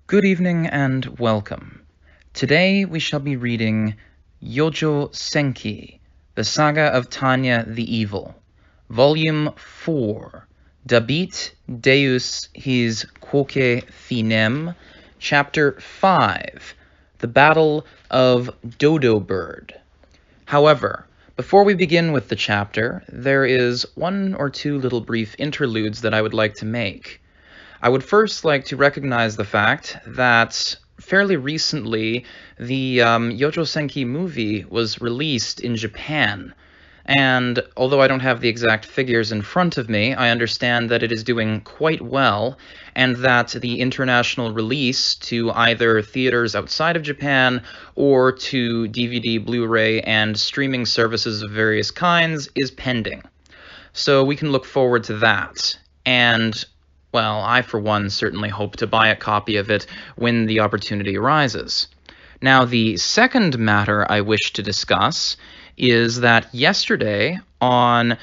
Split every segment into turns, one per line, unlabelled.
Good evening and welcome. Today we shall be reading Youjo Senki, The Saga of Tanya the Evil, Volume 4, Dabit Deus his quoque finem, Chapter 5, The Battle of Dodo-Bird. However, before we begin with the chapter, there is one or two little brief interludes that I would like to make. I would first like to recognize the fact that fairly recently the Youjo Senki movie was released in Japan, and although I don't have the exact figures in front of me, I understand that it is doing quite well, and that the international release to either theaters outside of Japan or to DVD, Blu-ray, and streaming services of various kinds is pending. So we can look forward to that, and well, I, for one, certainly hope to buy a copy of it when the opportunity arises. Now, the second matter I wish to discuss is that yesterday, on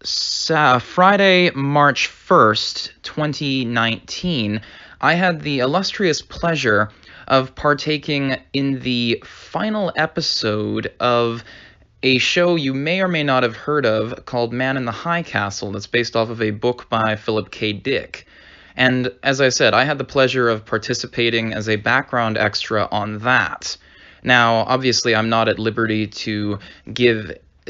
Friday, March 1st, 2019, I had the illustrious pleasure of partaking in the final episode of a show you may or may not have heard of called Man in the High Castle, that's based off of a book by Philip K. Dick. And as I said, I had the pleasure of participating as a background extra on that. Now, obviously, I'm not at liberty to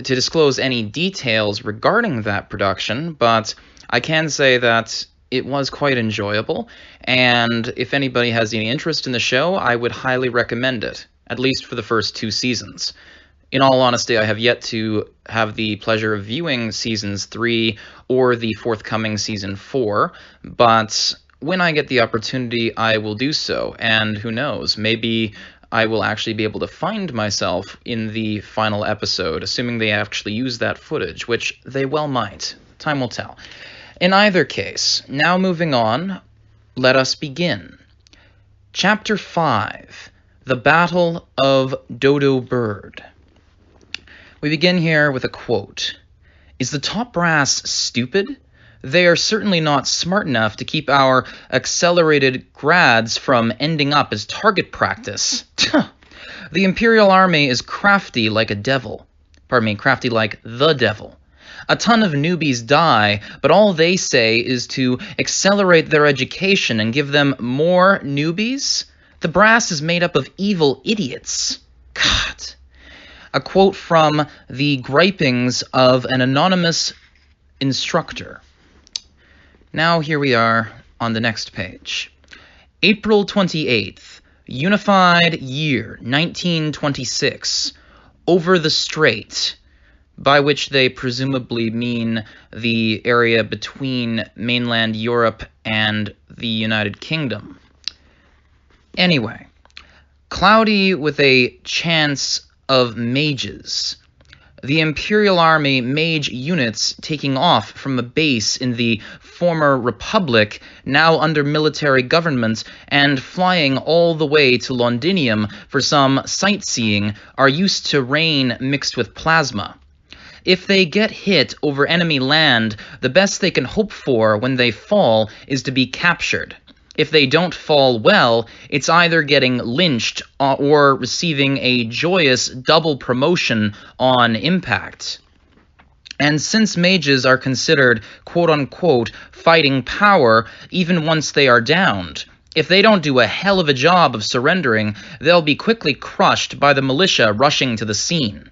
disclose any details regarding that production, but I can say that it was quite enjoyable, and if anybody has any interest in the show, I would highly recommend it, at least for the first 2 seasons. In all honesty, I have yet to have the pleasure of viewing Seasons 3 or the forthcoming Season 4, but when I get the opportunity, I will do so, and who knows, maybe I will actually be able to find myself in the final episode, assuming they actually use that footage, which they well might. Time will tell. In either case, now moving on, let us begin. Chapter 5, The Battle of Dodo-Bird. We begin here with a quote. "Is the top brass stupid? They are certainly not smart enough to keep our accelerated grads from ending up as target practice. The Imperial Army is crafty like a devil. Crafty like the devil. A ton of newbies die, but all they say is to accelerate their education and give them more newbies? The brass is made up of evil idiots. God." A quote from the gripings of an anonymous instructor. Now here we are on the next page. April 28th, Unified Year 1926, Over the Strait, by which they presumably mean the area between mainland Europe and the United Kingdom. Anyway, cloudy with a chance of mages. The Imperial Army mage units taking off from a base in the former Republic, now under military government, and flying all the way to Londinium for some sightseeing, are used to rain mixed with plasma. If they get hit over enemy land, the best they can hope for when they fall is to be captured. If they don't fall well, it's either getting lynched or receiving a joyous double promotion on impact. And since mages are considered quote-unquote fighting power even once they are downed, if they don't do a hell of a job of surrendering, they'll be quickly crushed by the militia rushing to the scene.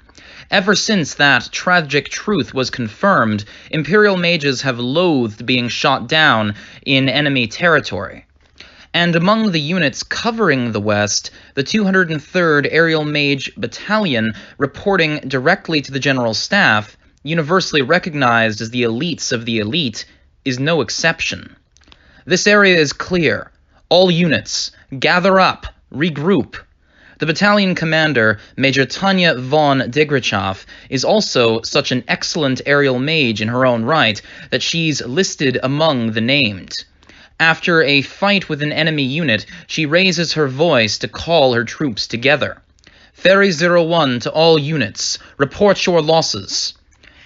Ever since that tragic truth was confirmed, Imperial mages have loathed being shot down in enemy territory. And among the units covering the West, the 203rd Aerial Mage Battalion, reporting directly to the General Staff, universally recognized as the elites of the elite, is no exception. This area is clear. All units, gather up, regroup. The battalion commander, Major Tanya von Degrachoff, is also such an excellent aerial mage in her own right that she's listed among the named. After a fight with an enemy unit, she raises her voice to call her troops together. Ferry 01 to all units. Report your losses.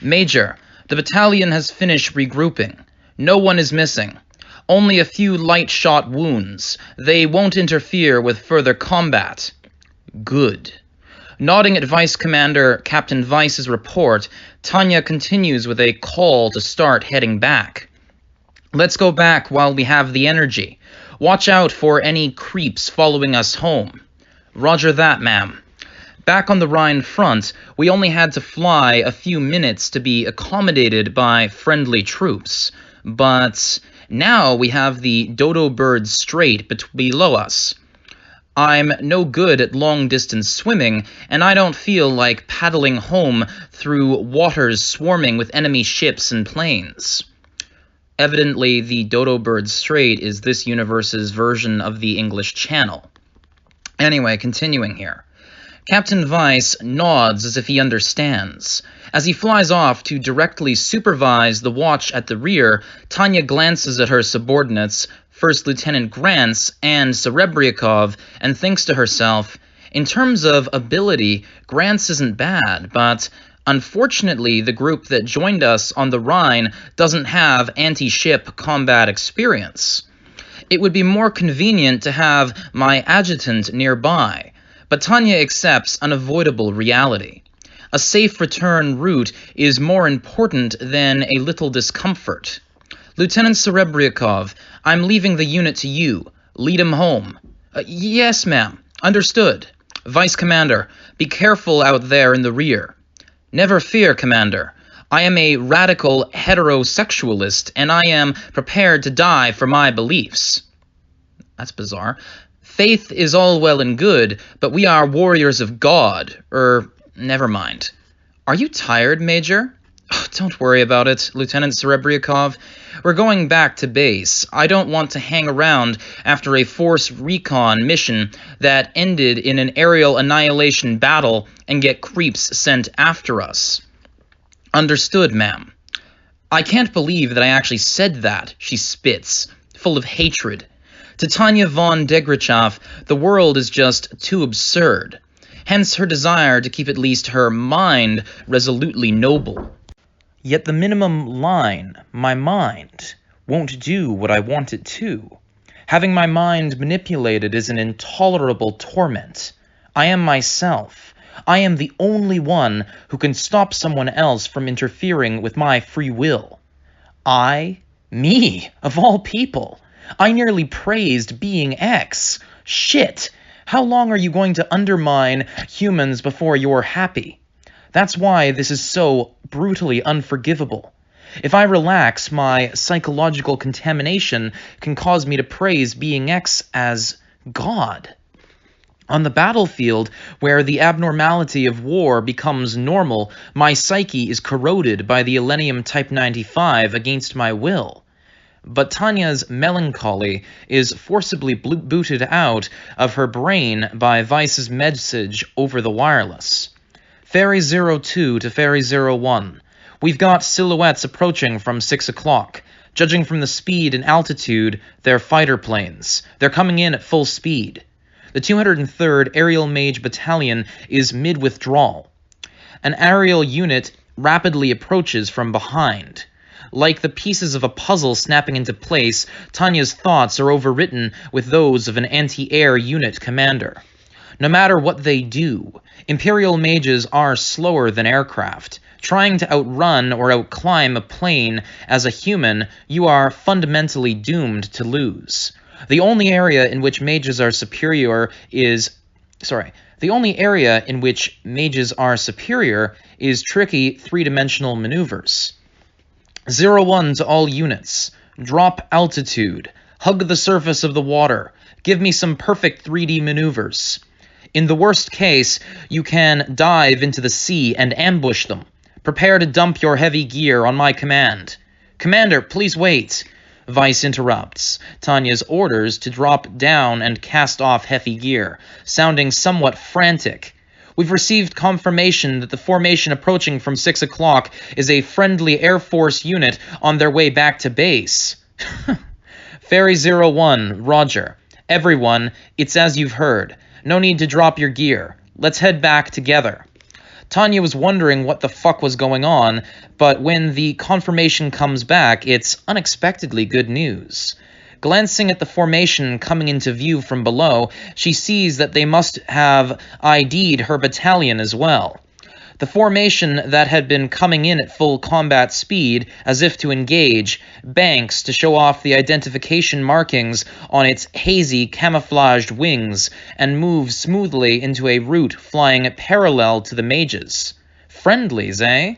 Major, the battalion has finished regrouping. No one is missing. Only a few light shot wounds. They won't interfere with further combat. Good. Nodding at Vice Commander Captain Vice's report, Tanya continues with a call to start heading back. Let's go back while we have the energy. Watch out for any creeps following us home. Roger that, ma'am. Back on the Rhine front, we only had to fly a few minutes to be accommodated by friendly troops. But now we have the Dodo-Bird Strait below us. I'm no good at long-distance swimming, and I don't feel like paddling home through waters swarming with enemy ships and planes. Evidently, the Dodo-Bird Strait is this universe's version of the English Channel. Anyway, continuing here. Captain Vice nods as if he understands. As he flies off to directly supervise the watch at the rear, Tanya glances at her subordinates, First Lieutenant Grants and Serebriakov, and thinks to herself, in terms of ability, Grants isn't bad, but unfortunately the group that joined us on the Rhine doesn't have anti-ship combat experience. It would be more convenient to have my adjutant nearby, but Tanya accepts unavoidable reality. A safe return route is more important than a little discomfort. Lieutenant Serebriakov, I'm leaving the unit to you. Lead him home. Yes, ma'am. Understood. Vice Commander, be careful out there in the rear. Never fear, Commander. I am a radical heterosexualist, and I am prepared to die for my beliefs. That's bizarre. Faith is all well and good, but we are warriors of God. Never mind. Are you tired, Major? Oh, don't worry about it, Lieutenant Serebriakov. We're going back to base. I don't want to hang around after a force recon mission that ended in an aerial annihilation battle and get creeps sent after us. Understood, ma'am. I can't believe that I actually said that, she spits, full of hatred. To Tanya von Degrachoff, the world is just too absurd. Hence her desire to keep at least her mind resolutely noble. Yet the minimum line, my mind, won't do what I want it to. Having my mind manipulated is an intolerable torment. I am myself. I am the only one who can stop someone else from interfering with my free will. Me, of all people. I nearly praised being X. Shit! How long are you going to undermine humans before you're happy? That's why this is so brutally unforgivable. If I relax, my psychological contamination can cause me to praise being X as God. On the battlefield, where the abnormality of war becomes normal, my psyche is corroded by the Elenium Type 95 against my will. But Tanya's melancholy is forcibly booted out of her brain by Vice's message over the wireless. Ferry 02 to Ferry 01. We've got silhouettes approaching from 6 o'clock. Judging from the speed and altitude, they're fighter planes. They're coming in at full speed. The 203rd Aerial Mage Battalion is mid-withdrawal. An aerial unit rapidly approaches from behind. Like the pieces of a puzzle snapping into place, Tanya's thoughts are overwritten with those of an anti-air unit commander. No matter what they do, Imperial mages are slower than aircraft. Trying to outrun or outclimb a plane as a human, you are fundamentally doomed to lose. The only area in which mages are superior is tricky three-dimensional maneuvers. 01 to all units. Drop altitude. Hug the surface of the water. Give me some perfect 3D maneuvers. In the worst case, you can dive into the sea and ambush them. Prepare to dump your heavy gear on my command. Commander, please wait. Vice interrupts Tanya's orders to drop down and cast off heavy gear, sounding somewhat frantic. We've received confirmation that the formation approaching from 6 o'clock is a friendly Air Force unit on their way back to base. Ferry 01, roger. Everyone, it's as you've heard. No need to drop your gear. Let's head back together. Tanya was wondering what the fuck was going on, but when the confirmation comes back, it's unexpectedly good news. Glancing at the formation coming into view from below, she sees that they must have ID'd her battalion as well. The formation that had been coming in at full combat speed, as if to engage, banks to show off the identification markings on its hazy, camouflaged wings, and moves smoothly into a route flying parallel to the mages. Friendlies, eh?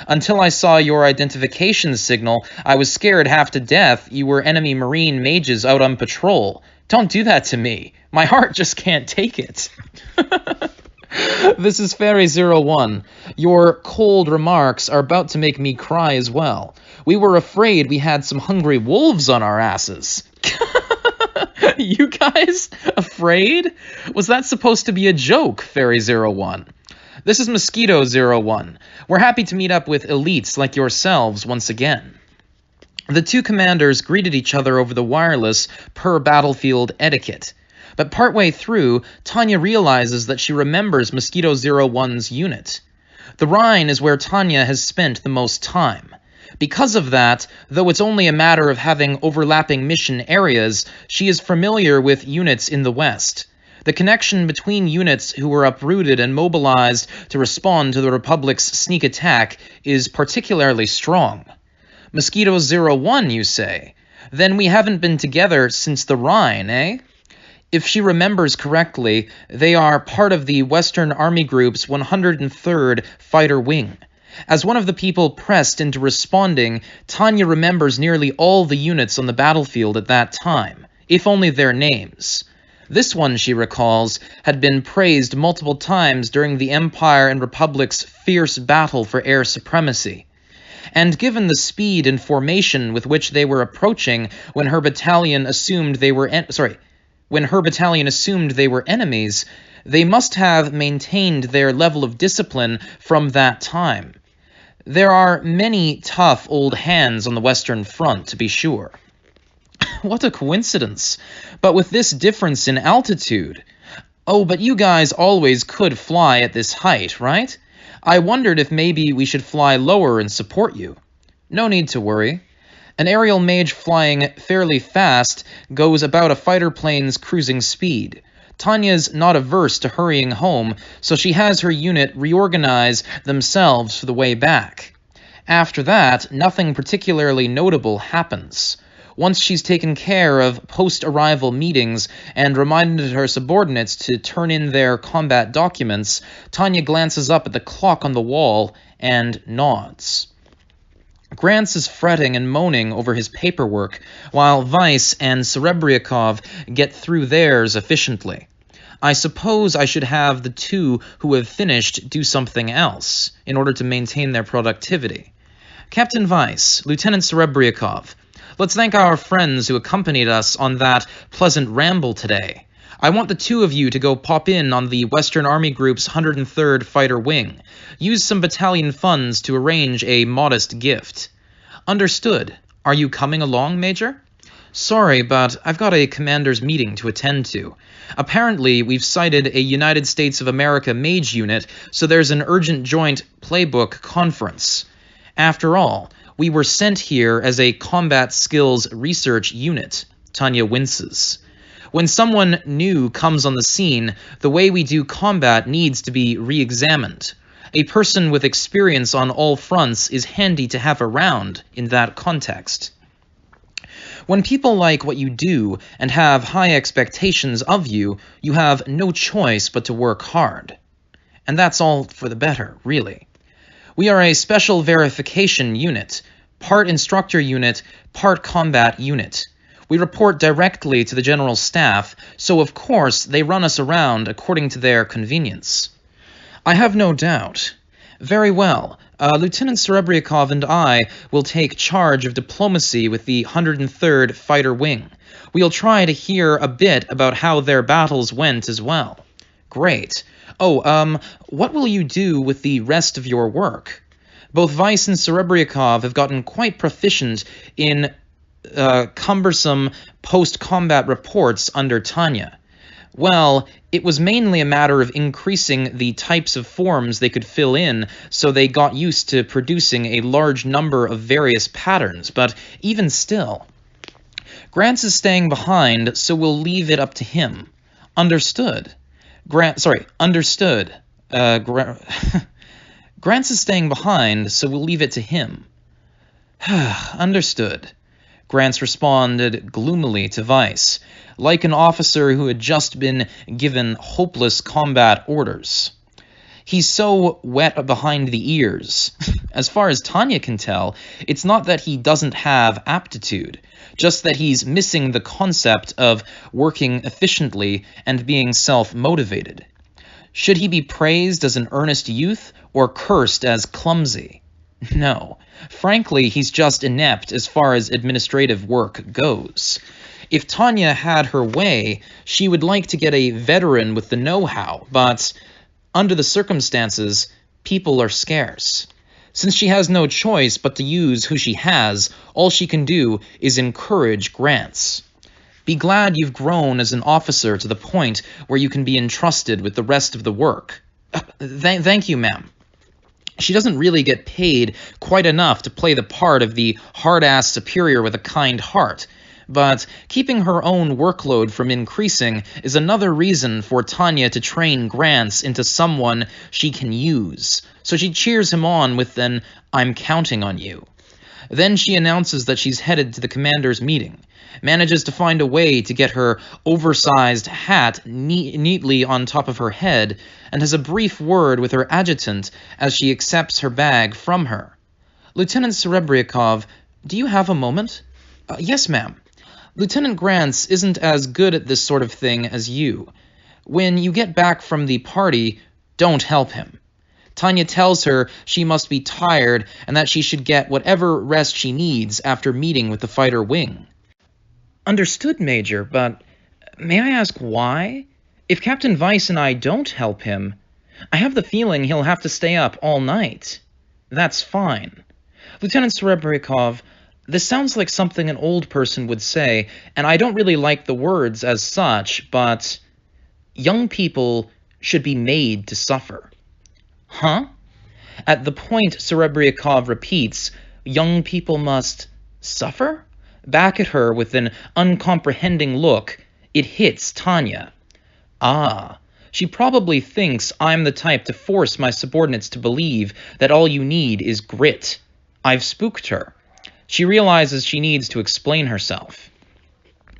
Until I saw your identification signal, I was scared half to death you were enemy marine mages out on patrol. Don't do that to me. My heart just can't take it. This is Fairy01. Your cold remarks are about to make me cry as well. We were afraid we had some hungry wolves on our asses. You guys afraid? Was that supposed to be a joke, Fairy01? This is Mosquito01. We're happy to meet up with elites like yourselves once again. The two commanders greeted each other over the wireless per battlefield etiquette. But partway through, Tanya realizes that she remembers Mosquito-01's unit. The Rhine is where Tanya has spent the most time. Because of that, though it's only a matter of having overlapping mission areas, she is familiar with units in the West. The connection between units who were uprooted and mobilized to respond to the Republic's sneak attack is particularly strong. Mosquito-01, you say? Then we haven't been together since the Rhine, eh? If she remembers correctly, they are part of the Western Army Group's 103rd Fighter Wing. As one of the people pressed into responding, Tanya remembers nearly all the units on the battlefield at that time, if only their names. This one, she recalls, had been praised multiple times during the Empire and Republic's fierce battle for air supremacy. And given the speed and formation with which they were approaching when her battalion assumed they were enemies, they must have maintained their level of discipline from that time. There are many tough old hands on the Western Front, to be sure. What a coincidence! But with this difference in altitude. Oh, but you guys always could fly at this height, right? I wondered if maybe we should fly lower and support you. No need to worry. An aerial mage flying fairly fast goes about a fighter plane's cruising speed. Tanya's not averse to hurrying home, so she has her unit reorganize themselves for the way back. After that, nothing particularly notable happens. Once she's taken care of post-arrival meetings and reminded her subordinates to turn in their combat documents, Tanya glances up at the clock on the wall and nods. Grants is fretting and moaning over his paperwork, while Weiss and Serebriakov get through theirs efficiently. I suppose I should have the two who have finished do something else, in order to maintain their productivity. Captain Weiss, Lieutenant Serebriakov, let's thank our friends who accompanied us on that pleasant ramble today. I want the two of you to go pop in on the Western Army Group's 103rd Fighter Wing. Use some battalion funds to arrange a modest gift. Understood. Are you coming along, Major? Sorry, but I've got a commander's meeting to attend to. Apparently, we've sighted a United States of America mage unit, so there's an urgent joint playbook conference. After all, we were sent here as a combat skills research unit. Tanya winces. When someone new comes on the scene, the way we do combat needs to be re-examined. A person with experience on all fronts is handy to have around in that context. When people like what you do and have high expectations of you, you have no choice but to work hard. And that's all for the better, really. We are a special verification unit, part instructor unit, part combat unit. We report directly to the General Staff, so of course they run us around according to their convenience. I have no doubt. Very well. Lieutenant Serebriakov and I will take charge of diplomacy with the 103rd Fighter Wing. We'll try to hear a bit about how their battles went as well. Great. Oh, what will you do with the rest of your work? Both Weiss and Serebriakov have gotten quite proficient in cumbersome post-combat reports under Tanya. Well, it was mainly a matter of increasing the types of forms they could fill in, so they got used to producing a large number of various patterns, but even still. Grants is staying behind, so we'll leave it up to him. Understood. Understood. Grants is staying behind, so we'll leave it to him. Understood. Grants responded gloomily to Vice, like an officer who had just been given hopeless combat orders. He's so wet behind the ears. As far as Tanya can tell, it's not that he doesn't have aptitude, just that he's missing the concept of working efficiently and being self-motivated. Should he be praised as an earnest youth or cursed as clumsy? No. Frankly, he's just inept as far as administrative work goes. If Tanya had her way, she would like to get a veteran with the know-how, but under the circumstances, people are scarce. Since she has no choice but to use who she has, all she can do is encourage Grants. Be glad you've grown as an officer to the point where you can be entrusted with the rest of the work. Thank you, ma'am. She doesn't really get paid quite enough to play the part of the hard-ass superior with a kind heart, but keeping her own workload from increasing is another reason for Tanya to train Grants into someone she can use, so she cheers him on with an "I'm counting on you." Then she announces that she's headed to the commander's meeting, manages to find a way to get her oversized hat neatly on top of her head, and has a brief word with her adjutant as she accepts her bag from her. "Lieutenant Serebryakov, do you have a moment?" Yes, ma'am. Lieutenant Grants isn't as good at this sort of thing as you. When you get back from the party, don't help him. Tanya tells her she must be tired and that she should get whatever rest she needs after meeting with the fighter wing. Understood, Major, but may I ask why? If Captain Vice and I don't help him, I have the feeling he'll have to stay up all night. That's fine. Lieutenant Serebryakov, this sounds like something an old person would say, and I don't really like the words as such, but young people should be made to suffer. Huh? At the point Serebryakov repeats, young people must suffer? Back at her with an uncomprehending look, it hits Tanya. Ah, she probably thinks I'm the type to force my subordinates to believe that all you need is grit. I've spooked her. She realizes she needs to explain herself.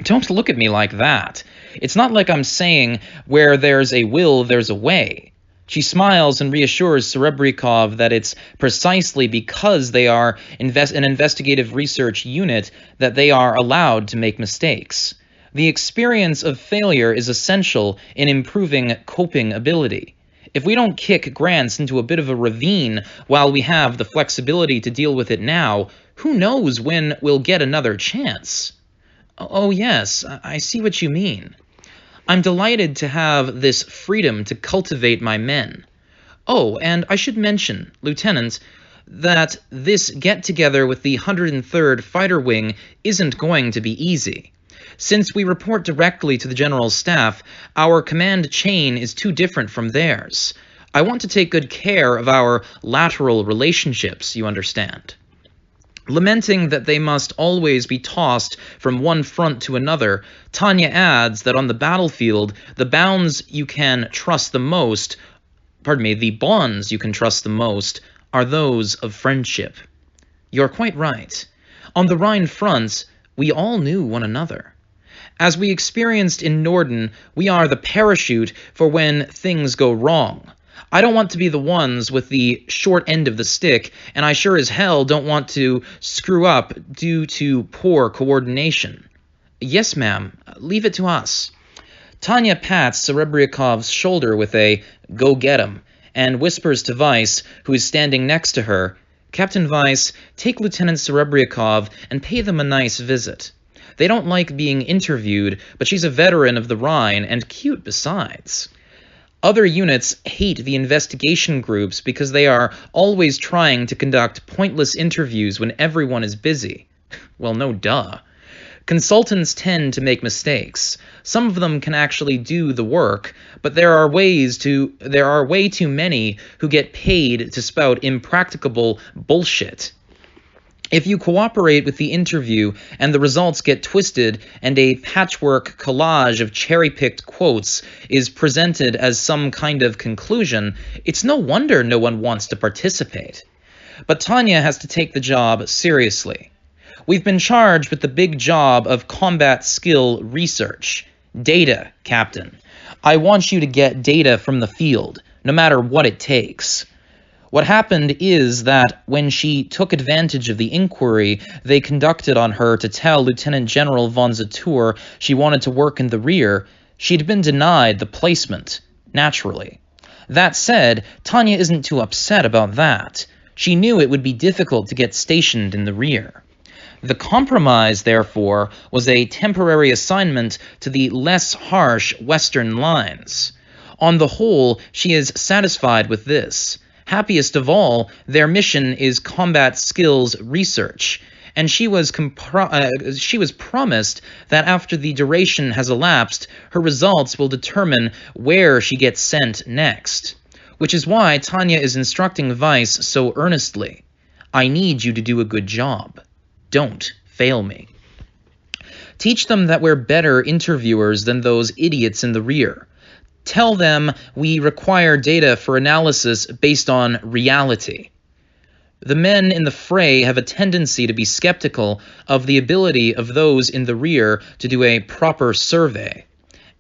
Don't look at me like that. It's not like I'm saying where there's a will, there's a way. She smiles and reassures Serebryakov that it's precisely because they are an investigative research unit that they are allowed to make mistakes. The experience of failure is essential in improving coping ability. If we don't kick Grants into a bit of a ravine while we have the flexibility to deal with it now, who knows when we'll get another chance? Oh yes, I see what you mean. I'm delighted to have this freedom to cultivate my men. Oh, and I should mention, Lieutenant, that this get-together with the 103rd Fighter Wing isn't going to be easy. Since we report directly to the General Staff, our command chain is too different from theirs. I want to take good care of our lateral relationships, you understand. Lamenting that they must always be tossed from one front to another, Tanya adds that on the battlefield, the bonds you can trust the most are those of friendship. You're quite right. On the Rhine front, we all knew one another. As we experienced in Norden, we are the parachute for when things go wrong. I don't want to be the ones with the short end of the stick, and I sure as hell don't want to screw up due to poor coordination. Yes, ma'am. Leave it to us. Tanya pats Serebryakov's shoulder with a "go get 'em," and whispers to Vice, who is standing next to her, "Captain Vice, take Lieutenant Serebryakov and pay them a nice visit. They don't like being interviewed, but she's a veteran of the Rhine and cute besides." Other units hate the investigation groups because they are always trying to conduct pointless interviews when everyone is busy. Well, no duh. Consultants tend to make mistakes. Some of them can actually do the work, but there are way too many who get paid to spout impracticable bullshit. If you cooperate with the interview and the results get twisted and a patchwork collage of cherry-picked quotes is presented as some kind of conclusion, it's no wonder no one wants to participate. But Tanya has to take the job seriously. We've been charged with the big job of combat skill research. Data, Captain. I want you to get data from the field, no matter what it takes. What happened is that when she took advantage of the inquiry they conducted on her to tell Lieutenant General von Zatour she wanted to work in the rear, she'd been denied the placement, naturally. That said, Tanya isn't too upset about that. She knew it would be difficult to get stationed in the rear. The compromise, therefore, was a temporary assignment to the less harsh Western lines. On the whole, she is satisfied with this. Happiest of all, their mission is combat skills research, and she was promised that after the duration has elapsed, her results will determine where she gets sent next. Which is why Tanya is instructing Weiss so earnestly. I need you to do a good job. Don't fail me. Teach them that we're better interviewers than those idiots in the rear. Tell them we require data for analysis based on reality. The men in the fray have a tendency to be skeptical of the ability of those in the rear to do a proper survey.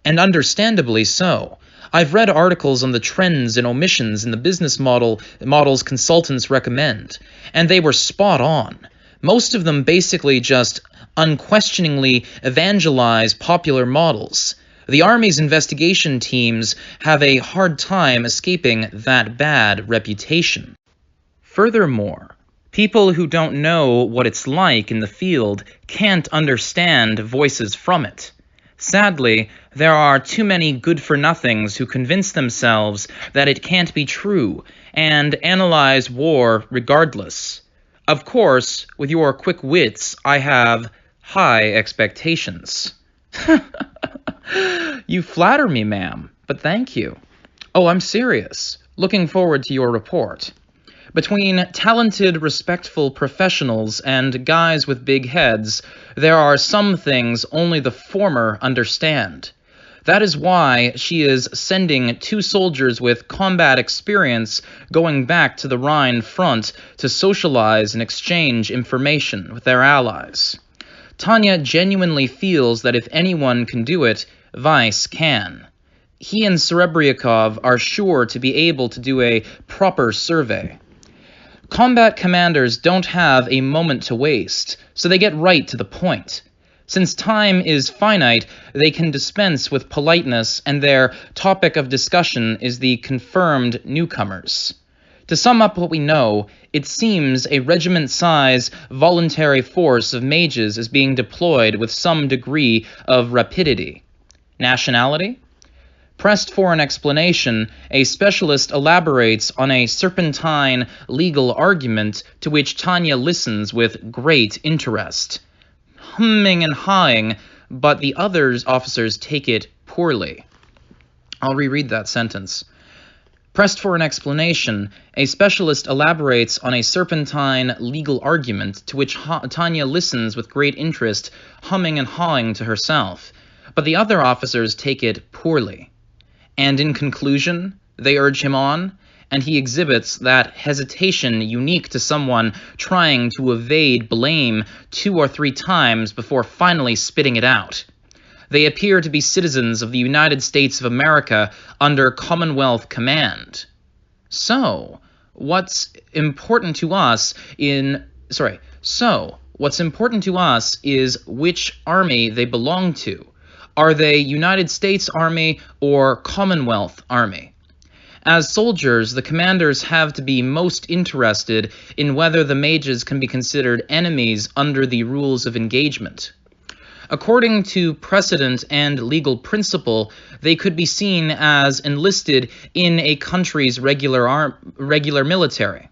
And understandably so. I've read articles on the trends and omissions in the business models consultants recommend, and they were spot on. Most of them basically just unquestioningly evangelize popular models. The Army's investigation teams have a hard time escaping that bad reputation. Furthermore, people who don't know what it's like in the field can't understand voices from it. Sadly, there are too many good-for-nothings who convince themselves that it can't be true and analyze war regardless. Of course, with your quick wits, I have high expectations. You flatter me, ma'am, but thank you. Oh, I'm serious. Looking forward to your report. Between talented, respectful professionals and guys with big heads, there are some things only the former understand. That is why she is sending 2 soldiers with combat experience going back to the Rhine front to socialize and exchange information with their allies. Tanya genuinely feels that if anyone can do it, Weiss can. He and Serebriakov are sure to be able to do a proper survey. Combat commanders don't have a moment to waste, so they get right to the point. Since time is finite, they can dispense with politeness, and their topic of discussion is the confirmed newcomers. To sum up what we know, it seems a regiment-size voluntary force of mages is being deployed with some degree of rapidity. Nationality? Pressed for an explanation, a specialist elaborates on a serpentine legal argument to which Tanya listens with great interest. Humming and hawing, but the other officers take it poorly. I'll reread that sentence. Pressed for an explanation, a specialist elaborates on a serpentine legal argument to which Tanya listens with great interest, humming and hawing to herself, but the other officers take it poorly. And in conclusion, they urge him on, and he exhibits that hesitation unique to someone trying to evade blame 2 or 3 times before finally spitting it out. They appear to be citizens of the United States of America under Commonwealth command. So, what's important to us is which army they belong to. Are they United States Army or Commonwealth Army? As soldiers, the commanders have to be most interested in whether the mages can be considered enemies under the rules of engagement. According to precedent and legal principle, they could be seen as enlisted in a country's regular military.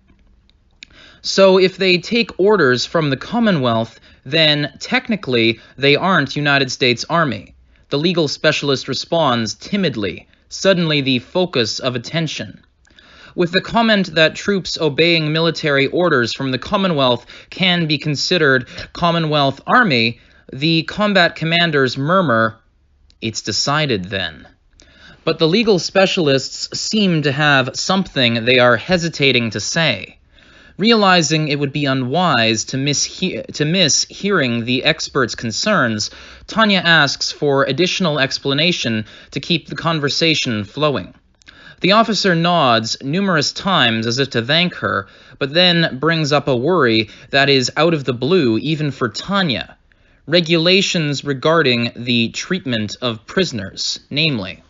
So if they take orders from the Commonwealth, then technically they aren't United States Army. The legal specialist responds timidly, suddenly the focus of attention. with the comment that troops obeying military orders from the Commonwealth can be considered Commonwealth Army, the combat commanders murmur, "It's decided then." But the legal specialists seem to have something they are hesitating to say. Realizing it would be unwise to miss hearing the experts' concerns, Tanya asks for additional explanation to keep the conversation flowing. The officer nods numerous times as if to thank her, but then brings up a worry that is out of the blue even for Tanya. Regulations regarding the treatment of prisoners, namely.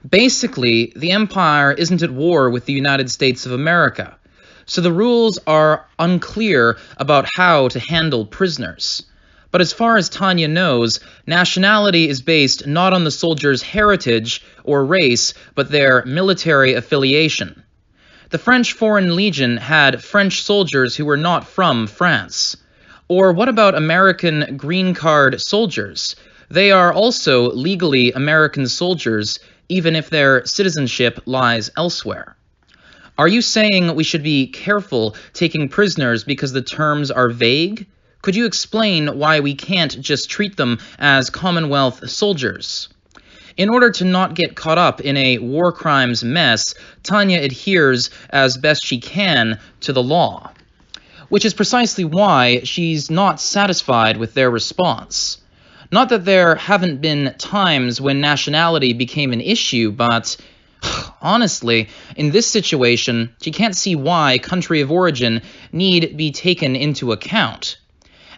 Basically, the Empire isn't at war with the United States of America, so the rules are unclear about how to handle prisoners. But as far as Tanya knows, nationality is based not on the soldier's heritage or race, but their military affiliation. The French Foreign Legion had French soldiers who were not from France. Or what about American green card soldiers? They are also legally American soldiers, even if their citizenship lies elsewhere. Are you saying we should be careful taking prisoners because the terms are vague? Could you explain why we can't just treat them as Commonwealth soldiers? In order to not get caught up in a war crimes mess, Tanya adheres as best she can to the law, which is precisely why she's not satisfied with their response. Not that there haven't been times when nationality became an issue, but honestly, in this situation, she can't see why country of origin need be taken into account.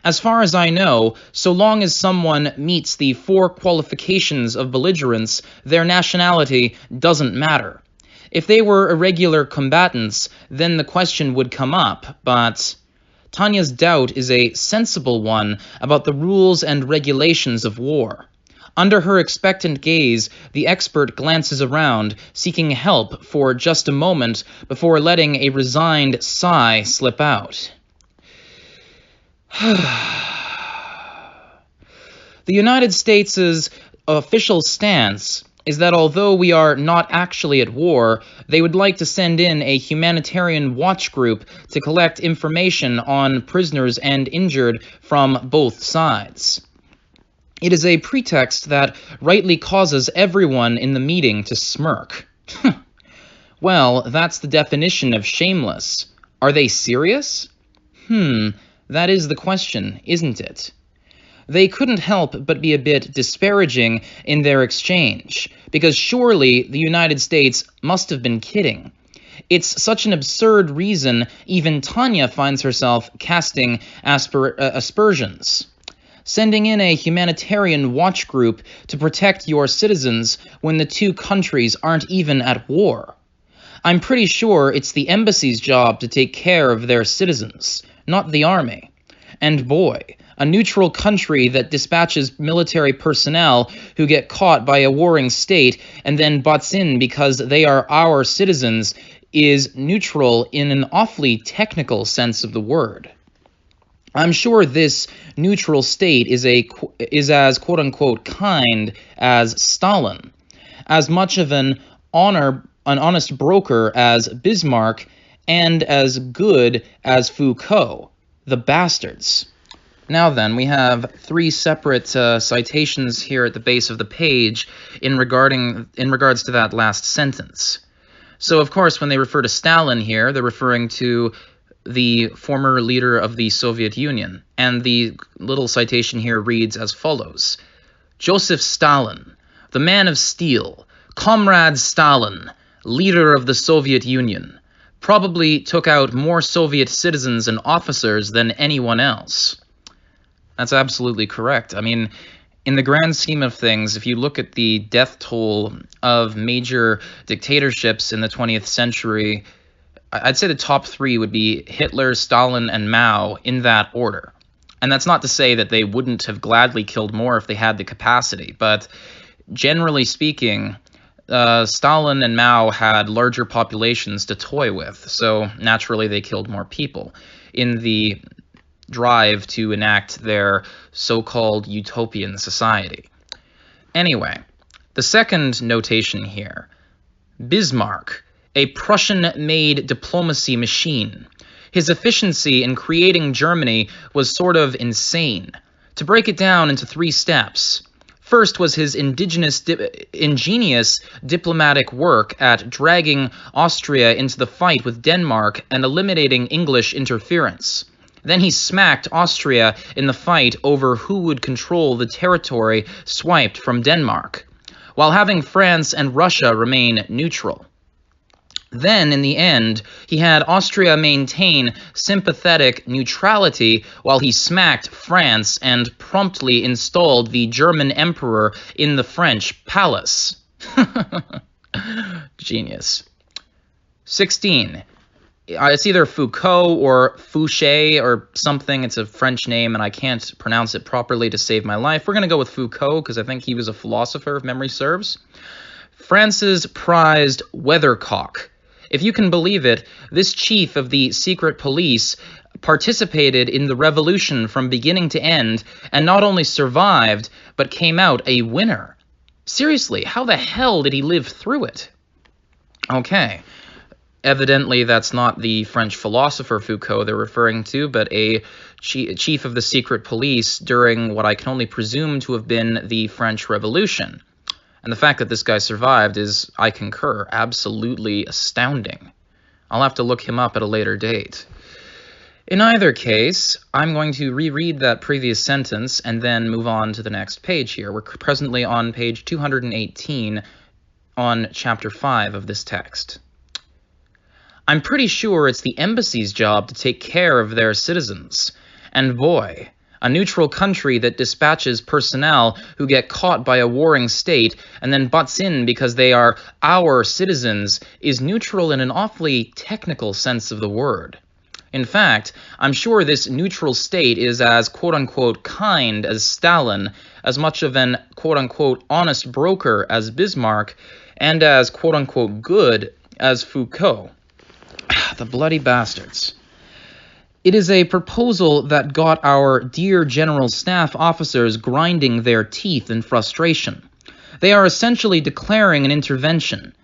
As far as I know, so long as someone meets the 4 qualifications of belligerence, their nationality doesn't matter. If they were irregular combatants, then the question would come up, but Tanya's doubt is a sensible one about the rules and regulations of war. Under her expectant gaze, the expert glances around, seeking help for just a moment before letting a resigned sigh slip out. The United States' official stance is that although we are not actually at war, they would like to send in a humanitarian watch group to collect information on prisoners and injured from both sides. It is a pretext that rightly causes everyone in the meeting to smirk. Well, that's the definition of shameless. Are they serious? That is the question, isn't it? They couldn't help but be a bit disparaging in their exchange, because surely the United States must have been kidding. It's such an absurd reason even Tanya finds herself casting aspersions. Sending in a humanitarian watch group to protect your citizens when the 2 countries aren't even at war. I'm pretty sure it's the embassy's job to take care of their citizens, not the army. And boy, a neutral country that dispatches military personnel who get caught by a warring state and then butts in because they are our citizens is neutral in an awfully technical sense of the word. I'm sure this neutral state is as quote-unquote kind as Stalin, as much of an honest broker as Bismarck, and as good as Foucault, the bastards. Now then, we have 3 separate citations here at the base of the page in regards to that last sentence. So, of course, when they refer to Stalin here, they're referring to the former leader of the Soviet Union, and the little citation here reads as follows. Joseph Stalin, the man of steel, Comrade Stalin, leader of the Soviet Union, probably took out more Soviet citizens and officers than anyone else. That's absolutely correct. I mean, in the grand scheme of things, if you look at the death toll of major dictatorships in the 20th century, I'd say the top 3 would be Hitler, Stalin, and Mao in that order. And that's not to say that they wouldn't have gladly killed more if they had the capacity, but generally speaking, Stalin and Mao had larger populations to toy with, so naturally they killed more people in the drive to enact their so-called utopian society. Anyway, the second notation here, Bismarck, a Prussian-made diplomacy machine. His efficiency in creating Germany was sort of insane. To break it down into 3 steps. First was his ingenious diplomatic work at dragging Austria into the fight with Denmark and eliminating English interference. Then he smacked Austria in the fight over who would control the territory swiped from Denmark, while having France and Russia remain neutral. Then, in the end, he had Austria maintain sympathetic neutrality while he smacked France and promptly installed the German emperor in the French palace. Genius. 16. It's either Foucault or Fouché or something. It's a French name, and I can't pronounce it properly to save my life. We're going to go with Foucault because I think he was a philosopher, if memory serves. France's prized weathercock. If you can believe it, this chief of the secret police participated in the revolution from beginning to end and not only survived, but came out a winner. Seriously, how the hell did he live through it? Okay. Evidently, that's not the French philosopher Foucault they're referring to, but a chief of the secret police during what I can only presume to have been the French Revolution. And the fact that this guy survived is, I concur, absolutely astounding. I'll have to look him up at a later date. In either case, I'm going to reread that previous sentence and then move on to the next page here. We're presently on page 218 on chapter 5 of this text. I'm pretty sure it's the embassy's job to take care of their citizens. And boy, a neutral country that dispatches personnel who get caught by a warring state and then butts in because they are our citizens is neutral in an awfully technical sense of the word. In fact, I'm sure this neutral state is as quote-unquote kind as Stalin, as much of an quote-unquote honest broker as Bismarck, and as quote-unquote good as Foucault. The bloody bastards. It is a proposal that got our dear General Staff officers grinding their teeth in frustration. They are essentially declaring an intervention.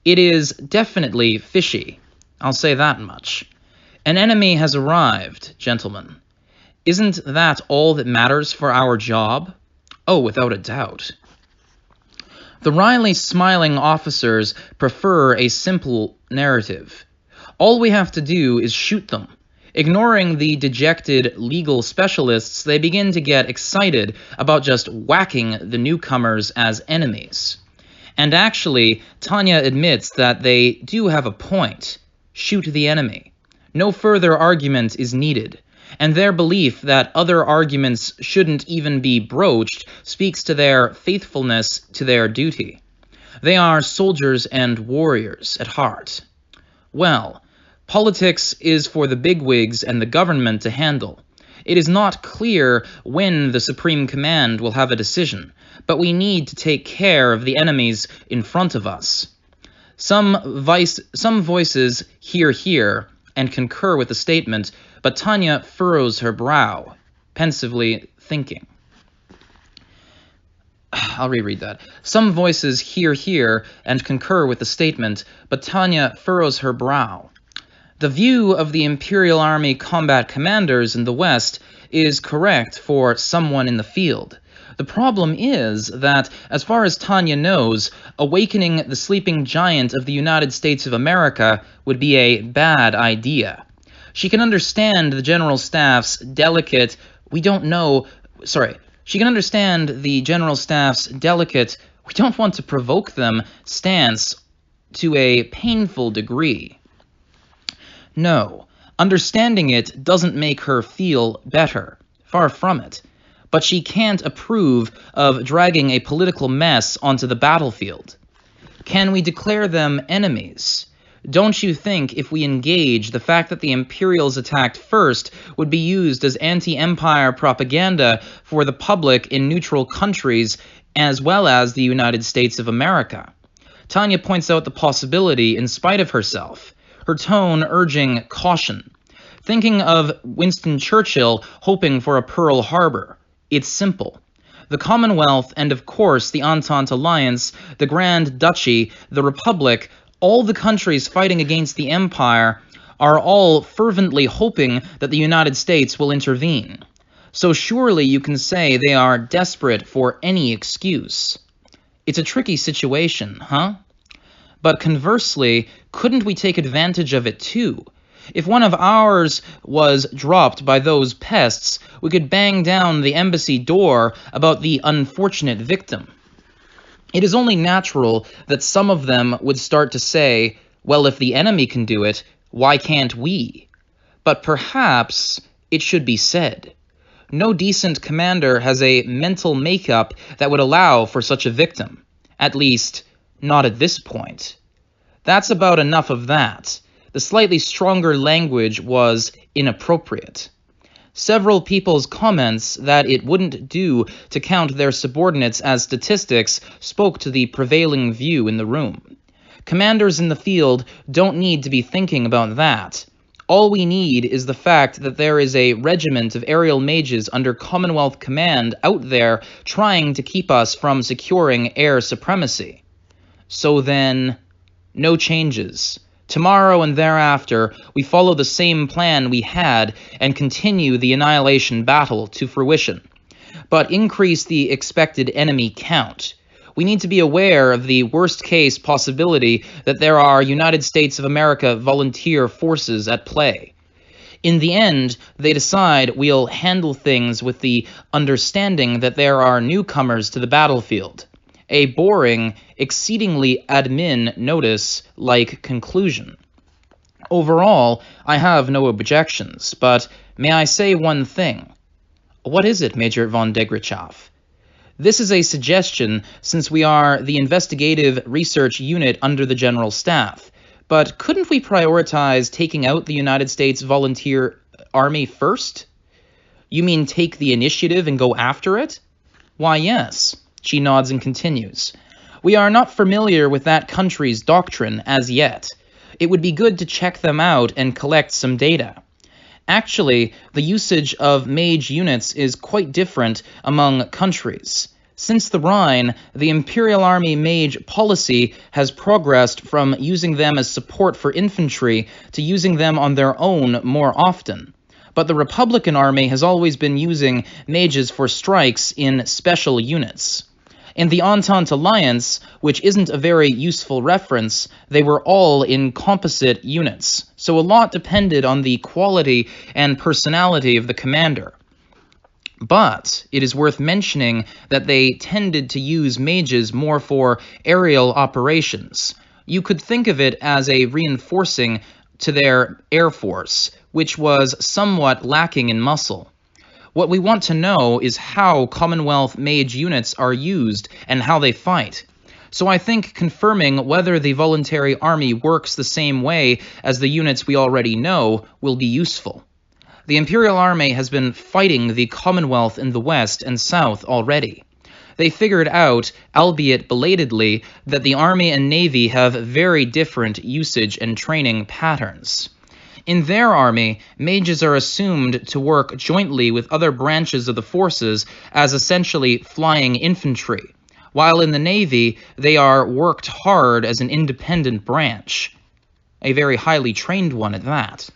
It is definitely fishy. I'll say that much. An enemy has arrived, gentlemen. Isn't that all that matters for our job? Oh, without a doubt. The wryly smiling officers prefer a simple narrative. All we have to do is shoot them. Ignoring the dejected legal specialists, they begin to get excited about just whacking the newcomers as enemies. And actually, Tanya admits that they do have a point. Shoot the enemy. No further argument is needed, and their belief that other arguments shouldn't even be broached speaks to their faithfulness to their duty. They are soldiers and warriors at heart. Well, politics is for the bigwigs and the government to handle. It is not clear when the Supreme Command will have a decision, but we need to take care of the enemies in front of us. Some voices hear and concur with the statement, but Tanya furrows her brow, pensively thinking. I'll reread that. Some voices hear and concur with the statement, but Tanya furrows her brow. The view of the Imperial Army combat commanders in the West is correct for someone in the field. The problem is that, as far as Tanya knows, awakening the sleeping giant of the United States of America would be a bad idea. She can understand the General Staff's delicate, we don't want to provoke them stance to a painful degree. No, understanding it doesn't make her feel better. Far from it. But she can't approve of dragging a political mess onto the battlefield. Can we declare them enemies? Don't you think if we engage, the fact that the Imperials attacked first would be used as anti-empire propaganda for the public in neutral countries as well as the United States of America? Tanya points out the possibility in spite of herself, her tone urging caution. Thinking of Winston Churchill hoping for a Pearl Harbor. It's simple. The Commonwealth and, of course, the Entente Alliance, the Grand Duchy, the Republic, All the countries fighting against the Empire are all fervently hoping that the United States will intervene. So surely you can say they are desperate for any excuse. It's a tricky situation, huh? But conversely, couldn't we take advantage of it too? If one of ours was dropped by those pests, we could bang down the embassy door about the unfortunate victim. It is only natural that some of them would start to say, well, if the enemy can do it, why can't we? But perhaps it should be said. No decent commander has a mental makeup that would allow for such a victim. At least, not at this point. That's about enough of that. The slightly stronger language was inappropriate. Several people's comments that it wouldn't do to count their subordinates as statistics spoke to the prevailing view in the room. Commanders in the field don't need to be thinking about that. All we need is the fact that there is a regiment of aerial mages under Commonwealth command out there trying to keep us from securing air supremacy. So then, no changes. Tomorrow and thereafter, we follow the same plan we had and continue the annihilation battle to fruition, but increase the expected enemy count. We need to be aware of the worst-case possibility that there are United States of America volunteer forces at play. In the end, they decide we'll handle things with the understanding that there are newcomers to the battlefield. A boring, exceedingly admin notice-like conclusion. Overall, I have no objections, but may I say one thing? What is it, Major von Degrachoff? This is a suggestion since we are the investigative research unit under the General Staff, but couldn't we prioritize taking out the United States Volunteer Army first? You mean take the initiative and go after it? Why, yes. She nods and continues. We are not familiar with that country's doctrine as yet. It would be good to check them out and collect some data. Actually, the usage of mage units is quite different among countries. Since the Rhine, the Imperial Army mage policy has progressed from using them as support for infantry to using them on their own more often. But the Republican Army has always been using mages for strikes in special units. In the Entente Alliance, which isn't a very useful reference, they were all in composite units, so a lot depended on the quality and personality of the commander. But it is worth mentioning that they tended to use mages more for aerial operations. You could think of it as a reinforcing to their air force, which was somewhat lacking in muscle. What we want to know is how Commonwealth mage units are used and how they fight. So I think confirming whether the voluntary army works the same way as the units we already know will be useful. The Imperial Army has been fighting the Commonwealth in the West and South already. They figured out, albeit belatedly, that the Army and Navy have very different usage and training patterns. In their army, mages are assumed to work jointly with other branches of the forces as essentially flying infantry, while in the Navy, they are worked hard as an independent branch, a very highly trained one at that,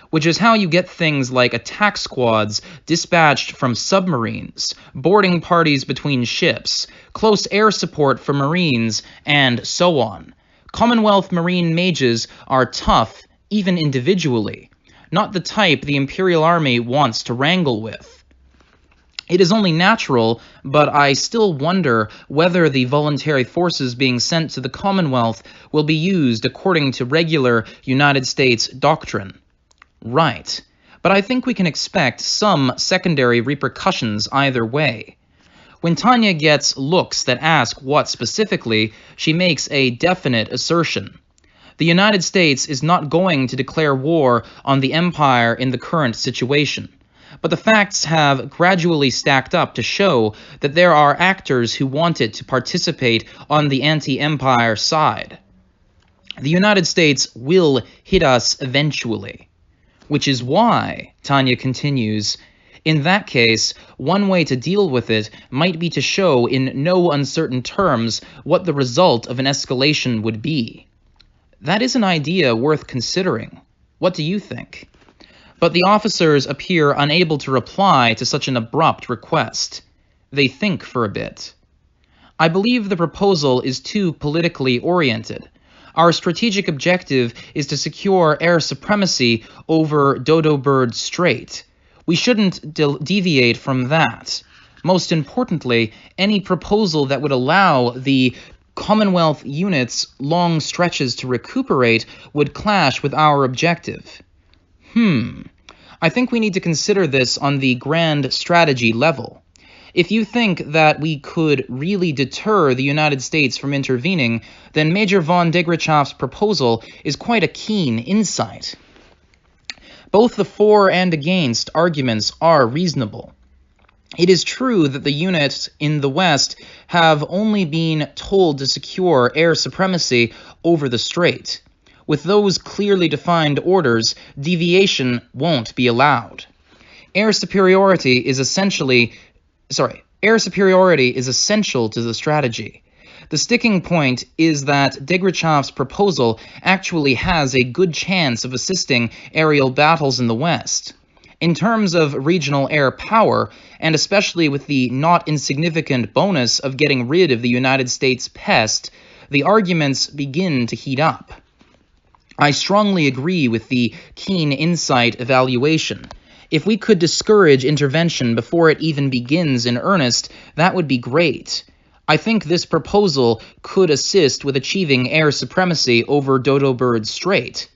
which is how you get things like attack squads dispatched from submarines, boarding parties between ships, close air support for Marines, and so on. Commonwealth Marine mages are tough, even individually, not the type the Imperial Army wants to wrangle with. It is only natural, but I still wonder whether the voluntary forces being sent to the Commonwealth will be used according to regular United States doctrine. Right, but I think we can expect some secondary repercussions either way. When Tanya gets looks that ask what specifically, she makes a definite assertion. The United States is not going to declare war on the Empire in the current situation, but the facts have gradually stacked up to show that there are actors who want it to participate on the anti-Empire side. The United States will hit us eventually, which is why, Tanya continues, in that case, one way to deal with it might be to show in no uncertain terms what the result of an escalation would be. That is an idea worth considering. What do you think? But the officers appear unable to reply to such an abrupt request. They think for a bit. I believe the proposal is too politically oriented. Our strategic objective is to secure air supremacy over Dodo-Bird Strait. We shouldn't deviate from that. Most importantly, any proposal that would allow the Commonwealth units long stretches to recuperate would clash with our objective. I think we need to consider this on the grand strategy level. If you think that we could really deter the United States from intervening, then Major von Degrachoff's proposal is quite a keen insight. Both the for and against arguments are reasonable. It is true that the units in the West have only been told to secure air supremacy over the strait. With those clearly defined orders, deviation won't be allowed. Air superiority is essential to the strategy. The sticking point is that Degrachoff's proposal actually has a good chance of assisting aerial battles in the West. In terms of regional air power, and especially with the not insignificant bonus of getting rid of the United States pest, the arguments begin to heat up. I strongly agree with the keen insight evaluation. If we could discourage intervention before it even begins in earnest, that would be great. I think this proposal could assist with achieving air supremacy over Dodo-Bird Strait.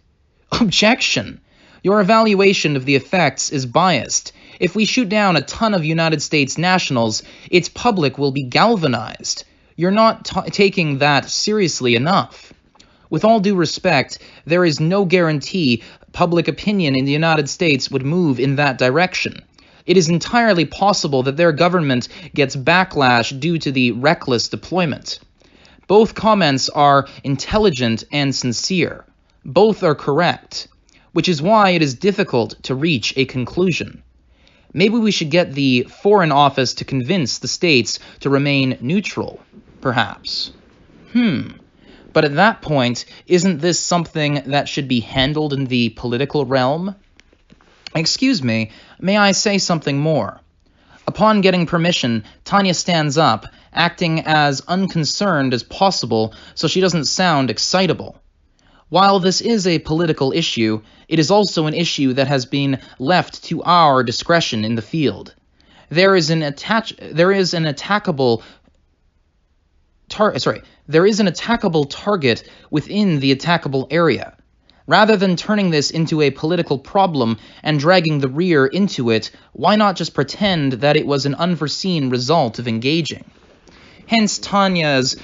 Objection! Your evaluation of the effects is biased. If we shoot down a ton of United States nationals, its public will be galvanized. You're not taking that seriously enough. With all due respect, there is no guarantee public opinion in the United States would move in that direction. It is entirely possible that their government gets backlash due to the reckless deployment. Both comments are intelligent and sincere. Both are correct, which is why it is difficult to reach a conclusion. Maybe we should get the Foreign Office to convince the states to remain neutral, perhaps. But at that point, isn't this something that should be handled in the political realm? Excuse me, may I say something more? Upon getting permission, Tanya stands up, acting as unconcerned as possible so she doesn't sound excitable. While this is a political issue, it is also an issue that has been left to our discretion in the field. There is an attackable target within the attackable area. Rather than turning this into a political problem and dragging the rear into it, why not just pretend that it was an unforeseen result of engaging? Hence Tanya's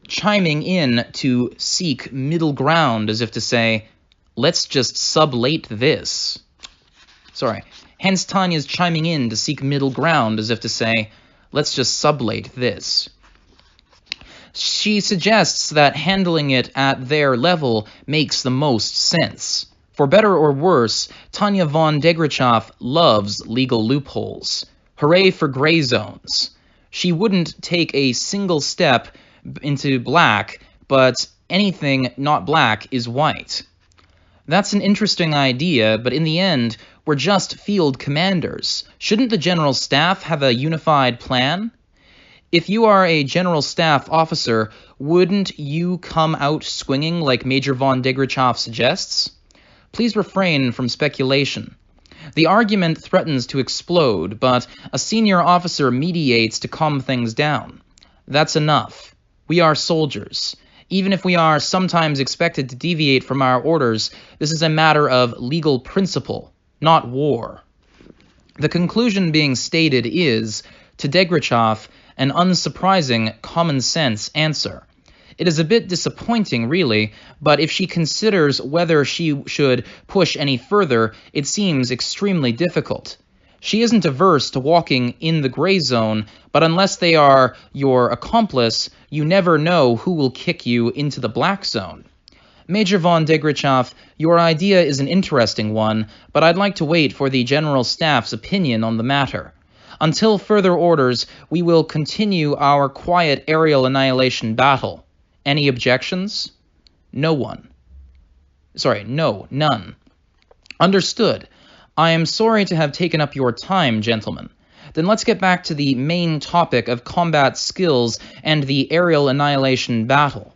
chiming in to seek middle ground, as if to say, let's just sublate this. Hence Tanya's chiming in to seek middle ground, as if to say, let's just sublate this. She suggests that handling it at their level makes the most sense. For better or worse, Tanya von Degrachoff loves legal loopholes. Hooray for gray zones. She wouldn't take a single step into black, but anything not black is white. That's an interesting idea, but in the end, we're just field commanders. Shouldn't the General Staff have a unified plan? If you are a General Staff officer, wouldn't you come out swinging like Major von Degrachoff suggests? Please refrain from speculation. The argument threatens to explode, but a senior officer mediates to calm things down. That's enough. We are soldiers. Even if we are sometimes expected to deviate from our orders, this is a matter of legal principle, not war. The conclusion being stated is, to Degrachoff, an unsurprising common-sense answer. It is a bit disappointing, really, but if she considers whether she should push any further, it seems extremely difficult. She isn't averse to walking in the gray zone, but unless they are your accomplice, you never know who will kick you into the black zone. Major von Degrachoff, your idea is an interesting one, but I'd like to wait for the General Staff's opinion on the matter. Until further orders, we will continue our quiet aerial annihilation battle. Any objections? No one. No, none. Understood. I am sorry to have taken up your time, gentlemen. Then let's get back to the main topic of combat skills and the aerial annihilation battle.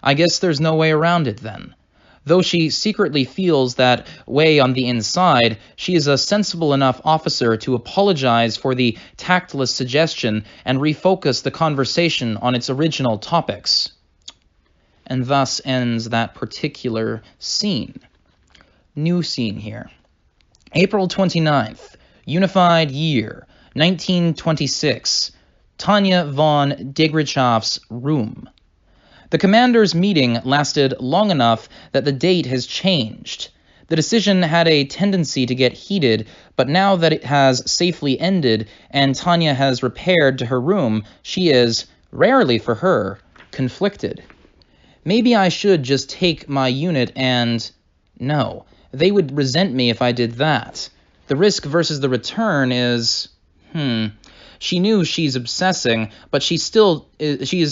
I guess there's no way around it then. Though she secretly feels that way on the inside, she is a sensible enough officer to apologize for the tactless suggestion and refocus the conversation on its original topics. And thus ends that particular scene. New scene here. April 29th, Unified Year, 1926. Tanya von Degrichow's room. The commander's meeting lasted long enough that the date has changed. The decision had a tendency to get heated, but now that it has safely ended and Tanya has repaired to her room, she is, rarely for her, conflicted. Maybe I should just take my unit and... No, they would resent me if I did that. The risk versus the return is... She knew she's obsessing, but she is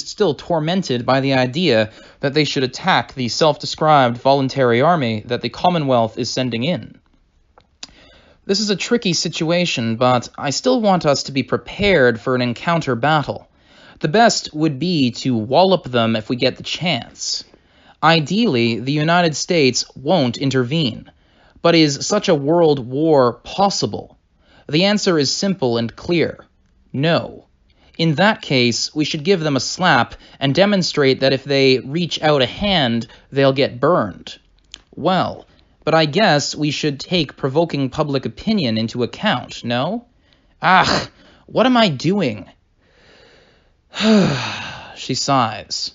still tormented by the idea that they should attack the self-described voluntary army that the Commonwealth is sending in. This is a tricky situation, but I still want us to be prepared for an encounter battle. The best would be to wallop them if we get the chance. Ideally, the United States won't intervene. But is such a world war possible? The answer is simple and clear. No. In that case, we should give them a slap and demonstrate that if they reach out a hand, they'll get burned. Well, but I guess we should take provoking public opinion into account, no? What am I doing? She sighs.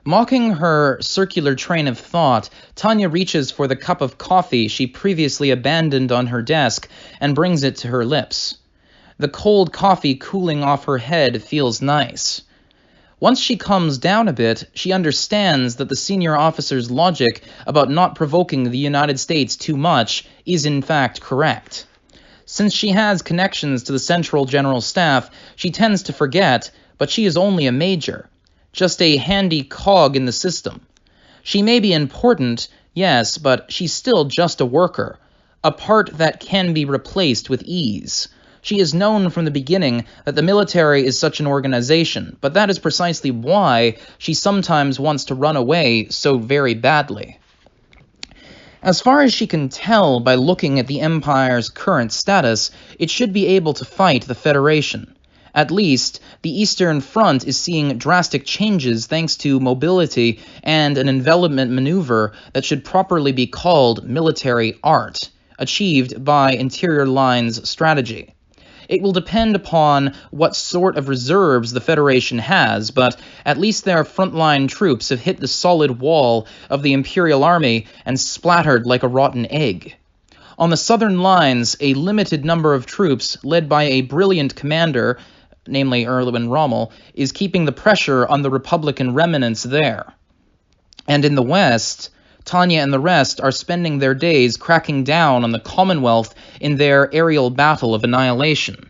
Mocking her circular train of thought, Tanya reaches for the cup of coffee she previously abandoned on her desk and brings it to her lips. The cold coffee cooling off her head feels nice. Once she calms down a bit, she understands that the senior officer's logic about not provoking the United States too much is in fact correct. Since she has connections to the Central General Staff, she tends to forget, but she is only a major, just a handy cog in the system. She may be important, yes, but she's still just a worker, a part that can be replaced with ease. She has known from the beginning that the military is such an organization, but that is precisely why she sometimes wants to run away so very badly. As far as she can tell by looking at the Empire's current status, it should be able to fight the Federation. At least, the Eastern Front is seeing drastic changes thanks to mobility and an envelopment maneuver that should properly be called military art, achieved by Interior Line's strategy. It will depend upon what sort of reserves the Federation has, but at least their frontline troops have hit the solid wall of the Imperial Army and splattered like a rotten egg. On the southern lines, a limited number of troops, led by a brilliant commander, namely Erwin Rommel, is keeping the pressure on the Republican remnants there. And in the west, Tanya and the rest are spending their days cracking down on the Commonwealth in their aerial battle of annihilation.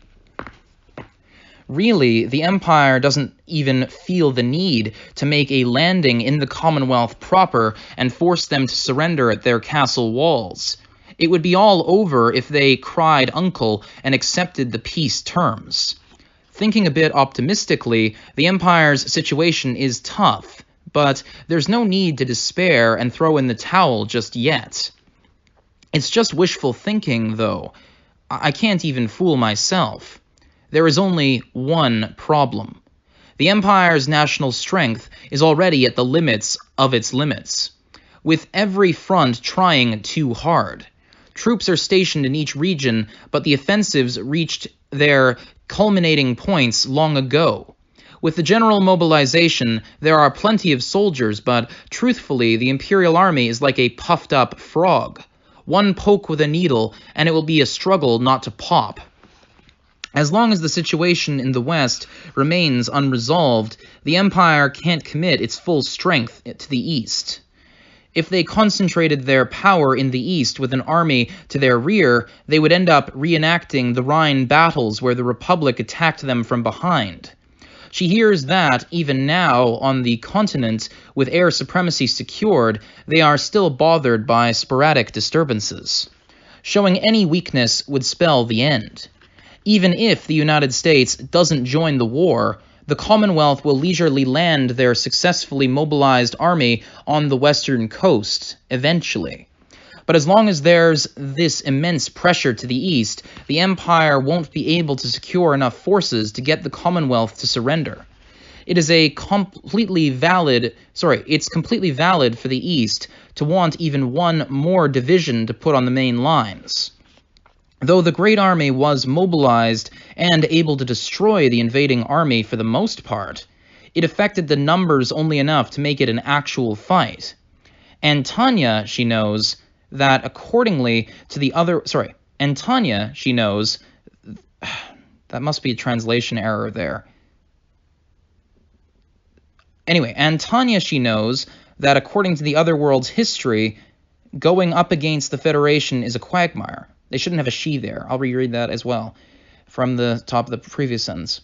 Really, the Empire doesn't even feel the need to make a landing in the Commonwealth proper and force them to surrender at their castle walls. It would be all over if they cried uncle and accepted the peace terms. Thinking a bit optimistically, the Empire's situation is tough, but there's no need to despair and throw in the towel just yet. It's just wishful thinking, though. I can't even fool myself. There is only one problem. The Empire's national strength is already at the limits of its limits, with every front trying too hard. Troops are stationed in each region, but the offensives reached their culminating points long ago. With the general mobilization, there are plenty of soldiers, but truthfully, the Imperial Army is like a puffed-up frog. One poke with a needle, and it will be a struggle not to pop. As long as the situation in the West remains unresolved, the Empire can't commit its full strength to the East. If they concentrated their power in the East with an army to their rear, they would end up reenacting the Rhine battles where the Republic attacked them from behind. She hears that, even now, on the continent, with air supremacy secured, they are still bothered by sporadic disturbances. Showing any weakness would spell the end. Even if the United States doesn't join the war, the Commonwealth will leisurely land their successfully mobilized army on the western coast, eventually. But as long as there's this immense pressure to the east, the Empire won't be able to secure enough forces to get the Commonwealth to surrender. It's completely valid for the East to want even one more division to put on the main lines. Though the Great Army was mobilized and able to destroy the invading army for the most part, it affected the numbers only enough to make it an actual fight. And Tanya, she knows, that accordingly to the other... And Tanya, she knows... That must be a translation error there. Anyway, and Tanya, she knows that according to the other world's history, going up against the Federation is a quagmire. They shouldn't have a she there. I'll reread that as well from the top of the previous sentence.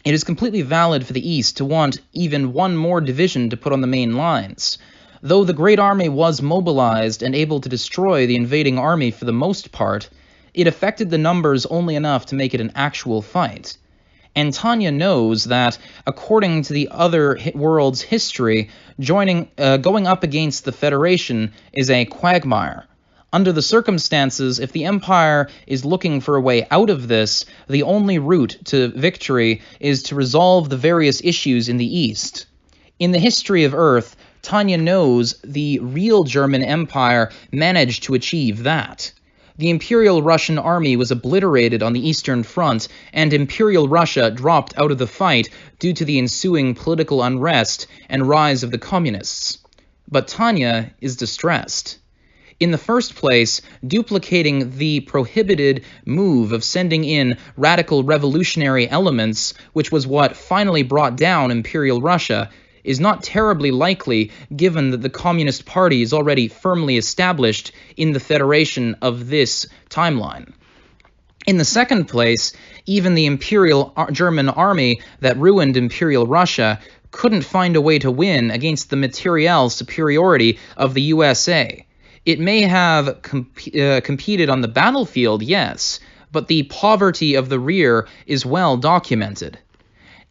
It is completely valid for the East to want even one more division to put on the main lines. Though the Great Army was mobilized and able to destroy the invading army for the most part, it affected the numbers only enough to make it an actual fight. And Tanya knows that, according to the other world's history, going up against the Federation is a quagmire. Under the circumstances, if the Empire is looking for a way out of this, the only route to victory is to resolve the various issues in the East. In the history of Earth, Tanya knows the real German Empire managed to achieve that. The Imperial Russian army was obliterated on the Eastern Front, and Imperial Russia dropped out of the fight due to the ensuing political unrest and rise of the Communists. But Tanya is distressed. In the first place, duplicating the prohibited move of sending in radical revolutionary elements, which was what finally brought down Imperial Russia, is not terribly likely given that the Communist Party is already firmly established in the Federation of this timeline. In the second place, even the Imperial German army that ruined Imperial Russia couldn't find a way to win against the materiel superiority of the USA. It may have competed on the battlefield, yes, but the poverty of the rear is well documented.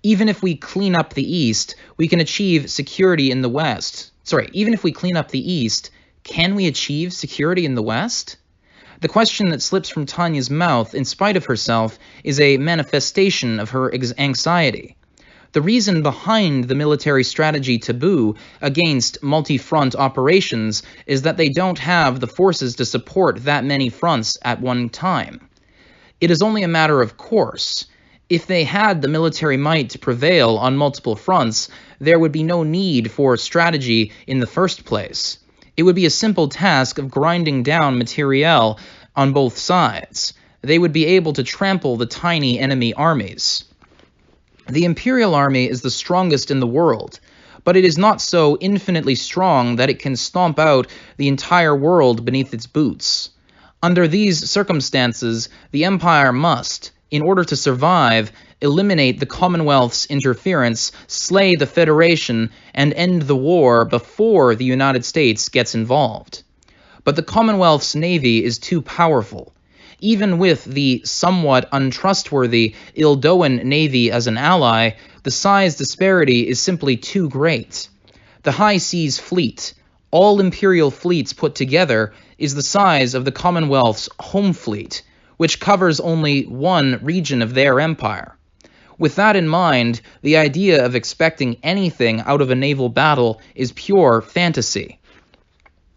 Even if we clean up the East, we can achieve security in the West. Even if we clean up the East, can we achieve security in the West? The question that slips from Tanya's mouth, in spite of herself, is a manifestation of her anxiety. The reason behind the military strategy taboo against multi-front operations is that they don't have the forces to support that many fronts at one time. It is only a matter of course. If they had the military might to prevail on multiple fronts, there would be no need for strategy in the first place. It would be a simple task of grinding down materiel on both sides. They would be able to trample the tiny enemy armies. The Imperial Army is the strongest in the world, but it is not so infinitely strong that it can stomp out the entire world beneath its boots. Under these circumstances, the Empire must, in order to survive, eliminate the Commonwealth's interference, slay the Federation, and end the war before the United States gets involved. But the Commonwealth's navy is too powerful. Even with the somewhat untrustworthy Ildoan navy as an ally, the size disparity is simply too great. The High Seas Fleet, all Imperial fleets put together, is the size of the Commonwealth's home fleet, which covers only one region of their empire. With that in mind, the idea of expecting anything out of a naval battle is pure fantasy.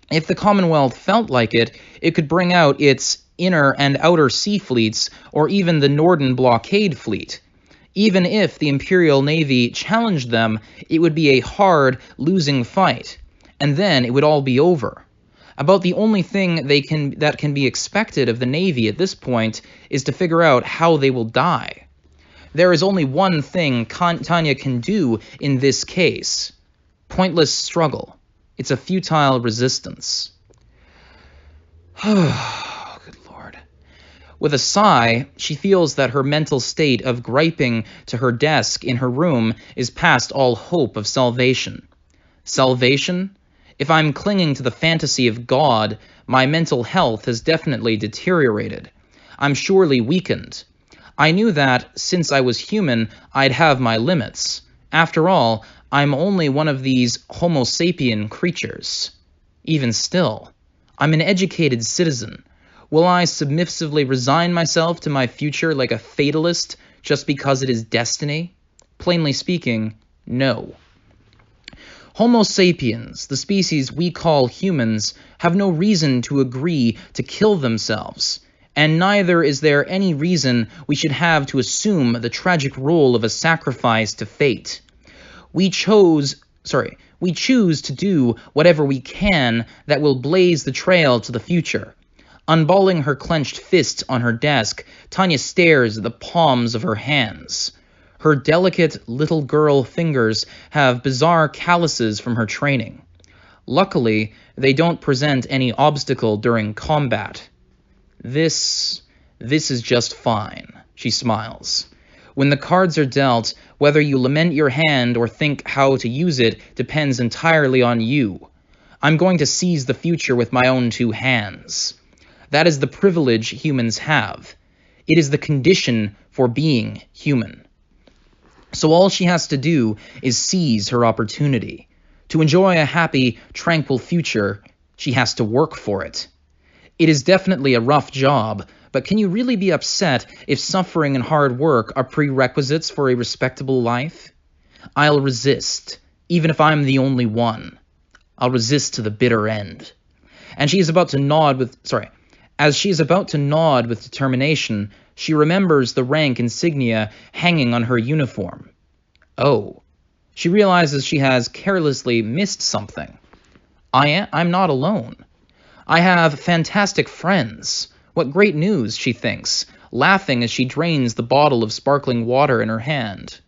If the Commonwealth felt like it, it could bring out its inner and outer sea fleets, or even the Norden blockade fleet. Even if the Imperial Navy challenged them, it would be a hard, losing fight, and then it would all be over. About the only thing that can be expected of the Navy at this point is to figure out how they will die. There is only one thing Tanya can do in this case. Pointless struggle. It's a futile resistance. Good Lord. With a sigh, she feels that her mental state of griping to her desk in her room is past all hope of salvation. Salvation? If I'm clinging to the fantasy of God, my mental health has definitely deteriorated. I'm surely weakened. I knew that, since I was human, I'd have my limits. After all, I'm only one of these Homo sapien creatures. Even still, I'm an educated citizen. Will I submissively resign myself to my future like a fatalist just because it is destiny? Plainly speaking, no. Homo sapiens, the species we call humans, have no reason to agree to kill themselves, and neither is there any reason we should have to assume the tragic role of a sacrifice to fate. We choose to do whatever we can that will blaze the trail to the future. Unballing her clenched fist on her desk, Tanya stares at the palms of her hands. Her delicate little girl fingers have bizarre calluses from her training. Luckily, they don't present any obstacle during combat. This is just fine, she smiles. When the cards are dealt, whether you lament your hand or think how to use it depends entirely on you. I'm going to seize the future with my own two hands. That is the privilege humans have. It is the condition for being human. So all she has to do is seize her opportunity. To enjoy a happy, tranquil future, she has to work for it. It is definitely a rough job, but can you really be upset if suffering and hard work are prerequisites for a respectable life? I'll resist, even if I'm the only one. I'll resist to the bitter end. And she is about to nod with, As she is about to nod with determination, she remembers the rank insignia hanging on her uniform. Oh, she realizes she has carelessly missed something. I'm not alone. I have fantastic friends. What great news, she thinks, laughing as she drains the bottle of sparkling water in her hand.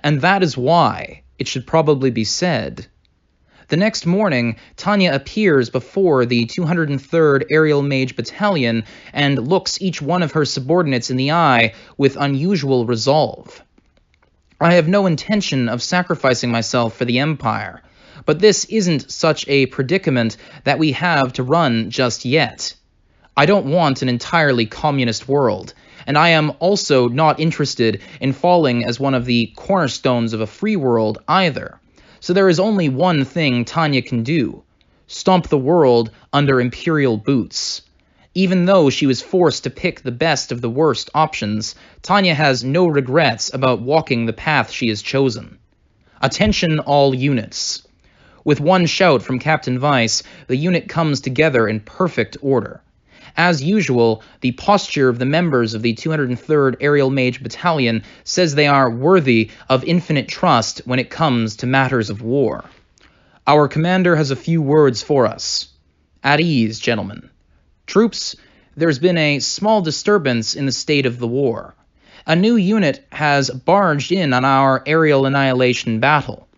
And that is why, it should probably be said. The next morning, Tanya appears before the 203rd Aerial Mage Battalion and looks each one of her subordinates in the eye with unusual resolve. I have no intention of sacrificing myself for the Empire, but this isn't such a predicament that we have to run just yet. I don't want an entirely communist world, and I am also not interested in falling as one of the cornerstones of a free world either. So there is only one thing Tanya can do: stomp the world under imperial boots. Even though she was forced to pick the best of the worst options, Tanya has no regrets about walking the path she has chosen. Attention all units. With one shout from Captain Weiss, the unit comes together in perfect order. As usual, the posture of the members of the 203rd Aerial Mage Battalion says they are worthy of infinite trust when it comes to matters of war. Our commander has a few words for us. At ease, gentlemen. Troops, there's been a small disturbance in the state of the war. A new unit has barged in on our aerial annihilation battle.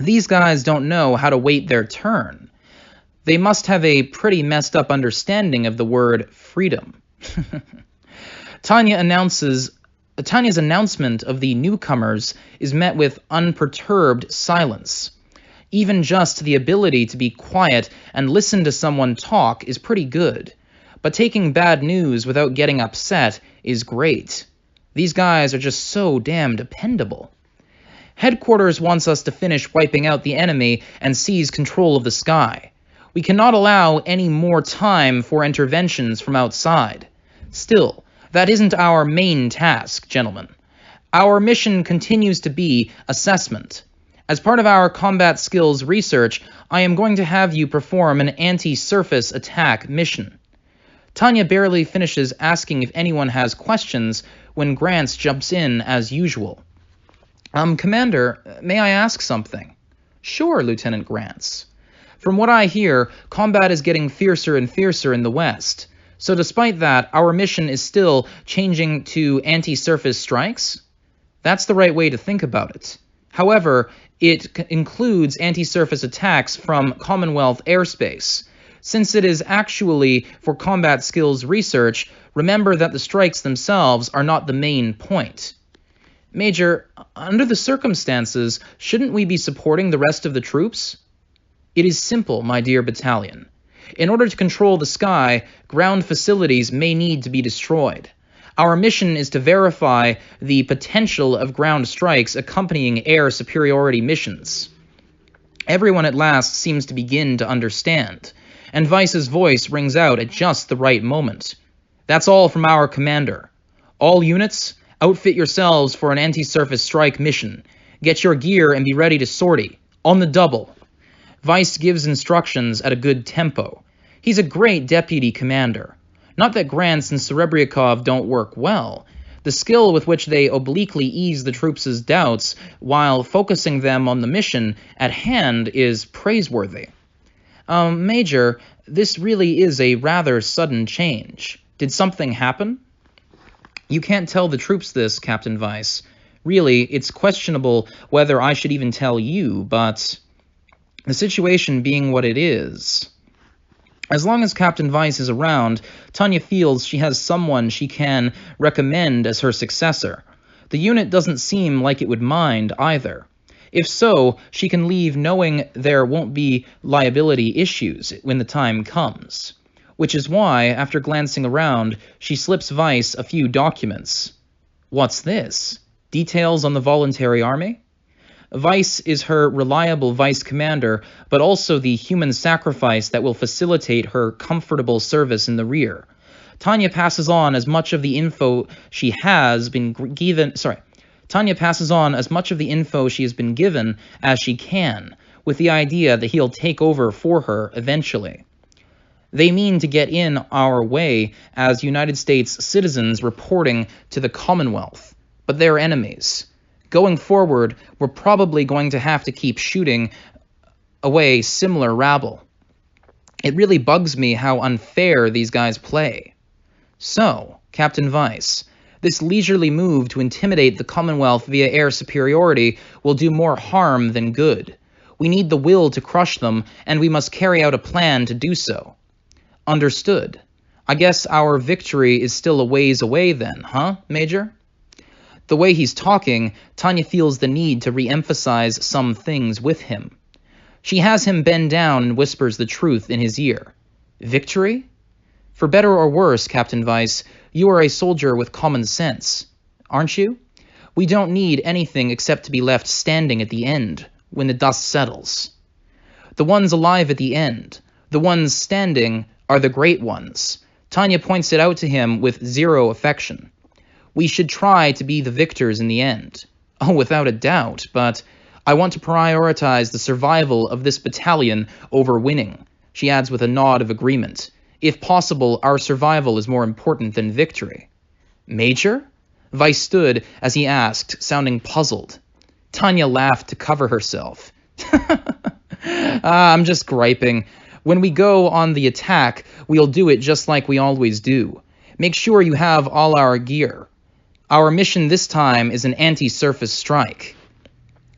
These guys don't know how to wait their turn. They must have a pretty messed up understanding of the word freedom. Tanya's announcement of the newcomers is met with unperturbed silence. Even just the ability to be quiet and listen to someone talk is pretty good, but taking bad news without getting upset is great. These guys are just so damn dependable. Headquarters wants us to finish wiping out the enemy and seize control of the sky. We cannot allow any more time for interventions from outside. Still, that isn't our main task, gentlemen. Our mission continues to be assessment. As part of our combat skills research, I am going to have you perform an anti-surface attack mission. Tanya barely finishes asking if anyone has questions when Grants jumps in as usual. Commander, may I ask something? Sure, Lieutenant Grants. From what I hear, combat is getting fiercer and fiercer in the West. So despite that, our mission is still changing to anti-surface strikes? That's the right way to think about it. However, it includes anti-surface attacks from Commonwealth airspace. Since it is actually for combat skills research, remember that the strikes themselves are not the main point. Major, under the circumstances, shouldn't we be supporting the rest of the troops? It is simple, my dear battalion. In order to control the sky, ground facilities may need to be destroyed. Our mission is to verify the potential of ground strikes accompanying air superiority missions. Everyone at last seems to begin to understand, and Vice's voice rings out at just the right moment. That's all from our commander. All units, outfit yourselves for an anti-surface strike mission. Get your gear and be ready to sortie. On the double. Vice gives instructions at a good tempo. He's a great deputy commander. Not that Grants and Serebryakov don't work well. The skill with which they obliquely ease the troops' doubts while focusing them on the mission at hand is praiseworthy. Major, this really is a rather sudden change. Did something happen? You can't tell the troops this, Captain Vice. Really, it's questionable whether I should even tell you, but the situation being what it is. As long as Captain Vice is around, Tanya feels she has someone she can recommend as her successor. The unit doesn't seem like it would mind either. If so, she can leave knowing there won't be liability issues when the time comes. Which is why, after glancing around, she slips Vice a few documents. What's this? Details on the voluntary army? Vice is her reliable vice commander, but also the human sacrifice that will facilitate her comfortable service in the rear. Tanya passes on as much of the info she has been given. Tanya passes on as much of the info she has been given as she can, with the idea that he'll take over for her eventually. They mean to get in our way as United States citizens reporting to the Commonwealth, but they're enemies. Going forward, we're probably going to have to keep shooting away similar rabble. It really bugs me how unfair these guys play. So, Captain Vice, this leisurely move to intimidate the Commonwealth via air superiority will do more harm than good. We need the will to crush them, and we must carry out a plan to do so. Understood. I guess our victory is still a ways away then, huh, Major? The way he's talking, Tanya feels the need to re-emphasize some things with him. She has him bend down and whispers the truth in his ear. Victory? For better or worse, Captain Vice, you are a soldier with common sense, aren't you? We don't need anything except to be left standing at the end, when the dust settles. The ones alive at the end, the ones standing, are the great ones. Tanya points it out to him with zero affection. We should try to be the victors in the end. Oh, without a doubt, but I want to prioritize the survival of this battalion over winning, she adds with a nod of agreement. If possible, our survival is more important than victory. Major? Vice stood as he asked, sounding puzzled. Tanya laughed to cover herself. I'm just griping. When we go on the attack, we'll do it just like we always do. Make sure you have all our gear. Our mission this time is an anti-surface strike.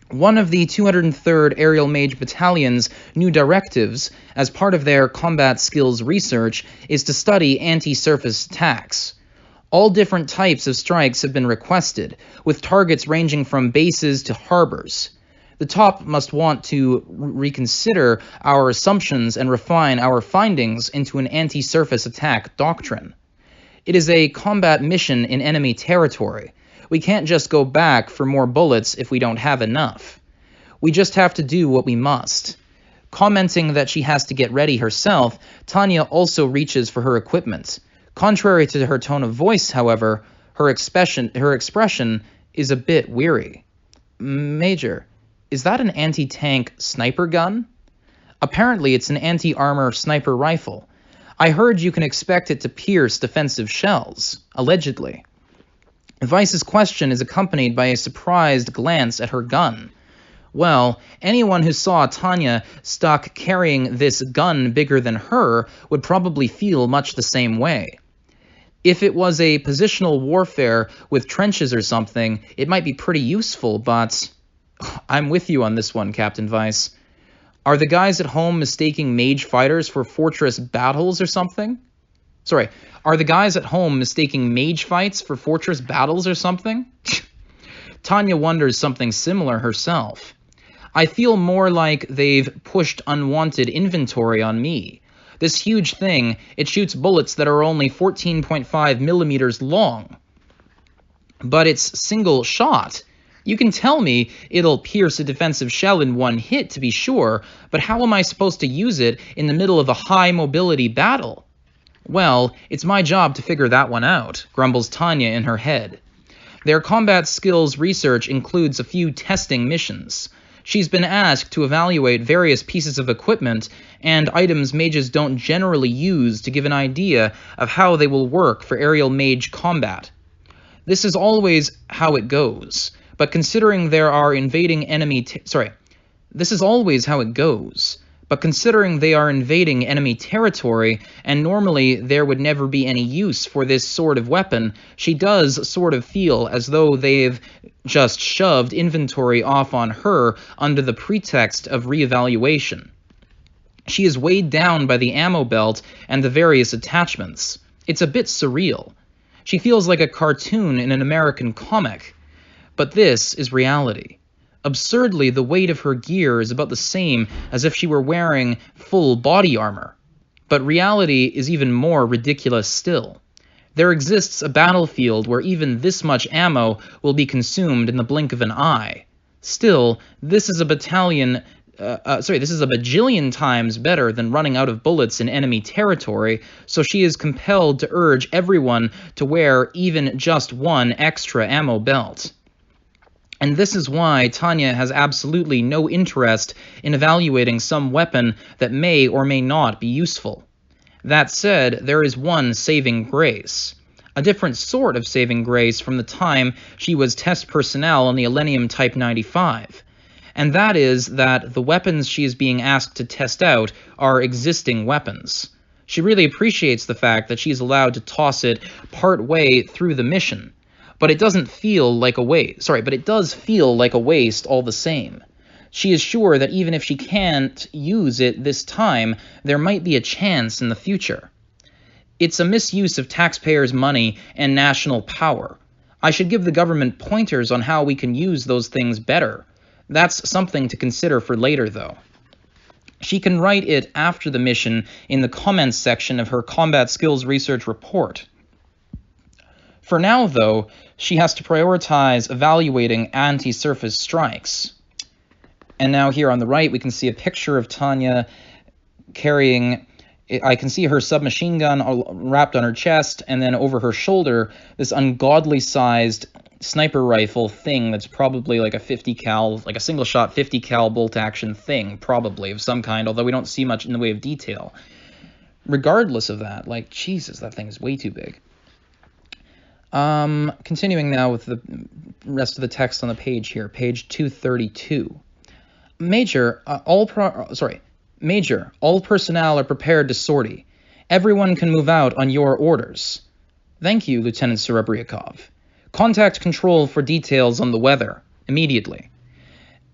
One of the 203rd Aerial Mage Battalion's new directives, as part of their combat skills research, is to study anti-surface attacks. All different types of strikes have been requested, with targets ranging from bases to harbors. The top must want to reconsider our assumptions and refine our findings into an anti-surface attack doctrine. It is a combat mission in enemy territory. We can't just go back for more bullets if we don't have enough. We just have to do what we must. Commenting that she has to get ready herself, Tanya also reaches for her equipment. Contrary to her tone of voice, however, her expression is a bit weary. Major, is that an anti-tank sniper gun? Apparently it's an anti-armor sniper rifle. I heard you can expect it to pierce defensive shells, allegedly. Vice's question is accompanied by a surprised glance at her gun. Well, anyone who saw Tanya stuck carrying this gun bigger than her would probably feel much the same way. If it was a positional warfare with trenches or something, it might be pretty useful, but I'm with you on this one, Captain Vice. Are the guys at home mistaking mage fighters for fortress battles or something? Sorry, are the guys at home mistaking mage fights for fortress battles or something? Tanya wonders something similar herself. I feel more like they've pushed unwanted inventory on me. This huge thing, it shoots bullets that are only 14.5 millimeters long. But it's single shot. You can tell me it'll pierce a defensive shell in one hit, to be sure, but how am I supposed to use it in the middle of a high-mobility battle? Well, it's my job to figure that one out, grumbles Tanya in her head. Their combat skills research includes a few testing missions. She's been asked to evaluate various pieces of equipment and items mages don't generally use to give an idea of how they will work for aerial mage combat. This is always how it goes. But considering there are invading enemy this is always how it goes. But considering they are invading enemy territory, and normally there would never be any use for this sort of weapon, she does sort of feel as though they've just shoved inventory off on her under the pretext of reevaluation. She is weighed down by the ammo belt and the various attachments. It's a bit surreal. She feels like a cartoon in an American comic. But this is reality. Absurdly, the weight of her gear is about the same as if she were wearing full body armor. But reality is even more ridiculous still. There exists a battlefield where even this much ammo will be consumed in the blink of an eye. Still, this is a bajillion times better than running out of bullets in enemy territory, so she is compelled to urge everyone to wear even just one extra ammo belt. And this is why Tanya has absolutely no interest in evaluating some weapon that may or may not be useful. That said, there is one saving grace. A different sort of saving grace from the time she was test personnel on the Elenium Type 95. And that is that the weapons she is being asked to test out are existing weapons. She really appreciates the fact that she is allowed to toss it part way through the mission. But it doesn't feel like a waste. But it does feel like a waste all the same. She is sure that even if she can't use it this time, there might be a chance in the future. It's a misuse of taxpayers' money and national power. I should give the government pointers on how we can use those things better. That's something to consider for later, though. She can write it after the mission in the comments section of her combat skills research report. For now, though, she has to prioritize evaluating anti-surface strikes. And now here on the right, we can see a picture of Tanya carrying, I can see her submachine gun wrapped on her chest, and then over her shoulder, this ungodly-sized sniper rifle thing that's probably like a 50 cal, like a single-shot 50 cal bolt-action thing, probably, of some kind, although we don't see much in the way of detail. Regardless of that, like, Jesus, that thing is way too big. Continuing now with the rest of the text on the page here, page 232. Major, all personnel are prepared to sortie. Everyone can move out on your orders. Thank you, Lieutenant Serebryakov. Contact control for details on the weather, immediately.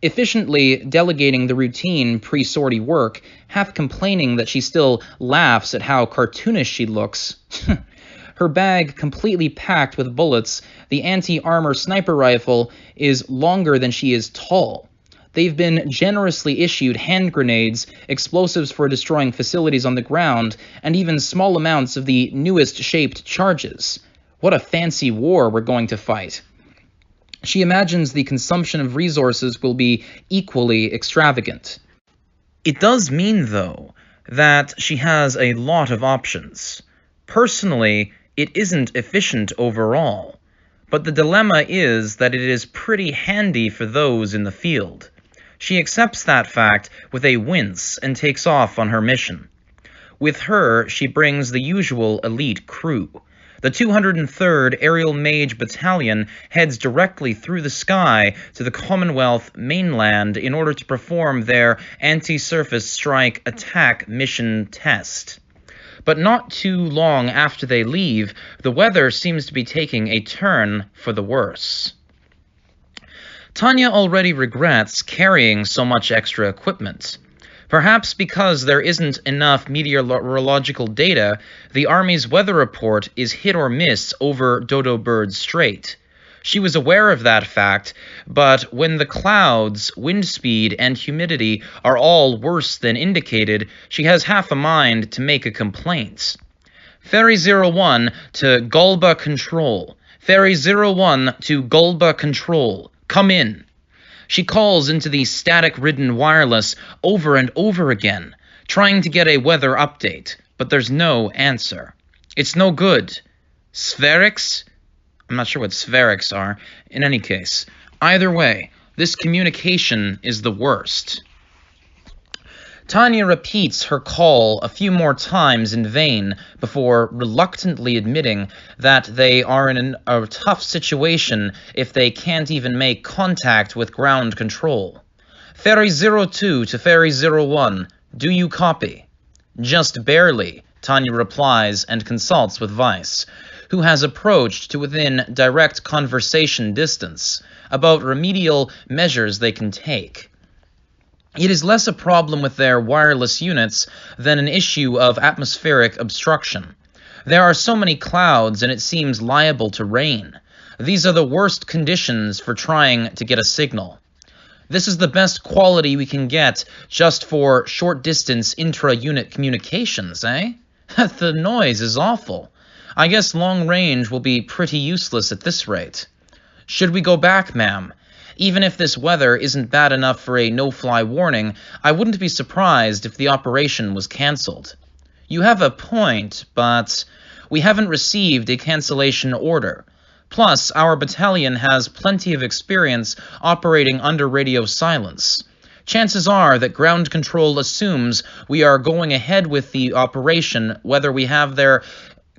Efficiently delegating the routine pre-sortie work, half complaining that she still laughs at how cartoonish she looks. Her bag completely packed with bullets, the anti-armor sniper rifle is longer than she is tall. They've been generously issued hand grenades, explosives for destroying facilities on the ground, and even small amounts of the newest shaped charges. What a fancy war we're going to fight. She imagines the consumption of resources will be equally extravagant. It does mean, though, that she has a lot of options. Personally, it isn't efficient overall, but the dilemma is that it is pretty handy for those in the field. She accepts that fact with a wince and takes off on her mission. With her, she brings the usual elite crew. The 203rd Aerial Mage Battalion heads directly through the sky to the Commonwealth mainland in order to perform their anti-surface strike attack mission test. But not too long after they leave, the weather seems to be taking a turn for the worse. Tanya already regrets carrying so much extra equipment. Perhaps because there isn't enough meteorological data, the Army's weather report is hit or miss over Dodo-Bird Strait. She was aware of that fact, but when the clouds, wind speed, and humidity are all worse than indicated, she has half a mind to make a complaint. Ferry 01 to Gulba Control. Ferry 01 to Gulba Control. Come in. She calls into the static-ridden wireless over and over again, trying to get a weather update, but there's no answer. It's no good. Spherics? I'm not sure what spherics are. In any case, either way, this communication is the worst. Tanya repeats her call a few more times in vain before reluctantly admitting that they are in a tough situation if they can't even make contact with ground control. Ferry 02 to Ferry 01, do you copy? Just barely, Tanya replies and consults with Vice, who has approached to within direct conversation distance about remedial measures they can take. It is less a problem with their wireless units than an issue of atmospheric obstruction. There are so many clouds and it seems liable to rain. These are the worst conditions for trying to get a signal. This is the best quality we can get just for short-distance intra-unit communications, eh? The noise is awful. I guess long range will be pretty useless at this rate. Should we go back, ma'am? Even if this weather isn't bad enough for a no-fly warning, I wouldn't be surprised if the operation was cancelled. You have a point, but we haven't received a cancellation order. Plus, our battalion has plenty of experience operating under radio silence. Chances are that ground control assumes we are going ahead with the operation whether we have their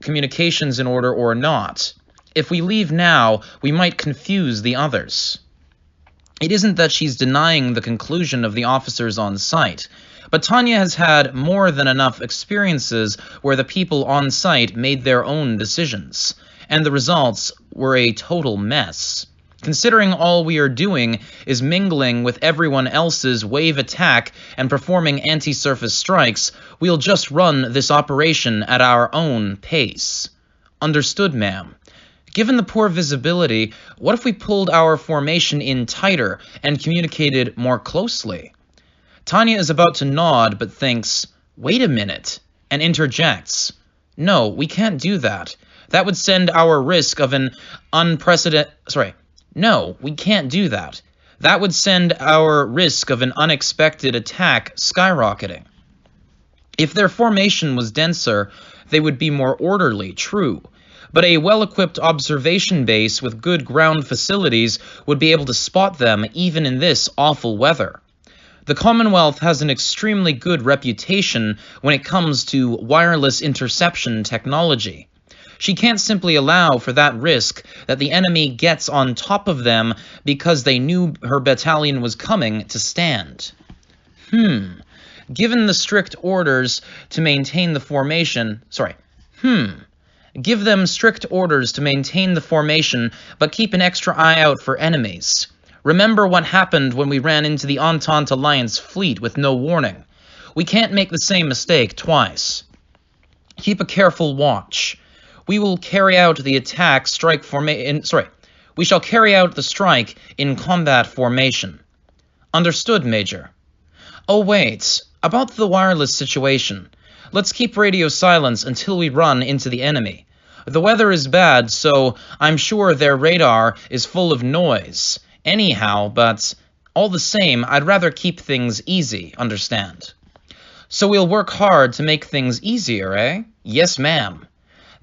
communications in order or not. If we leave now, we might confuse the others. It isn't that she's denying the conclusion of the officers on site, but Tanya has had more than enough experiences where the people on site made their own decisions, and the results were a total mess. Considering all we are doing is mingling with everyone else's wave attack and performing anti-surface strikes, we'll just run this operation at our own pace. Understood, ma'am. Given the poor visibility, what if we pulled our formation in tighter and communicated more closely? Tanya is about to nod but thinks, wait a minute, and interjects. No, we can't do that. That would send our risk of an No, we can't do that. That would send our risk of an unexpected attack skyrocketing. If their formation was denser, they would be more orderly, true. But a well-equipped observation base with good ground facilities would be able to spot them even in this awful weather. The Commonwealth has an extremely good reputation when it comes to wireless interception technology. She can't simply allow for that risk that the enemy gets on top of them because they knew her battalion was coming to stand. Given the strict orders to maintain the formation, Give them strict orders to maintain the formation, but keep an extra eye out for enemies. Remember what happened when we ran into the Entente Alliance fleet with no warning. We can't make the same mistake twice. Keep a careful watch. We will carry out the attack strike We shall carry out the strike in combat formation. Understood, Major. Oh wait, about the wireless situation. Let's keep radio silence until we run into the enemy. The weather is bad, so I'm sure their radar is full of noise. Anyhow, but all the same, I'd rather keep things easy, understand? So we'll work hard to make things easier, eh? Yes, ma'am.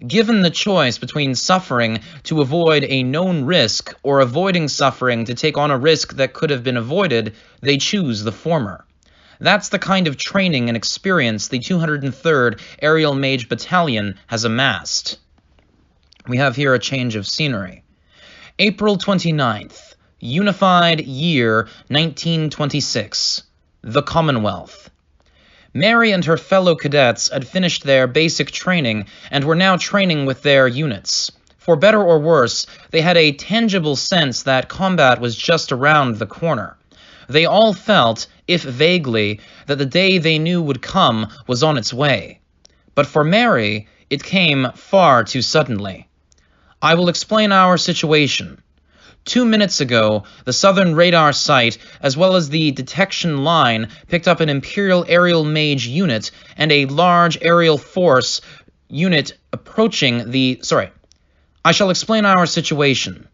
Given the choice between suffering to avoid a known risk or avoiding suffering to take on a risk that could have been avoided, they choose the former. That's the kind of training and experience the 203rd Aerial Mage Battalion has amassed. We have here a change of scenery. April 29th, Unified Year 1926, the Commonwealth. Mary and her fellow cadets had finished their basic training and were now training with their units. For better or worse, they had a tangible sense that combat was just around the corner. They all felt, if vaguely, that the day they knew would come was on its way. But for Mary, it came far too suddenly. I will explain our situation. 2 minutes ago, the southern radar site, as well as the detection line, picked up an Imperial Aerial Mage unit and a large aerial force unit approaching the... I shall explain our situation.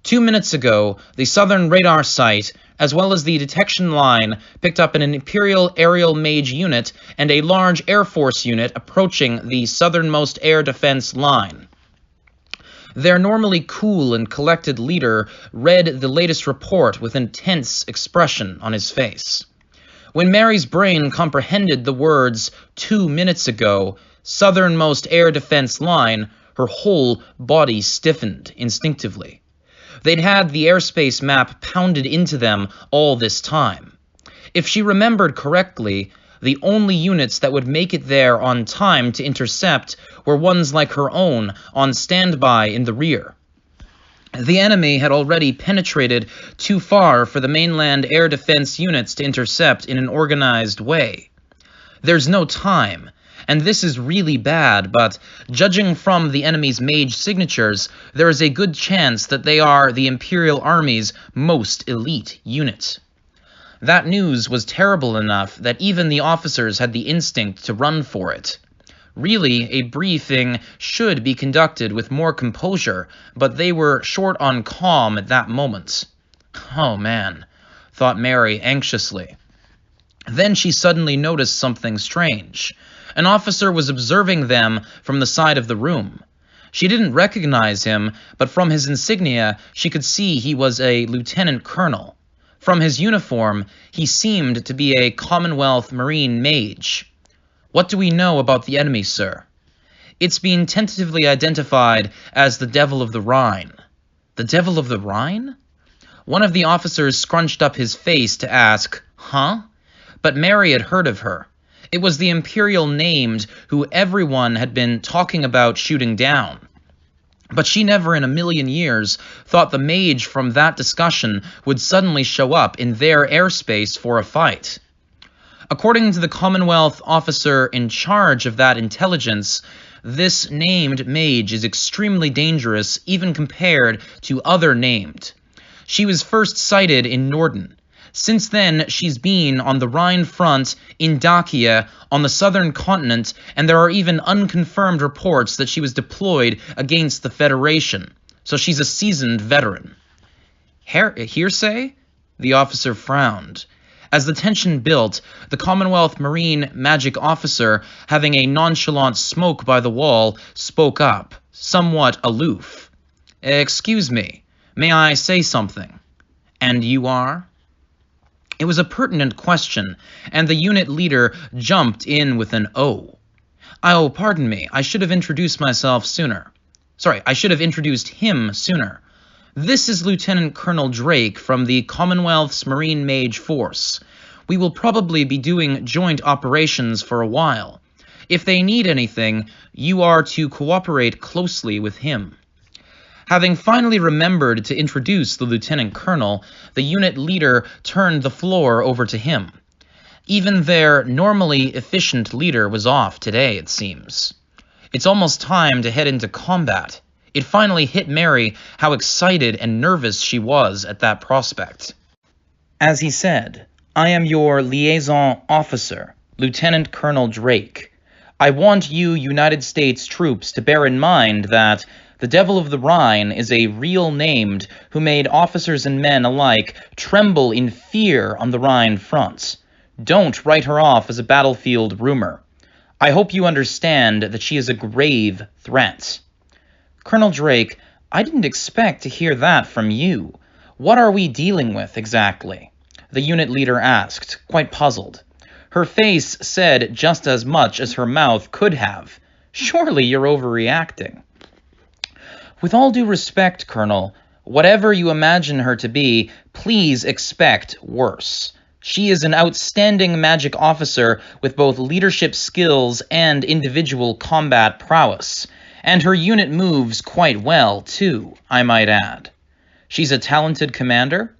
2 minutes ago, the southern radar site, as well as the detection line, picked up an Imperial Aerial Mage unit and a large Air Force unit approaching the southernmost air defense line. Their normally cool and collected leader read the latest report with intense expression on his face. When Mary's brain comprehended the words 2 minutes ago, southernmost air defense line, her whole body stiffened instinctively. They'd had the airspace map pounded into them all this time. If she remembered correctly, the only units that would make it there on time to intercept were ones like her own on standby in the rear. The enemy had already penetrated too far for the mainland air defense units to intercept in an organized way. There's no time, and this is really bad, but judging from the enemy's mage signatures, there is a good chance that they are the Imperial Army's most elite unit. That news was terrible enough that even the officers had the instinct to run for it. Really, a briefing should be conducted with more composure, but they were short on calm at that moment. Oh man, thought Mary anxiously. Then she suddenly noticed something strange. An officer was observing them from the side of the room. She didn't recognize him, but from his insignia she could see he was a lieutenant colonel. From his uniform, he seemed to be a Commonwealth Marine mage. What do we know about the enemy, sir? It's been tentatively identified as the Devil of the Rhine. The Devil of the Rhine? One of the officers scrunched up his face to ask, huh? But Mary had heard of her. It was the Imperial named who everyone had been talking about shooting down. But she never in a million years thought the mage from that discussion would suddenly show up in their airspace for a fight. According to the Commonwealth officer in charge of that intelligence, this named mage is extremely dangerous even compared to other named. She was first sighted in Norden. Since then, she's been on the Rhine front, in Dacia, on the southern continent, and there are even unconfirmed reports that she was deployed against the Federation. So she's a seasoned veteran. Hearsay? The officer frowned. As the tension built, the Commonwealth Marine magic officer, having a nonchalant smoke by the wall, spoke up, somewhat aloof. Excuse me, may I say something? And you are? It was a pertinent question, and the unit leader jumped in with an "Oh." "Oh, pardon me, I should have introduced myself sooner. I should have introduced him sooner. This is Lieutenant Colonel Drake from the Commonwealth's Marine Mage Force. We will probably be doing joint operations for a while. If they need anything, you are to cooperate closely with him." Having finally remembered to introduce the lieutenant colonel, the unit leader turned the floor over to him. Even their normally efficient leader was off today, it seems. It's almost time to head into combat. It finally hit Mary how excited and nervous she was at that prospect. As he said, "I am your liaison officer, Lieutenant Colonel Drake. I want you United States troops to bear in mind that the Devil of the Rhine is a real named who made officers and men alike tremble in fear on the Rhine front. Don't write her off as a battlefield rumor. I hope you understand that she is a grave threat." "Colonel Drake, I didn't expect to hear that from you. What are we dealing with exactly?" the unit leader asked, quite puzzled. Her face said just as much as her mouth could have. "Surely you're overreacting." "With all due respect, Colonel, whatever you imagine her to be, please expect worse. She is an outstanding magic officer with both leadership skills and individual combat prowess, and her unit moves quite well, too, I might add." "She's a talented commander?"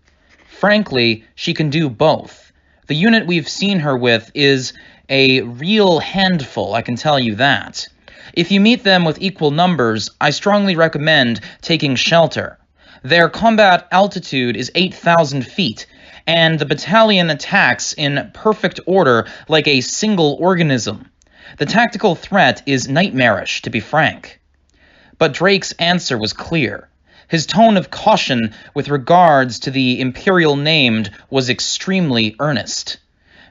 Frankly, she can do both. The unit we've seen her with is a real handful, I can tell you that. If you meet them with equal numbers, I strongly recommend taking shelter. Their combat altitude is 8,000 feet, and the battalion attacks in perfect order like a single organism. The tactical threat is nightmarish, to be frank. But Drake's answer was clear. His tone of caution with regards to the Imperial named was extremely earnest.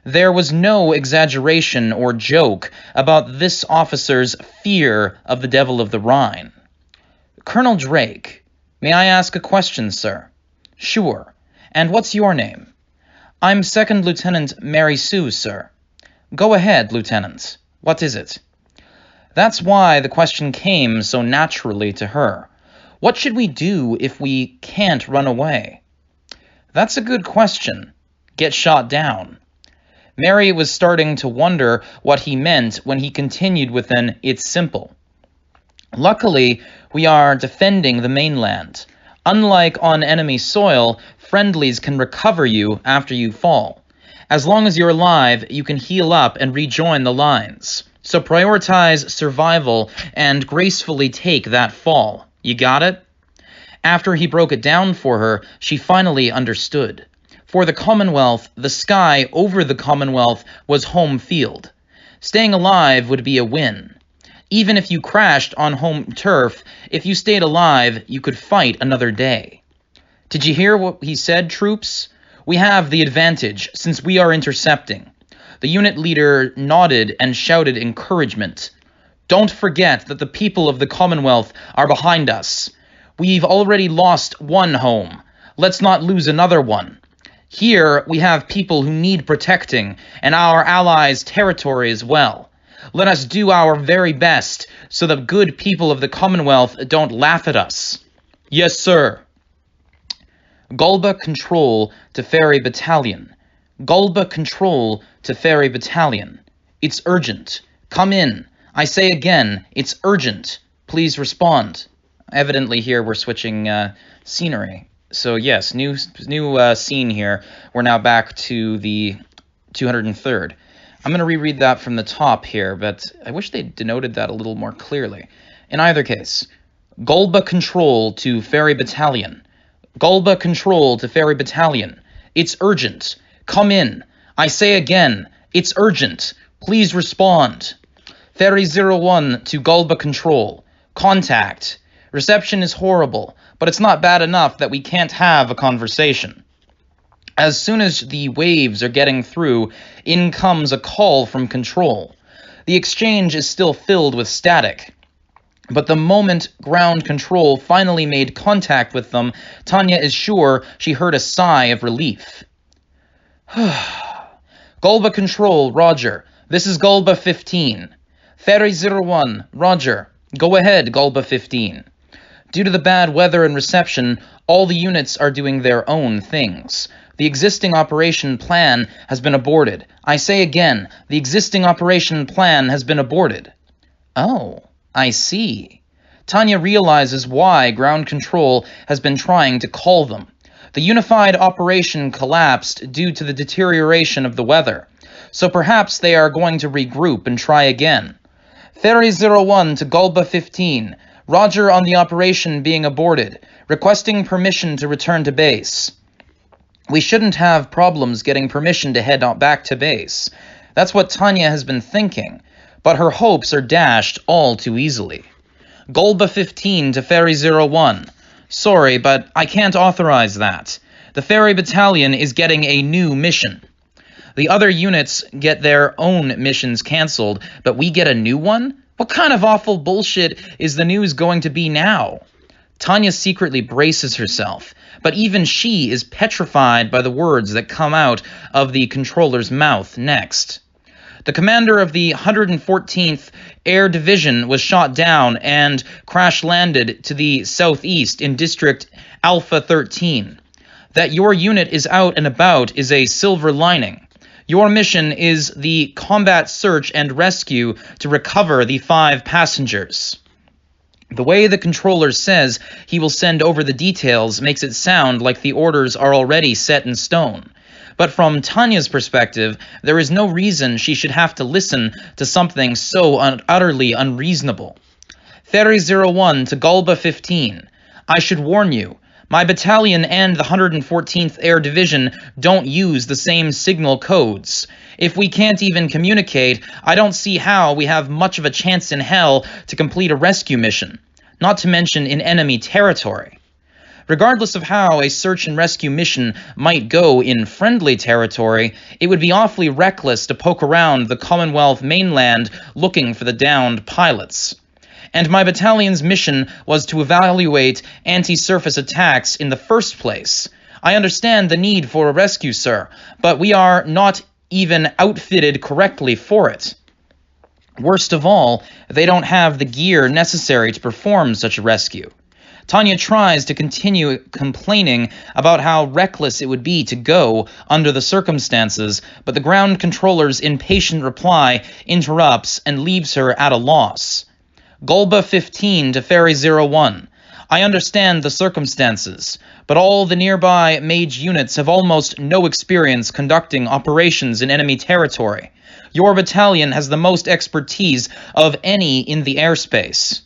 There was no exaggeration or joke about this officer's fear of the Devil of the Rhine. Colonel Drake, may I ask a question, sir? Sure. And what's your name? I'm Second Lieutenant Mary Sue, sir. Go ahead, Lieutenant. What is it? That's why the question came so naturally to her. What should we do if we can't run away? That's a good question. Get shot down. Mary was starting to wonder what he meant when he continued with an "it's simple." Luckily, we are defending the mainland. Unlike on enemy soil, friendlies can recover you after you fall. As long as you're alive, you can heal up and rejoin the lines. So prioritize survival and gracefully take that fall. You got it? After he broke it down for her, she finally understood. For the Commonwealth, the sky over the Commonwealth was home field. Staying alive would be a win. Even if you crashed on home turf, if you stayed alive, you could fight another day. Did you hear what he said, troops? We have the advantage, since we are intercepting. The unit leader nodded and shouted encouragement. Don't forget that the people of the Commonwealth are behind us. We've already lost one home. Let's not lose another one. Here, we have people who need protecting, and our allies' territory as well. Let us do our very best, so the good people of the Commonwealth don't laugh at us. Yes, sir. Gulba Control to Ferry Battalion. Gulba Control to Ferry Battalion. It's urgent. Come in. I say again, it's urgent. Please respond. Evidently here we're switching scenery. So yes, new scene here. We're now back to the 203rd. I'm going to reread that from the top here, but I wish they denoted that a little more clearly. In either case, Gulba Control to Ferry Battalion. Gulba Control to Ferry Battalion. It's urgent. Come in. I say again, it's urgent. Please respond. Ferry 01 to Gulba Control. Contact. Reception is horrible, but it's not bad enough that we can't have a conversation. As soon as the waves are getting through, in comes a call from control. The exchange is still filled with static. But the moment ground control finally made contact with them, Tanya is sure she heard a sigh of relief. Gulba Control, roger. This is Gulba 15. Ferry 01, roger. Go ahead, Gulba 15. Due to the bad weather and reception, all the units are doing their own things. The existing operation plan has been aborted. I say again, the existing operation plan has been aborted. Oh, I see. Tanya realizes why ground control has been trying to call them. The unified operation collapsed due to the deterioration of the weather, so perhaps they are going to regroup and try again. Ferry 01 to Gulba 15. Roger on the operation being aborted. Requesting permission to return to base. We shouldn't have problems getting permission to head back to base. That's what Tanya has been thinking, but her hopes are dashed all too easily. Gulba 15 to Ferry 01. Sorry, but I can't authorize that. The Ferry Battalion is getting a new mission. The other units get their own missions cancelled, but we get a new one? What kind of awful bullshit is the news going to be now? Tanya secretly braces herself, but even she is petrified by the words that come out of the controller's mouth next. The commander of the 114th Air Division was shot down and crash-landed to the southeast in District Alpha 13. That your unit is out and about is a silver lining. Your mission is the combat search and rescue to recover the 5 passengers. The way the controller says he will send over the details makes it sound like the orders are already set in stone. But from Tanya's perspective, there is no reason she should have to listen to something so utterly unreasonable. Ferry 01 to Galba 15. I should warn you, my battalion and the 114th Air Division don't use the same signal codes. If we can't even communicate, I don't see how we have much of a chance in hell to complete a rescue mission, not to mention in enemy territory. Regardless of how a search and rescue mission might go in friendly territory, it would be awfully reckless to poke around the Commonwealth mainland looking for the downed pilots. And my battalion's mission was to evaluate anti-surface attacks in the first place. I understand the need for a rescue, sir, but we are not even outfitted correctly for it. Worst of all, they don't have the gear necessary to perform such a rescue. Tanya tries to continue complaining about how reckless it would be to go under the circumstances, but the ground controller's impatient reply interrupts and leaves her at a loss. Galba 15 to Ferry 01. I understand the circumstances, but all the nearby mage units have almost no experience conducting operations in enemy territory. Your battalion has the most expertise of any in the airspace.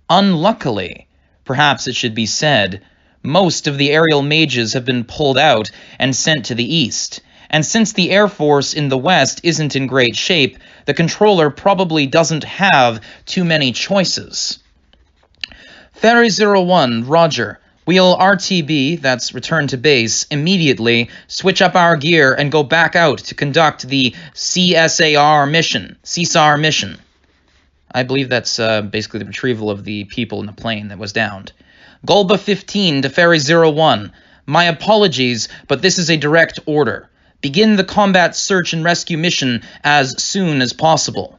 Unluckily, perhaps it should be said, most of the aerial mages have been pulled out and sent to the east, and since the Air Force in the west isn't in great shape, the controller probably doesn't have too many choices. Ferry 01, roger. We'll RTB, that's return to base, immediately, switch up our gear, and go back out to conduct the CSAR mission. I believe that's basically the retrieval of the people in the plane that was downed. Galba 15 to Ferry 01. My apologies, but this is a direct order. Begin the combat search and rescue mission as soon as possible.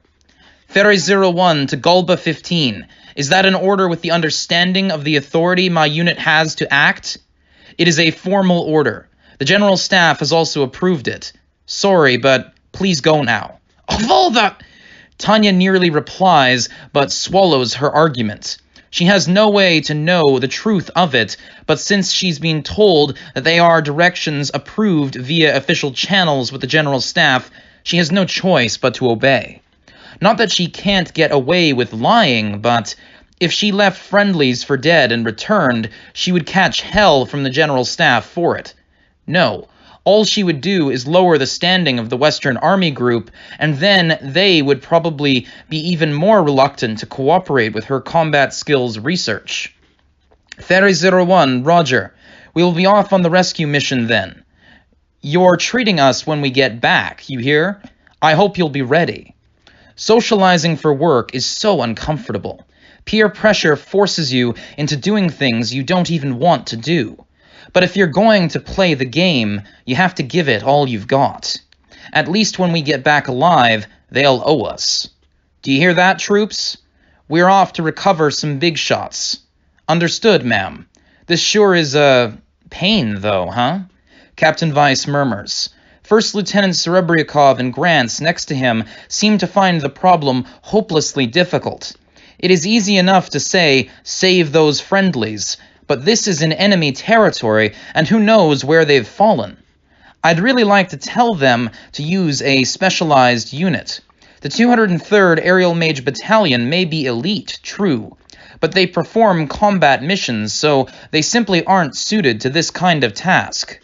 Ferry 01 to Galba 15. Is that an order with the understanding of the authority my unit has to act? It is a formal order. The General Staff has also approved it. Sorry, but please go now. Of all the... Tanya nearly replies, but swallows her argument. She has no way to know the truth of it, but since she's been told that they are directions approved via official channels with the General Staff, she has no choice but to obey. Not that she can't get away with lying, but if she left friendlies for dead and returned, she would catch hell from the General Staff for it. No. All she would do is lower the standing of the Western Army Group, and then they would probably be even more reluctant to cooperate with her combat skills research. Ferry 01, roger. We will be off on the rescue mission then. You're treating us when we get back, you hear? I hope you'll be ready. Socializing for work is so uncomfortable. Peer pressure forces you into doing things you don't even want to do. But if you're going to play the game, you have to give it all you've got. At least when we get back alive, they'll owe us. Do you hear that, troops? We're off to recover some big shots. Understood, ma'am. This sure is a pain, though, huh? Captain Weiss murmurs. First Lieutenant Serebriakov and Grants next to him seem to find the problem hopelessly difficult. It is easy enough to say, save those friendlies, but this is in enemy territory, and who knows where they've fallen. I'd really like to tell them to use a specialized unit. The 203rd Aerial Mage Battalion may be elite, true, but they perform combat missions, so they simply aren't suited to this kind of task.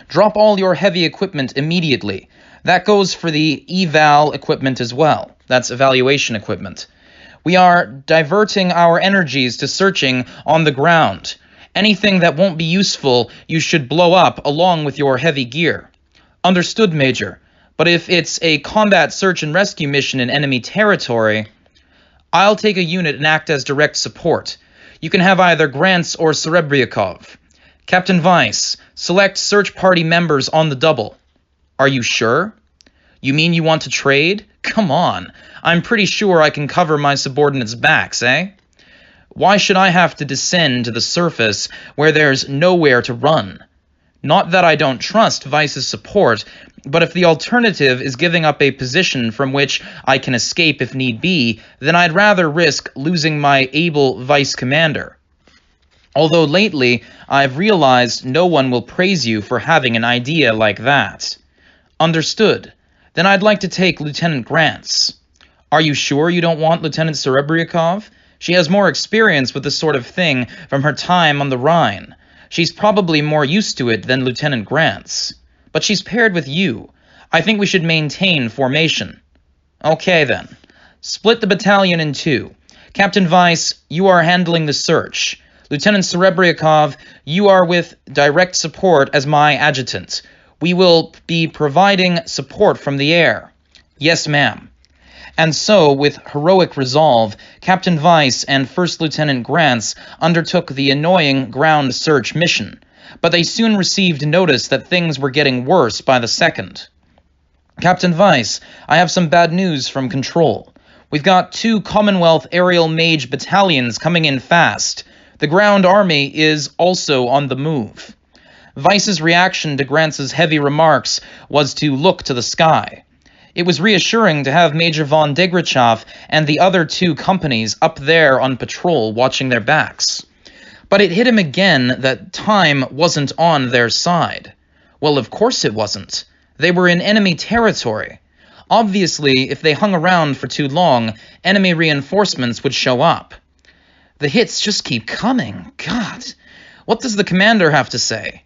Drop all your heavy equipment immediately. That goes for the eval equipment as well. That's evaluation equipment. We are diverting our energies to searching on the ground. Anything that won't be useful, you should blow up along with your heavy gear. Understood, Major. But if it's a combat search and rescue mission in enemy territory, I'll take a unit and act as direct support. You can have either Grants or Serebriakov. Captain Weiss, select search party members on the double. Are you sure? You mean you want to trade? Come on. I'm pretty sure I can cover my subordinates' backs, eh? Why should I have to descend to the surface where there's nowhere to run? Not that I don't trust Vice's support, but if the alternative is giving up a position from which I can escape if need be, then I'd rather risk losing my able vice commander. Although lately, I've realized no one will praise you for having an idea like that. Understood. Then I'd like to take Lieutenant Grant's. Are you sure you don't want Lieutenant Serebryakov? She has more experience with this sort of thing from her time on the Rhine. She's probably more used to it than Lieutenant Grant's. But she's paired with you. I think we should maintain formation. Okay, then. Split the battalion in two. Captain Weiss, you are handling the search. Lieutenant Serebryakov, you are with direct support as my adjutant. We will be providing support from the air. Yes, ma'am. And so, with heroic resolve, Captain Weiss and First Lieutenant Grants undertook the annoying ground search mission, but they soon received notice that things were getting worse by the second. Captain Weiss, I have some bad news from Control. We've got 2 Commonwealth aerial mage battalions coming in fast. The ground army is also on the move. Weiss's reaction to Grants' heavy remarks was to look to the sky. It was reassuring to have Major von Degrachoff and the other 2 companies up there on patrol watching their backs. But it hit him again that time wasn't on their side. Well, of course it wasn't. They were in enemy territory. Obviously, if they hung around for too long, enemy reinforcements would show up. The hits just keep coming. God, what does the commander have to say?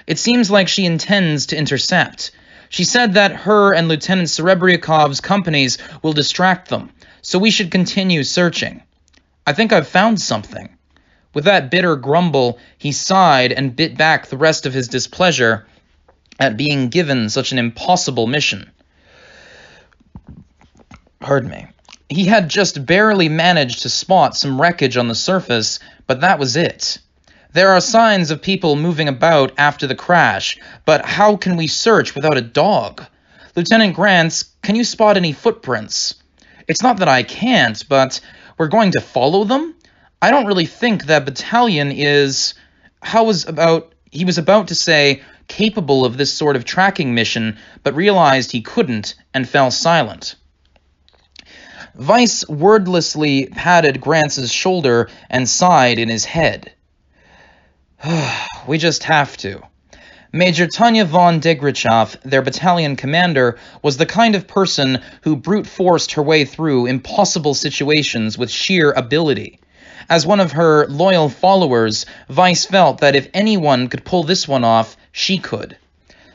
It seems like she intends to intercept. She said that her and Lieutenant Serebryakov's companies will distract them, so we should continue searching. I think I've found something. With that bitter grumble, he sighed and bit back the rest of his displeasure at being given such an impossible mission. Pardon me. He had just barely managed to spot some wreckage on the surface, but that was it. There are signs of people moving about after the crash, but how can we search without a dog? Lieutenant Grants, can you spot any footprints? It's not that I can't, but we're going to follow them? I don't really think that battalion is... He was about to say capable of this sort of tracking mission, but realized he couldn't and fell silent. Weiss wordlessly patted Grants' shoulder and sighed in his head. We just have to. Major Tanya von Degrachoff, their battalion commander, was the kind of person who brute-forced her way through impossible situations with sheer ability. As one of her loyal followers, Weiss felt that if anyone could pull this one off, she could.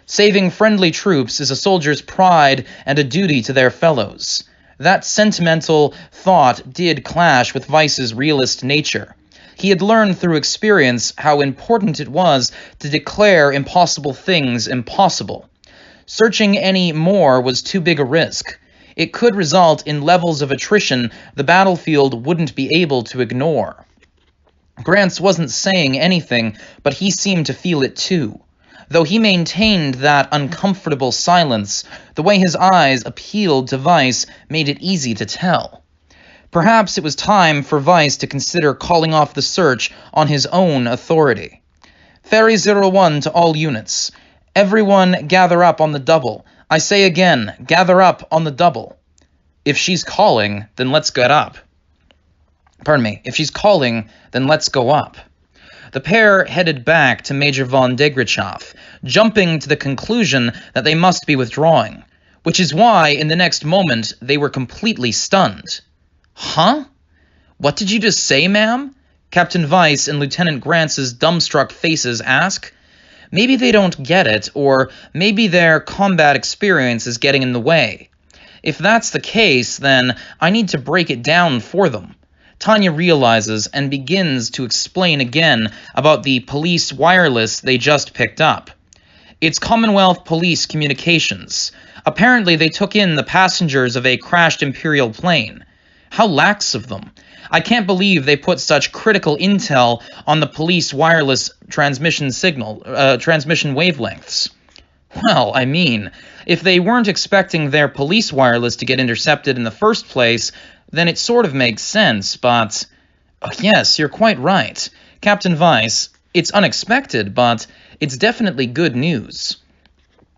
Saving friendly troops is a soldier's pride and a duty to their fellows. That sentimental thought did clash with Weiss's realist nature. He had learned through experience how important it was to declare impossible things impossible. Searching any more was too big a risk. It could result in levels of attrition the battlefield wouldn't be able to ignore. Grants wasn't saying anything, but he seemed to feel it too. Though he maintained that uncomfortable silence, the way his eyes appealed to Weiss made it easy to tell. Perhaps it was time for Weiss to consider calling off the search on his own authority. Ferry 01 to all units. Everyone gather up on the double. I say again, gather up on the double. If she's calling, then let's get up. If she's calling, then let's go up. The pair headed back to Major von Degrachoff, jumping to the conclusion that they must be withdrawing, which is why in the next moment they were completely stunned. Huh? What did you just say, ma'am? Captain Weiss and Lieutenant Grants' dumbstruck faces ask. Maybe they don't get it, or maybe their combat experience is getting in the way. If that's the case, then I need to break it down for them. Tanya realizes and begins to explain again about the police wireless they just picked up. It's Commonwealth Police Communications. Apparently they took in the passengers of a crashed Imperial plane. How lax of them. I can't believe they put such critical intel on the police wireless transmission wavelengths. Well, I mean, if they weren't expecting their police wireless to get intercepted in the first place, then it sort of makes sense, but... yes, you're quite right. Captain Weiss, it's unexpected, but It's definitely good news.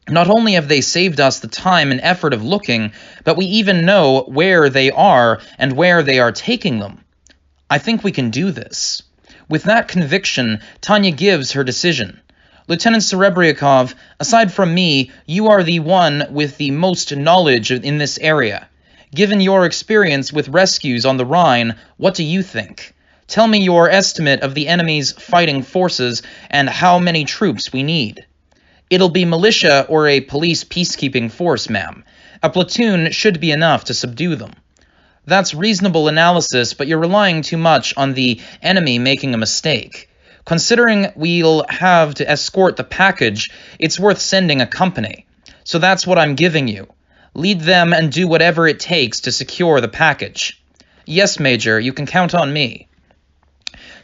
Not only have they saved us the time and effort of looking, but we even know where they are and where they are taking them. I think we can do this. With that conviction, Tanya gives her decision. Lieutenant Serebryakov, aside from me, you are the one with the most knowledge in this area. Given your experience with rescues on the Rhine, what do you think? Tell me your estimate of the enemy's fighting forces and how many troops we need. It'll be militia or a police peacekeeping force, ma'am. A platoon should be enough to subdue them. That's reasonable analysis, but you're relying too much on the enemy making a mistake. Considering we'll have to escort the package, it's worth sending a company. So that's what I'm giving you. Lead them and do whatever it takes to secure the package. Yes, Major, you can count on me.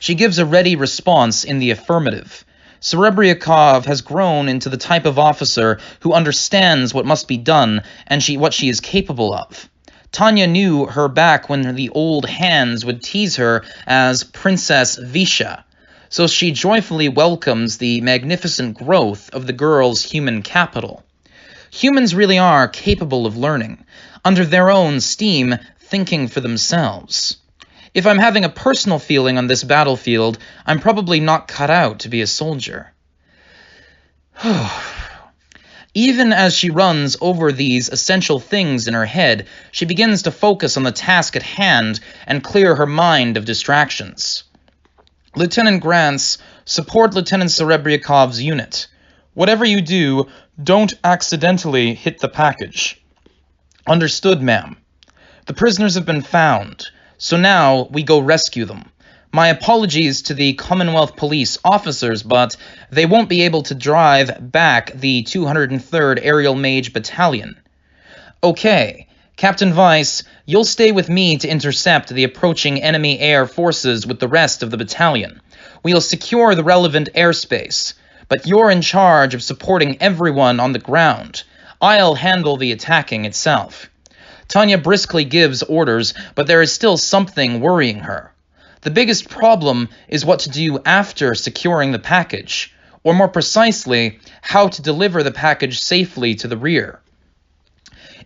She gives a ready response in the affirmative. Serebryakov has grown into the type of officer who understands what must be done and what she is capable of. Tanya knew her back when the old hands would tease her as Princess Visha, so she joyfully welcomes the magnificent growth of the girl's human capital. Humans really are capable of learning, under their own steam, thinking for themselves. If I'm having a personal feeling on this battlefield, I'm probably not cut out to be a soldier. Even as she runs over these essential things in her head, she begins to focus on the task at hand and clear her mind of distractions. Lieutenant Grants, support Lieutenant Serebryakov's unit. Whatever you do, don't accidentally hit the package. Understood, ma'am. The prisoners have been found, so now we go rescue them. My apologies to the Commonwealth Police officers, but they won't be able to drive back the 203rd Aerial Mage Battalion. Okay, Captain Weiss, you'll stay with me to intercept the approaching enemy air forces with the rest of the battalion. We'll secure the relevant airspace, but you're in charge of supporting everyone on the ground. I'll handle the attacking itself. Tanya briskly gives orders, but there is still something worrying her. The biggest problem is what to do after securing the package, or more precisely, how to deliver the package safely to the rear.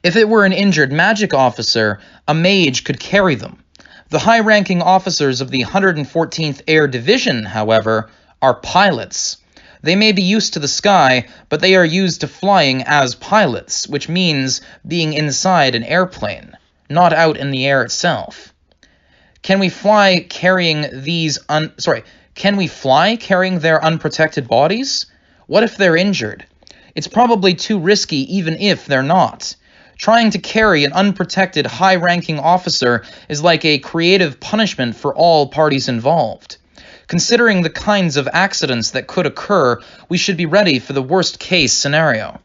If it were an injured magic officer, a mage could carry them. The high-ranking officers of the 114th Air Division, however, are pilots. They may be used to the sky, but they are used to flying as pilots, which means being inside an airplane, not out in the air itself. Can we fly carrying their unprotected bodies? What if they're injured? It's probably too risky even if they're not. Trying to carry an unprotected high-ranking officer is like a creative punishment for all parties involved. Considering the kinds of accidents that could occur, we should be ready for the worst-case scenario.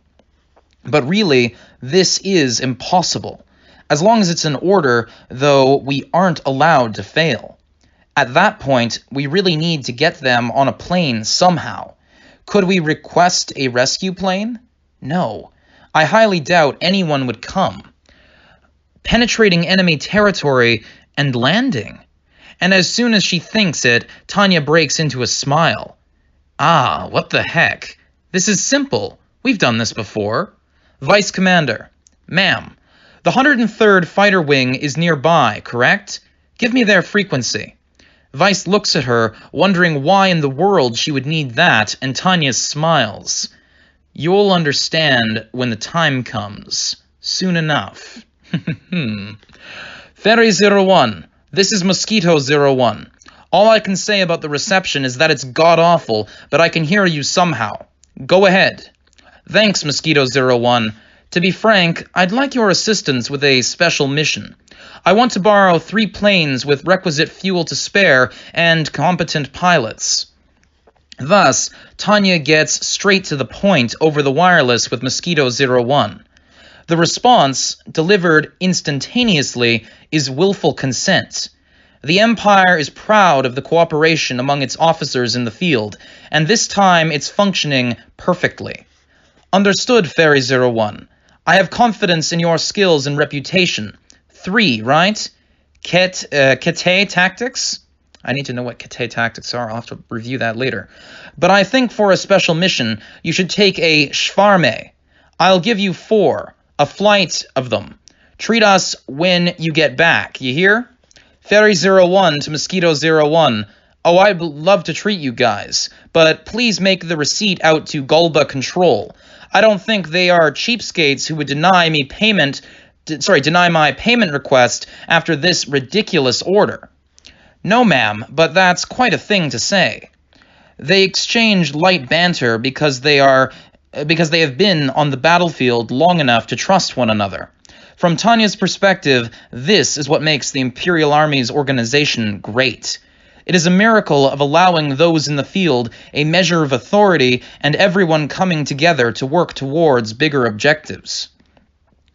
But really, this is impossible. As long as it's an order, though, we aren't allowed to fail. At that point, we really need to get them on a plane somehow. Could we request a rescue plane? No. I highly doubt anyone would come. Penetrating enemy territory and landing. And as soon as she thinks it, Tanya breaks into a smile. Ah, what the heck? This is simple. We've done this before. Vice Commander. Ma'am, the 103rd Fighter Wing is nearby, correct? Give me their frequency. Vice looks at her, wondering why in the world she would need that, and Tanya smiles. You'll understand when the time comes. Soon enough. Ferry 01, this is Mosquito 01. All I can say about the reception is that it's god-awful, but I can hear you somehow. Go ahead. Thanks, Mosquito 01. To be frank, I'd like your assistance with a special mission. I want to borrow 3 planes with requisite fuel to spare and competent pilots. Thus, Tanya gets straight to the point over the wireless with Mosquito 01. The response, delivered instantaneously, is willful consent. The Empire is proud of the cooperation among its officers in the field, and this time it's functioning perfectly. Understood, Ferry 01. I have confidence in your skills and reputation. 3, right? Cadet tactics? I need to know what Cadet tactics are. I'll have to review that later. But I think for a special mission, you should take a Schwarme. I'll give you 4, a flight of them. Treat us when you get back, you hear? Ferry 01 to Mosquito 01. Oh, I'd love to treat you guys, but please make the receipt out to Gulba Control. I don't think they are cheapskates who would deny my payment request after this ridiculous order. No, ma'am, but that's quite a thing to say. They exchange light banter because they have been on the battlefield long enough to trust one another. From Tanya's perspective, this is what makes the Imperial Army's organization great. It is a miracle of allowing those in the field a measure of authority and everyone coming together to work towards bigger objectives.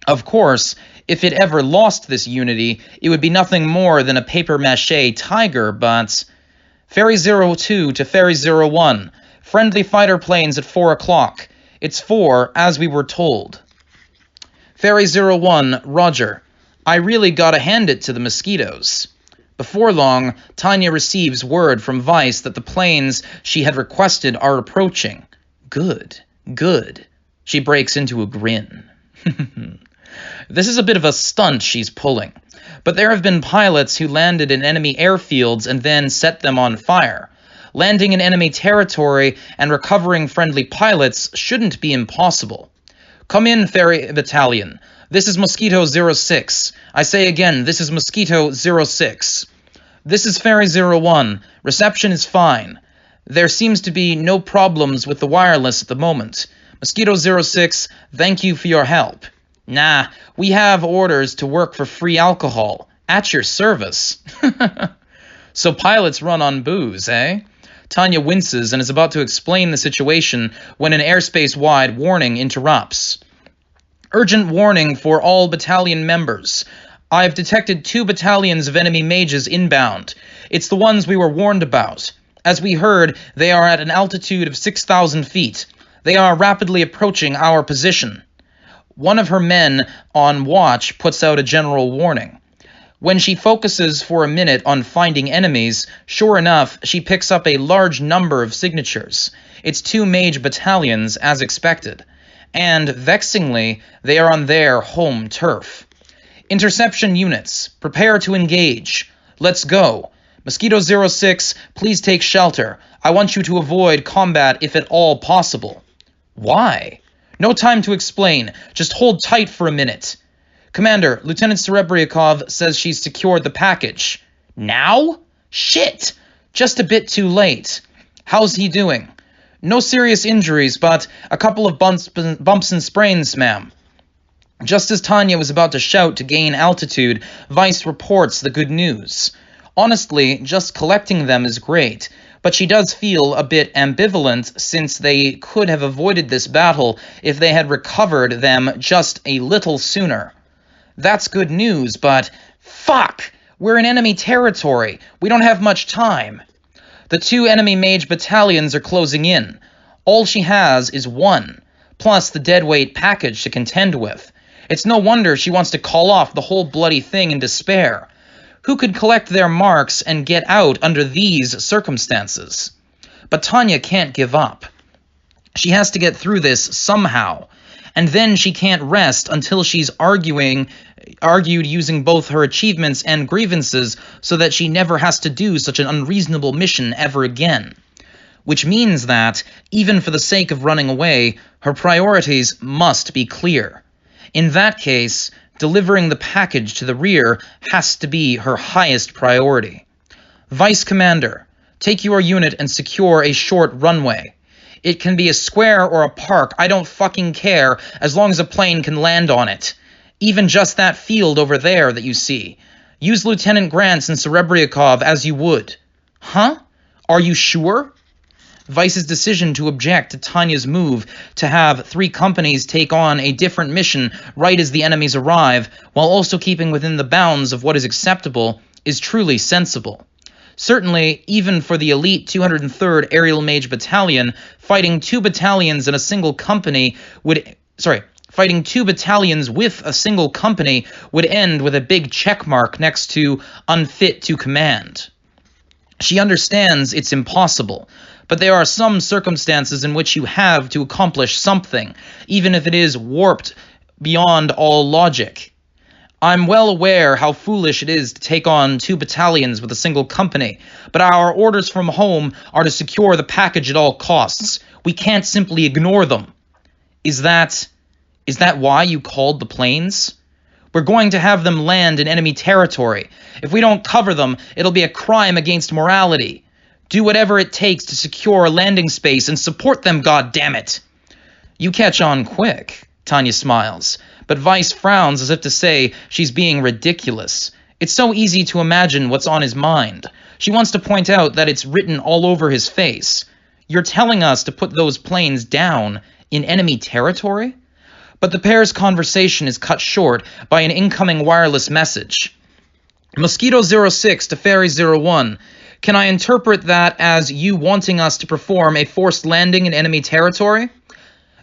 Of course, if it ever lost this unity, it would be nothing more than a papier-mâché tiger, but... Ferry 02 to Ferry 01. Friendly fighter planes at 4 o'clock. It's 4, as we were told. Ferry 01, Roger. I really gotta hand it to the mosquitoes. Before long, Tanya receives word from Vice that the planes she had requested are approaching. Good, good. She breaks into a grin. This is a bit of a stunt she's pulling, but there have been pilots who landed in enemy airfields and then set them on fire. Landing in enemy territory and recovering friendly pilots shouldn't be impossible. Come in, Ferry Battalion. This is Mosquito 06. I say again, this is Mosquito 06. This is Ferry 01. Reception is fine. There seems to be no problems with the wireless at the moment. Mosquito 06, thank you for your help. Nah, we have orders to work for free alcohol. At your service. So pilots run on booze, eh? Tanya winces and is about to explain the situation when an airspace-wide warning interrupts. Urgent warning for all battalion members. I've detected 2 battalions of enemy mages inbound. It's the ones we were warned about. As we heard, they are at an altitude of 6,000 feet. They are rapidly approaching our position. One of her men on watch puts out a general warning. When she focuses for a minute on finding enemies, sure enough, she picks up a large number of signatures. It's 2 mage battalions, as expected. And, vexingly, they are on their home turf. Interception units, prepare to engage. Let's go. Mosquito 06, please take shelter. I want you to avoid combat if at all possible. Why? No time to explain. Just hold tight for a minute. Commander, Lieutenant Serebriakov says she's secured the package. Now? Shit! Just a bit too late. How's he doing? No serious injuries, but a couple of bumps and sprains, ma'am. Just as Tanya was about to shout to gain altitude, Vice reports the good news. Honestly, just collecting them is great, but she does feel a bit ambivalent since they could have avoided this battle if they had recovered them just a little sooner. That's good news, but fuck! We're in enemy territory. We don't have much time. The 2 enemy mage battalions are closing in. All she has is 1, plus the deadweight package to contend with. It's no wonder she wants to call off the whole bloody thing in despair. Who could collect their marks and get out under these circumstances? But Tanya can't give up. She has to get through this somehow, and then she can't rest until she's argued using both her achievements and grievances so that she never has to do such an unreasonable mission ever again. Which means that, even for the sake of running away, her priorities must be clear. In that case, delivering the package to the rear has to be her highest priority. Vice Commander, take your unit and secure a short runway. It can be a square or a park, I don't fucking care, as long as a plane can land on it. Even just that field over there that you see. Use Lieutenant Grants and Serebriakov as you would. Huh? Are you sure? Vice's decision to object to Tanya's move to have 3 companies take on a different mission right as the enemies arrive, while also keeping within the bounds of what is acceptable, is truly sensible. Certainly, even for the elite 203rd Aerial Mage Battalion, fighting 2 battalions in a single company fighting 2 battalions with a single company would end with a big check mark next to unfit to command. She understands it's impossible, but there are some circumstances in which you have to accomplish something, even if it is warped beyond all logic. I'm well aware how foolish it is to take on 2 battalions with a single company, but our orders from home are to secure the package at all costs. We can't simply ignore them. Is that why you called the planes? We're going to have them land in enemy territory. If we don't cover them, it'll be a crime against morality. Do whatever it takes to secure landing space and support them, goddammit! You catch on quick, Tanya smiles, but Vice frowns as if to say she's being ridiculous. It's so easy to imagine what's on his mind. She wants to point out that it's written all over his face. You're telling us to put those planes down in enemy territory? But the pair's conversation is cut short by an incoming wireless message. Mosquito 06 to Fairy 01. Can I interpret that as you wanting us to perform a forced landing in enemy territory?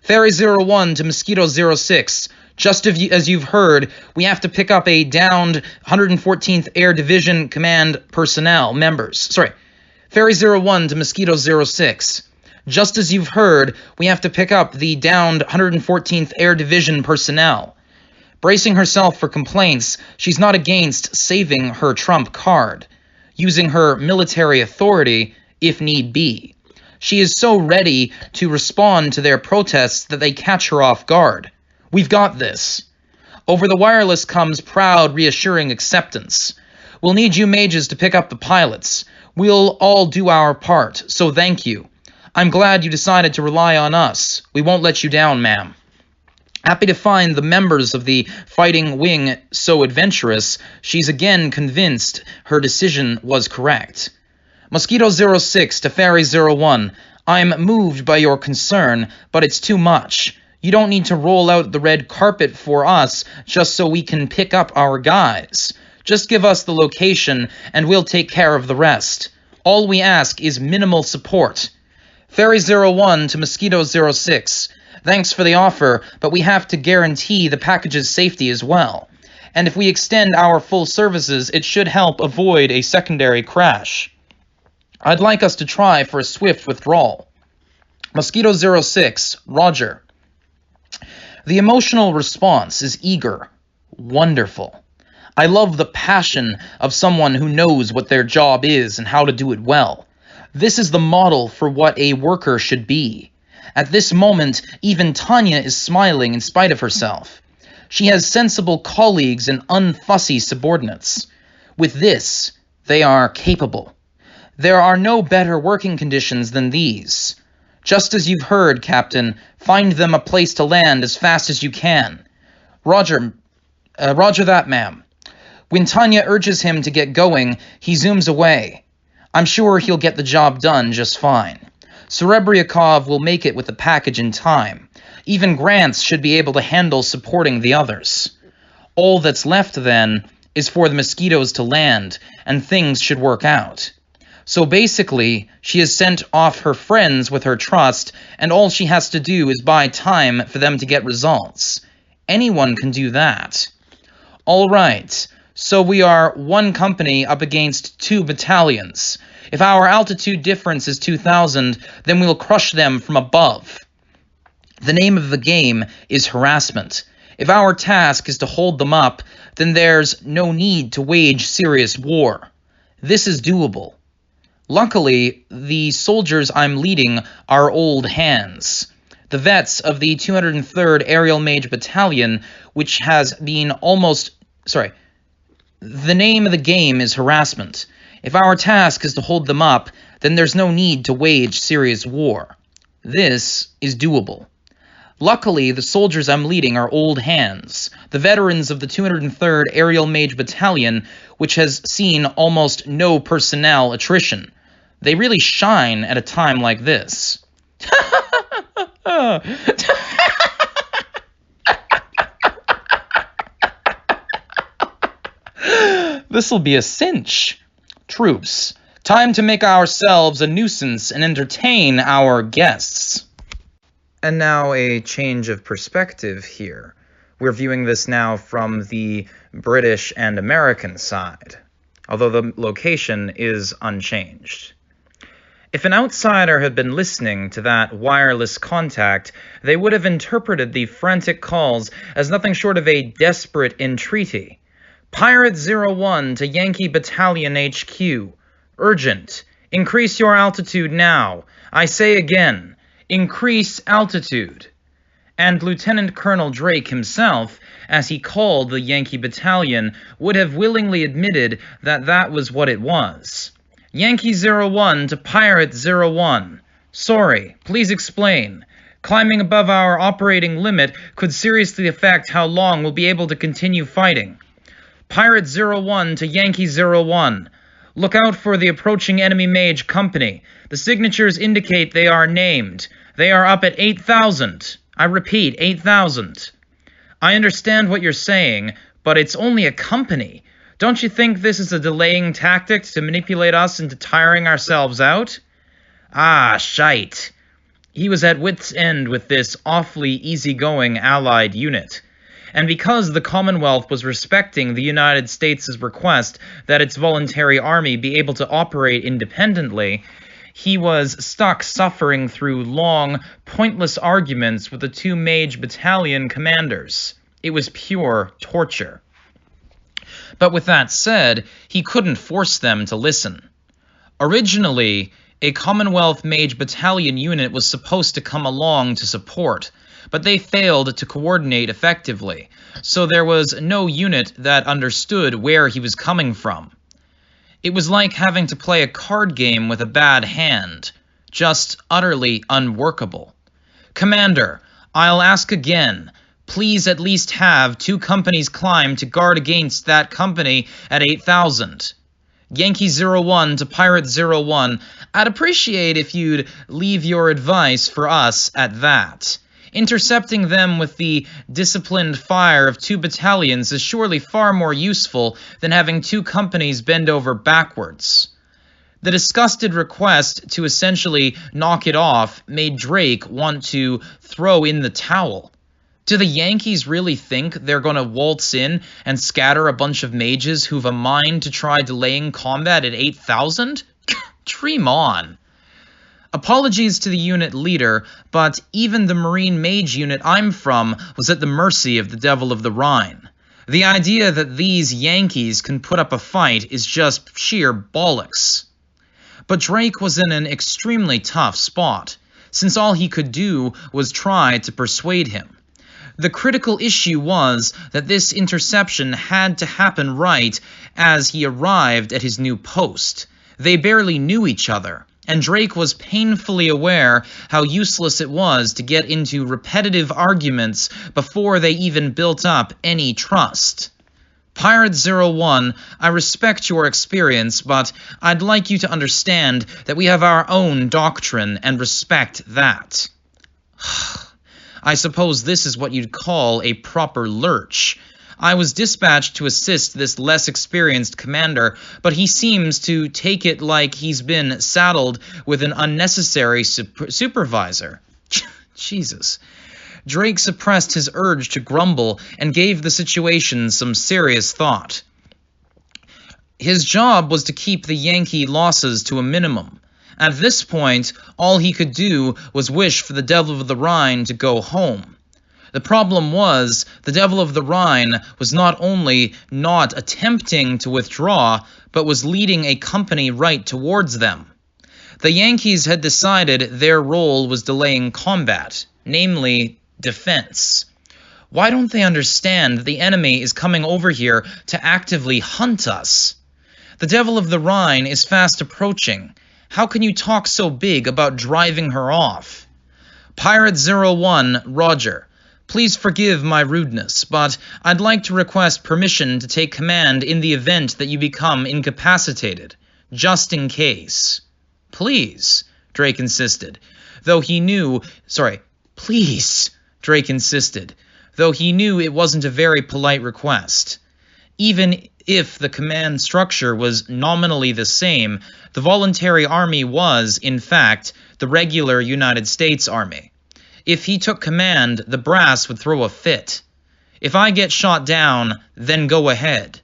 Fairy 01 to Mosquito 06. Just as you've heard, we have to pick up a downed 114th Air Division Command personnel members. Fairy 01 to Mosquito 06. Just as you've heard, we have to pick up the downed 114th Air Division personnel. Bracing herself for complaints, she's not against saving her trump card, using her military authority if need be. She is so ready to respond to their protests that they catch her off guard. We've got this. Over the wireless comes proud, reassuring acceptance. We'll need you mages to pick up the pilots. We'll all do our part, so thank you. I'm glad you decided to rely on us. We won't let you down, ma'am. Happy to find the members of the fighting wing so adventurous, she's again convinced her decision was correct. Mosquito 06 to Fairy 01. I'm moved by your concern, but it's too much. You don't need to roll out the red carpet for us just so we can pick up our guys. Just give us the location and we'll take care of the rest. All we ask is minimal support. Fairy 01 to Mosquito 06. Thanks for the offer, but we have to guarantee the package's safety as well. And if we extend our full services, it should help avoid a secondary crash. I'd like us to try for a swift withdrawal. Mosquito 06. Roger. The emotional response is eager. Wonderful. I love the passion of someone who knows what their job is and how to do it well. This is the model for what a worker should be. At this moment, even Tanya is smiling in spite of herself. She has sensible colleagues and unfussy subordinates. With this, they are capable. There are no better working conditions than these. Just as you've heard, Captain, find them a place to land as fast as you can. Roger that, ma'am. When Tanya urges him to get going, he zooms away. I'm sure he'll get the job done just fine. Serebriakov will make it with the package in time. Even Grants should be able to handle supporting the others. All that's left, then, is for the mosquitoes to land, and things should work out. So basically, she has sent off her friends with her trust, and all she has to do is buy time for them to get results. Anyone can do that. All right, so we are 1 company up against 2 battalions. If our altitude difference is 2,000, then we'll crush them from above. The name of the game is harassment. If our task is to hold them up, then there's no need to wage serious war. This is doable. Luckily, the soldiers I'm leading are old hands. The vets of the 203rd Aerial Mage Battalion, which has been the name of the game is harassment. If our task is to hold them up, then there's no need to wage serious war. This is doable. Luckily, the soldiers I'm leading are old hands, the veterans of the 203rd Aerial Mage Battalion, which has seen almost no personnel attrition. They really shine at a time like this. This'll be a cinch. Troops, time to make ourselves a nuisance and entertain our guests. And now a change of perspective here. We're viewing this now from the British and American side. although the location is unchanged. If an outsider had been listening to that wireless contact, they would have interpreted the frantic calls as nothing short of a desperate entreaty. Pirate 01 to Yankee Battalion HQ. Urgent. Increase your altitude now. I say again, increase altitude. And Lieutenant Colonel Drake himself, as he called the Yankee Battalion, would have willingly admitted that that was what it was. Yankee 01 to Pirate 01. Sorry, please explain. Climbing above our operating limit could seriously affect how long we'll be able to continue fighting. Pirate 01 to Yankee 01. Look out for the approaching enemy mage company. The signatures indicate they are named. They are up at 8,000. I repeat, 8,000. I understand what you're saying, but it's only a company. Don't you think this is a delaying tactic to manipulate us into tiring ourselves out? Ah, shite. He was at wit's end with this awfully easygoing Allied unit. And because the Commonwealth was respecting the United States' request that its voluntary army be able to operate independently, he was stuck suffering through long, pointless arguments with the two mage battalion commanders. It was pure torture. But with that said, he couldn't force them to listen. Originally, a Commonwealth Mage Battalion unit was supposed to come along to support, but they failed to coordinate effectively, so there was no unit that understood where he was coming from. It was like having to play a card game with a bad hand, just utterly unworkable. Commander, I'll ask again. Please at least have 2 companies climb to guard against that company at 8,000. Yankee 01 to Pirate 01, I'd appreciate if you'd leave your advice for us at that. Intercepting them with the disciplined fire of 2 battalions is surely far more useful than having 2 companies bend over backwards. The disgusted request to essentially knock it off made Drake want to throw in the towel. Do the Yankees really think they're going to waltz in and scatter a bunch of mages who've a mind to try delaying combat at 8,000? Dream on. Apologies to the unit leader, but even the Marine Mage unit I'm from was at the mercy of the Devil of the Rhine. The idea that these Yankees can put up a fight is just sheer bollocks. But Drake was in an extremely tough spot, since all he could do was try to persuade him. The critical issue was that this interception had to happen right as he arrived at his new post. They barely knew each other, and Drake was painfully aware how useless it was to get into repetitive arguments before they even built up any trust. Pirate 01, I respect your experience, but I'd like you to understand that we have our own doctrine and respect that. I suppose this is what you'd call a proper lurch. I was dispatched to assist this less experienced commander, but he seems to take it like he's been saddled with an unnecessary supervisor. Jesus. Drake suppressed his urge to grumble and gave the situation some serious thought. His job was to keep the Yankee losses to a minimum. At this point, all he could do was wish for the Devil of the Rhine to go home. The problem was, the Devil of the Rhine was not only not attempting to withdraw, but was leading a company right towards them. The Yankees had decided their role was delaying combat, namely defense. Why don't they understand that the enemy is coming over here to actively hunt us? The Devil of the Rhine is fast approaching. How can you talk so big about driving her off? Pirate 01, Roger. Please forgive my rudeness, but I'd like to request permission to take command in the event that you become incapacitated, just in case. Please, Drake insisted, though he knew... Please, Drake insisted, though he knew it wasn't a very polite request. Even if the command structure was nominally the same, the voluntary army was, in fact, the regular United States Army. If he took command, the brass would throw a fit. If I get shot down, then go ahead.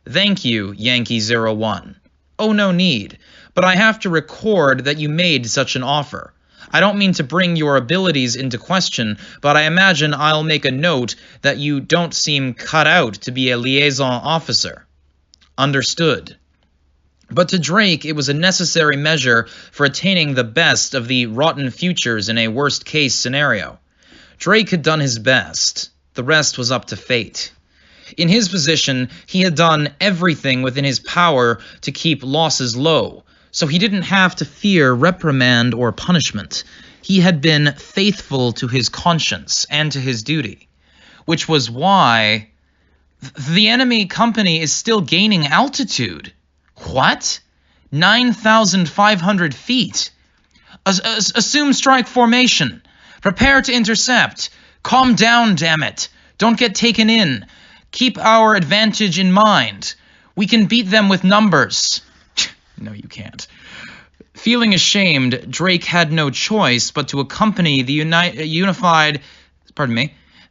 Thank you, Yankee01. Oh, no need. But I have to record that you made such an offer. I don't mean to bring your abilities into question, but I imagine I'll make a note that you don't seem cut out to be a liaison officer. Understood. But to Drake, it was a necessary measure for attaining the best of the rotten futures in a worst-case scenario. Drake had done his best. The rest was up to fate. In his position, he had done everything within his power to keep losses low, so he didn't have to fear reprimand or punishment. He had been faithful to his conscience and to his duty, which was why the enemy company is still gaining altitude. What? 9,500 feet. Assume strike formation. Prepare to intercept. Calm down, damn it. Don't get taken in. Keep our advantage in mind. We can beat them with numbers. No, you can't. Feeling ashamed, Drake had no choice but to accompany the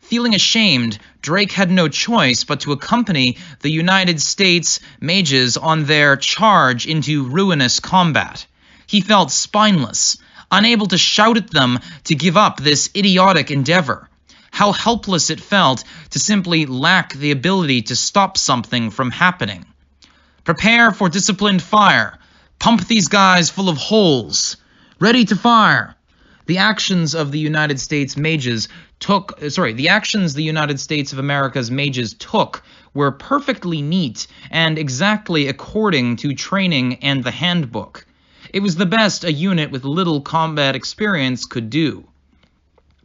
Feeling ashamed, Drake had no choice but to accompany the United States mages on their charge into ruinous combat. He felt spineless, unable to shout at them to give up this idiotic endeavor. How helpless it felt to simply lack the ability to stop something from happening. Prepare for disciplined fire. Pump these guys full of holes. Ready to fire. The actions of the United States of America's mages took were perfectly neat and exactly according to training and the handbook. It was the best a unit with little combat experience could do.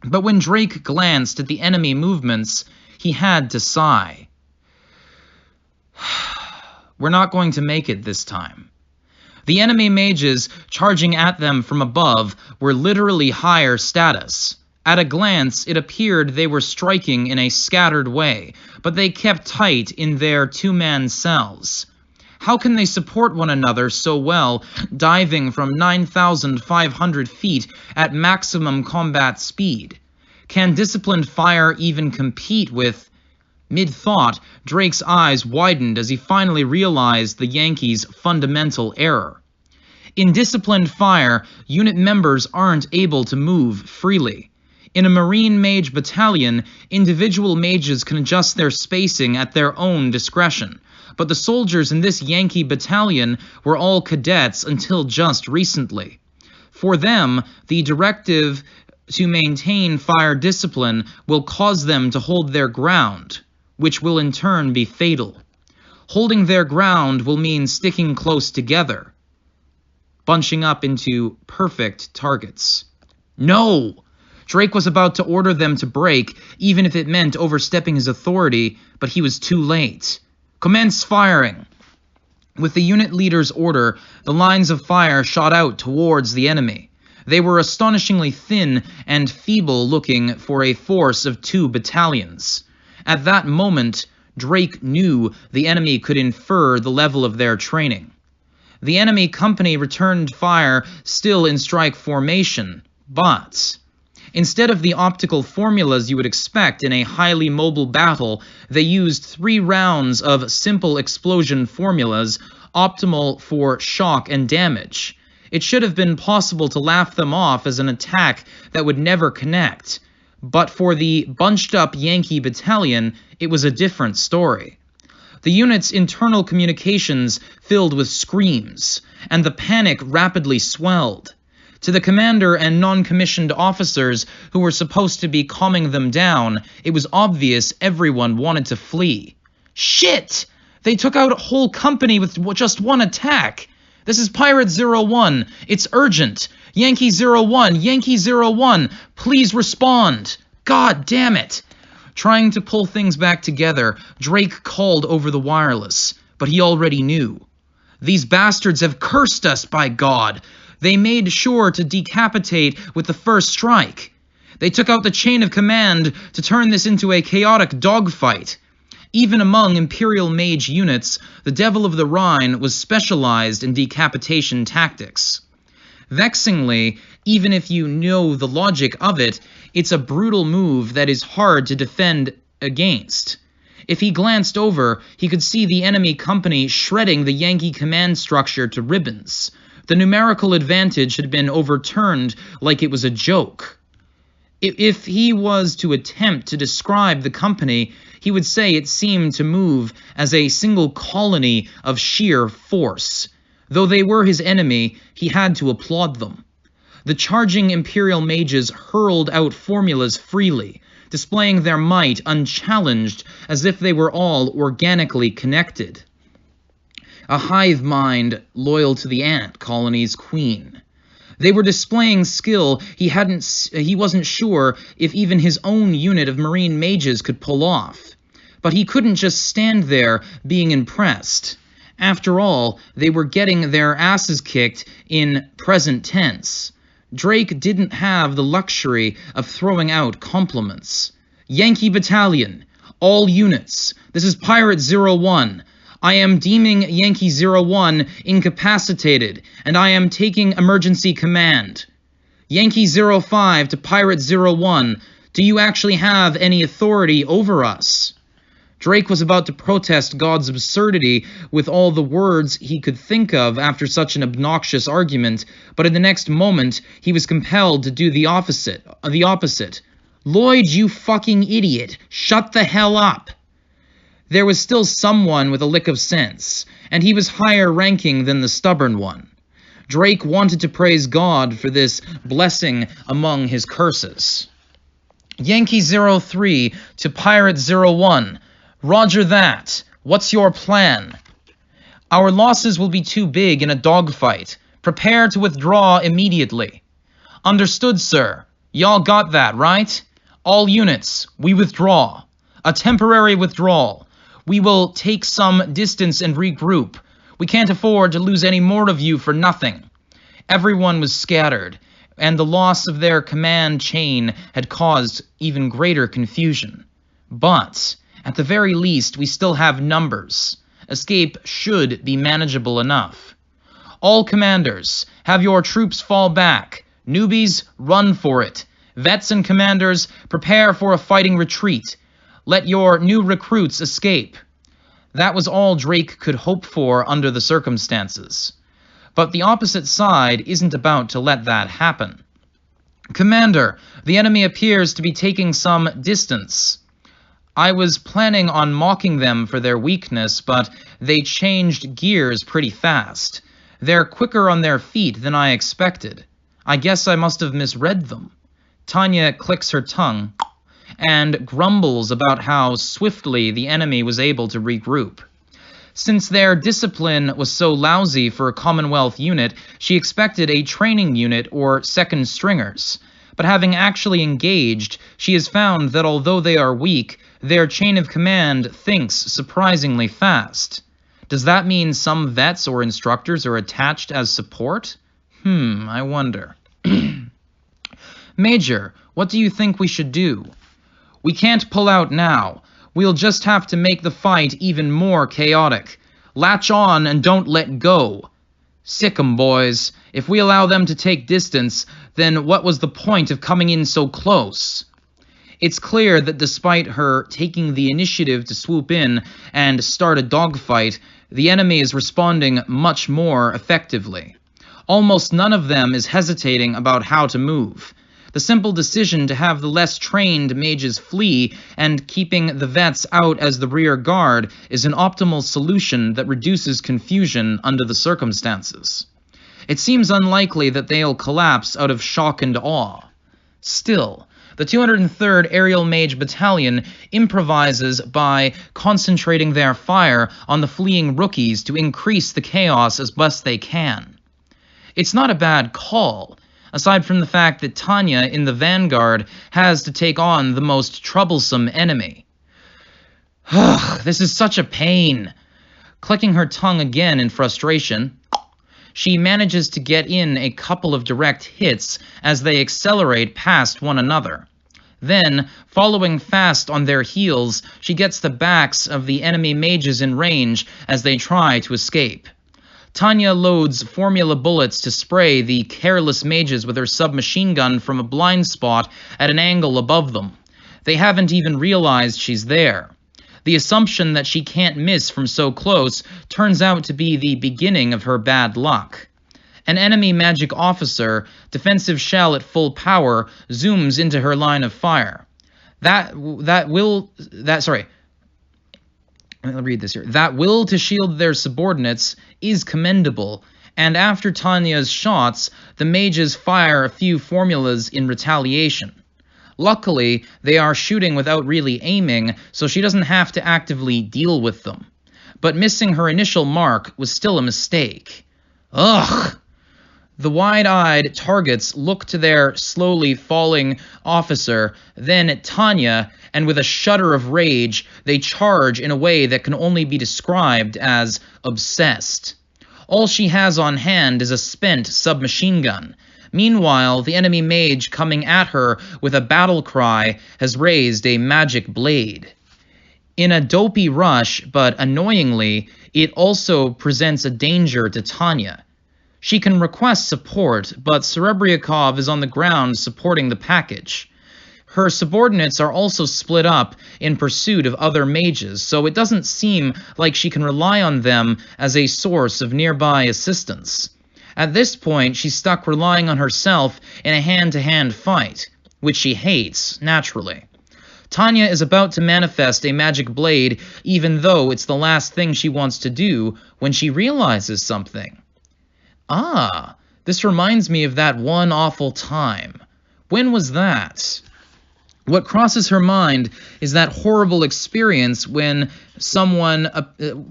But when Drake glanced at the enemy movements, he had to sigh. We're not going to make it this time. The enemy mages charging at them from above were literally higher status. At a glance, it appeared they were striking in a scattered way, but they kept tight in their two-man cells. How can they support one another so well, diving from 9,500 feet at maximum combat speed? Can disciplined fire even compete with... Mid-thought, Drake's eyes widened as he finally realized the Yankees' fundamental error. In disciplined fire, unit members aren't able to move freely. In a Marine mage battalion, individual mages can adjust their spacing at their own discretion, but the soldiers in this Yankee battalion were all cadets until just recently. For them, the directive to maintain fire discipline will cause them to hold their ground, which will in turn be fatal. Holding their ground will mean sticking close together, bunching up into perfect targets. No! Drake was about to order them to break, even if it meant overstepping his authority, but he was too late. Commence firing! With the unit leader's order, the lines of fire shot out towards the enemy. They were astonishingly thin and feeble-looking for a force of 2 battalions. At that moment, Drake knew the enemy could infer the level of their training. The enemy company returned fire still in strike formation, but instead of the optical formulas you would expect in a highly mobile battle, they used 3 rounds of simple explosion formulas, optimal for shock and damage. It should have been possible to laugh them off as an attack that would never connect. But for the bunched-up Yankee battalion, it was a different story. The unit's internal communications filled with screams, and the panic rapidly swelled. To the commander and non-commissioned officers who were supposed to be calming them down, it was obvious everyone wanted to flee. Shit! They took out a whole company with just one attack! This is Pirate 01. It's urgent. Yankee 01. Yankee 01. Please respond. God damn it. Trying to pull things back together, Drake called over the wireless, but he already knew. These bastards have cursed us, by God. They made sure to decapitate with the first strike. They took out the chain of command to turn this into a chaotic dogfight. Even among Imperial Mage units, the Devil of the Rhine was specialized in decapitation tactics. Vexingly, even if you know the logic of it, it's a brutal move that is hard to defend against. If he glanced over, he could see the enemy company shredding the Yankee command structure to ribbons. The numerical advantage had been overturned like it was a joke. If he was to attempt to describe the company, he would say it seemed to move as a single colony of sheer force. Though they were his enemy, he had to applaud them. The charging Imperial mages hurled out formulas freely, displaying their might unchallenged as if they were all organically connected. A hive mind loyal to the ant colony's queen. They were displaying skill he wasn't sure if even his own unit of marine mages could pull off. But he couldn't just stand there being impressed. After all, they were getting their asses kicked in present tense. Drake didn't have the luxury of throwing out compliments. Yankee Battalion, all units, this is Pirate 01. I am deeming Yankee 01 incapacitated, and I am taking emergency command. Yankee 05 to Pirate 01, do you actually have any authority over us? Drake was about to protest God's absurdity with all the words he could think of after such an obnoxious argument, but in the next moment he was compelled to do the opposite. Lloyd, you fucking idiot, shut the hell up! There was still someone with a lick of sense, and he was higher ranking than the stubborn one. Drake wanted to praise God for this blessing among his curses. Yankee 03 to Pirate 01. Roger that. What's your plan? Our losses will be too big in a dogfight. Prepare to withdraw immediately. Understood, sir. Y'all got that, right? All units, we withdraw. A temporary withdrawal. We will take some distance and regroup. We can't afford to lose any more of you for nothing. Everyone was scattered, and the loss of their command chain had caused even greater confusion. But at the very least, we still have numbers. Escape should be manageable enough. All commanders, have your troops fall back. Newbies, run for it. Vets and commanders, prepare for a fighting retreat. Let your new recruits escape. That was all Drake could hope for under the circumstances. But the opposite side isn't about to let that happen. Commander, the enemy appears to be taking some distance. I was planning on mocking them for their weakness, but they changed gears pretty fast. They're quicker on their feet than I expected. I guess I must have misread them. Tanya clicks her tongue and grumbles about how swiftly the enemy was able to regroup. Since their discipline was so lousy for a Commonwealth unit, she expected a training unit or second stringers. But having actually engaged, she has found that although they are weak, their chain of command thinks surprisingly fast. Does that mean some vets or instructors are attached as support? I wonder. Major, what do you think we should do? We can't pull out now. We'll just have to make the fight even more chaotic. Latch on and don't let go. Sick 'em, boys. If we allow them to take distance, then what was the point of coming in so close? It's clear that despite her taking the initiative to swoop in and start a dogfight, the enemy is responding much more effectively. Almost none of them is hesitating about how to move. The simple decision to have the less trained mages flee and keeping the vets out as the rear guard is an optimal solution that reduces confusion under the circumstances. It seems unlikely that they'll collapse out of shock and awe. Still, the 203rd Aerial Mage Battalion improvises by concentrating their fire on the fleeing rookies to increase the chaos as best they can. It's not a bad call, aside from the fact that Tanya in the vanguard has to take on the most troublesome enemy. This is such a pain. Clicking her tongue again in frustration, she manages to get in a couple of direct hits as they accelerate past one another. Then, following fast on their heels, she gets the backs of the enemy mages in range as they try to escape. Tanya loads formula bullets to spray the careless mages with her submachine gun from a blind spot at an angle above them. They haven't even realized she's there. The assumption that she can't miss from so close turns out to be the beginning of her bad luck. An enemy magic officer, defensive shell at full power, zooms into her line of fire. That will to shield their subordinates is commendable, and after Tanya's shots, the mages fire a few formulas in retaliation. Luckily, they are shooting without really aiming, so she doesn't have to actively deal with them. But missing her initial mark was still a mistake. Ugh! The wide-eyed targets look to their slowly falling officer, then at Tanya, and with a shudder of rage, they charge in a way that can only be described as obsessed. All she has on hand is a spent submachine gun. Meanwhile, the enemy mage coming at her with a battle cry has raised a magic blade. In a dopey rush, but annoyingly, it also presents a danger to Tanya. She can request support, but Serebriakov is on the ground supporting the package. Her subordinates are also split up in pursuit of other mages, so it doesn't seem like she can rely on them as a source of nearby assistance. At this point, she's stuck relying on herself in a hand-to-hand fight, which she hates, naturally. Tanya is about to manifest a magic blade, even though it's the last thing she wants to do, when she realizes something. Ah, this reminds me of that one awful time. When was that? What crosses her mind is that horrible experience when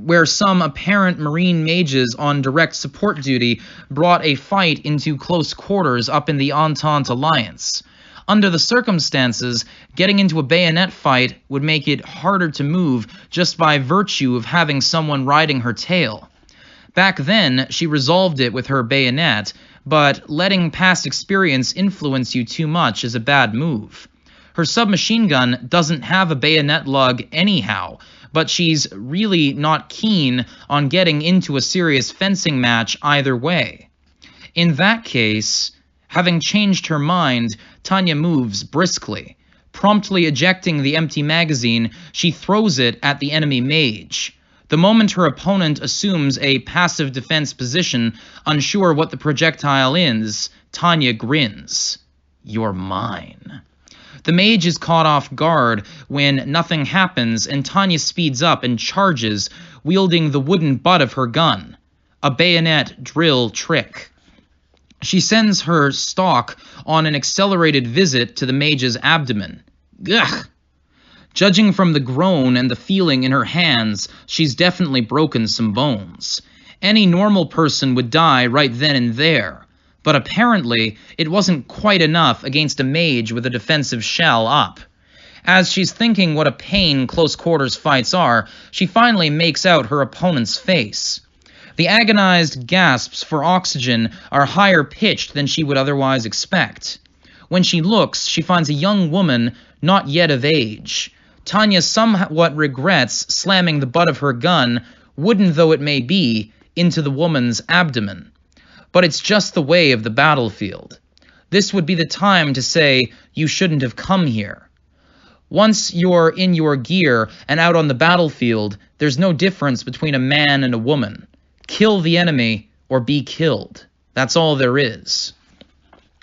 where some apparent marine mages on direct support duty brought a fight into close quarters up in the Entente Alliance. Under the circumstances, getting into a bayonet fight would make it harder to move just by virtue of having someone riding her tail. Back then, she resolved it with her bayonet, but letting past experience influence you too much is a bad move. Her submachine gun doesn't have a bayonet lug anyhow, but she's really not keen on getting into a serious fencing match either way. In that case, having changed her mind, Tanya moves briskly. Promptly ejecting the empty magazine, she throws it at the enemy mage. The moment her opponent assumes a passive defense position, unsure what the projectile is, Tanya grins. You're mine. The mage is caught off guard when nothing happens, and Tanya speeds up and charges, wielding the wooden butt of her gun. A bayonet drill trick. She sends her stalk on an accelerated visit to the mage's abdomen. Ugh! Judging from the groan and the feeling in her hands, she's definitely broken some bones. Any normal person would die right then and there. But apparently, it wasn't quite enough against a mage with a defensive shell up. As she's thinking what a pain close-quarters fights are, she finally makes out her opponent's face. The agonized gasps for oxygen are higher pitched than she would otherwise expect. When she looks, she finds a young woman not yet of age. Tanya somewhat regrets slamming the butt of her gun, wooden though it may be, into the woman's abdomen. But it's just the way of the battlefield. This would be the time to say, you shouldn't have come here. Once you're in your gear and out on the battlefield, there's no difference between a man and a woman. Kill the enemy or be killed. That's all there is.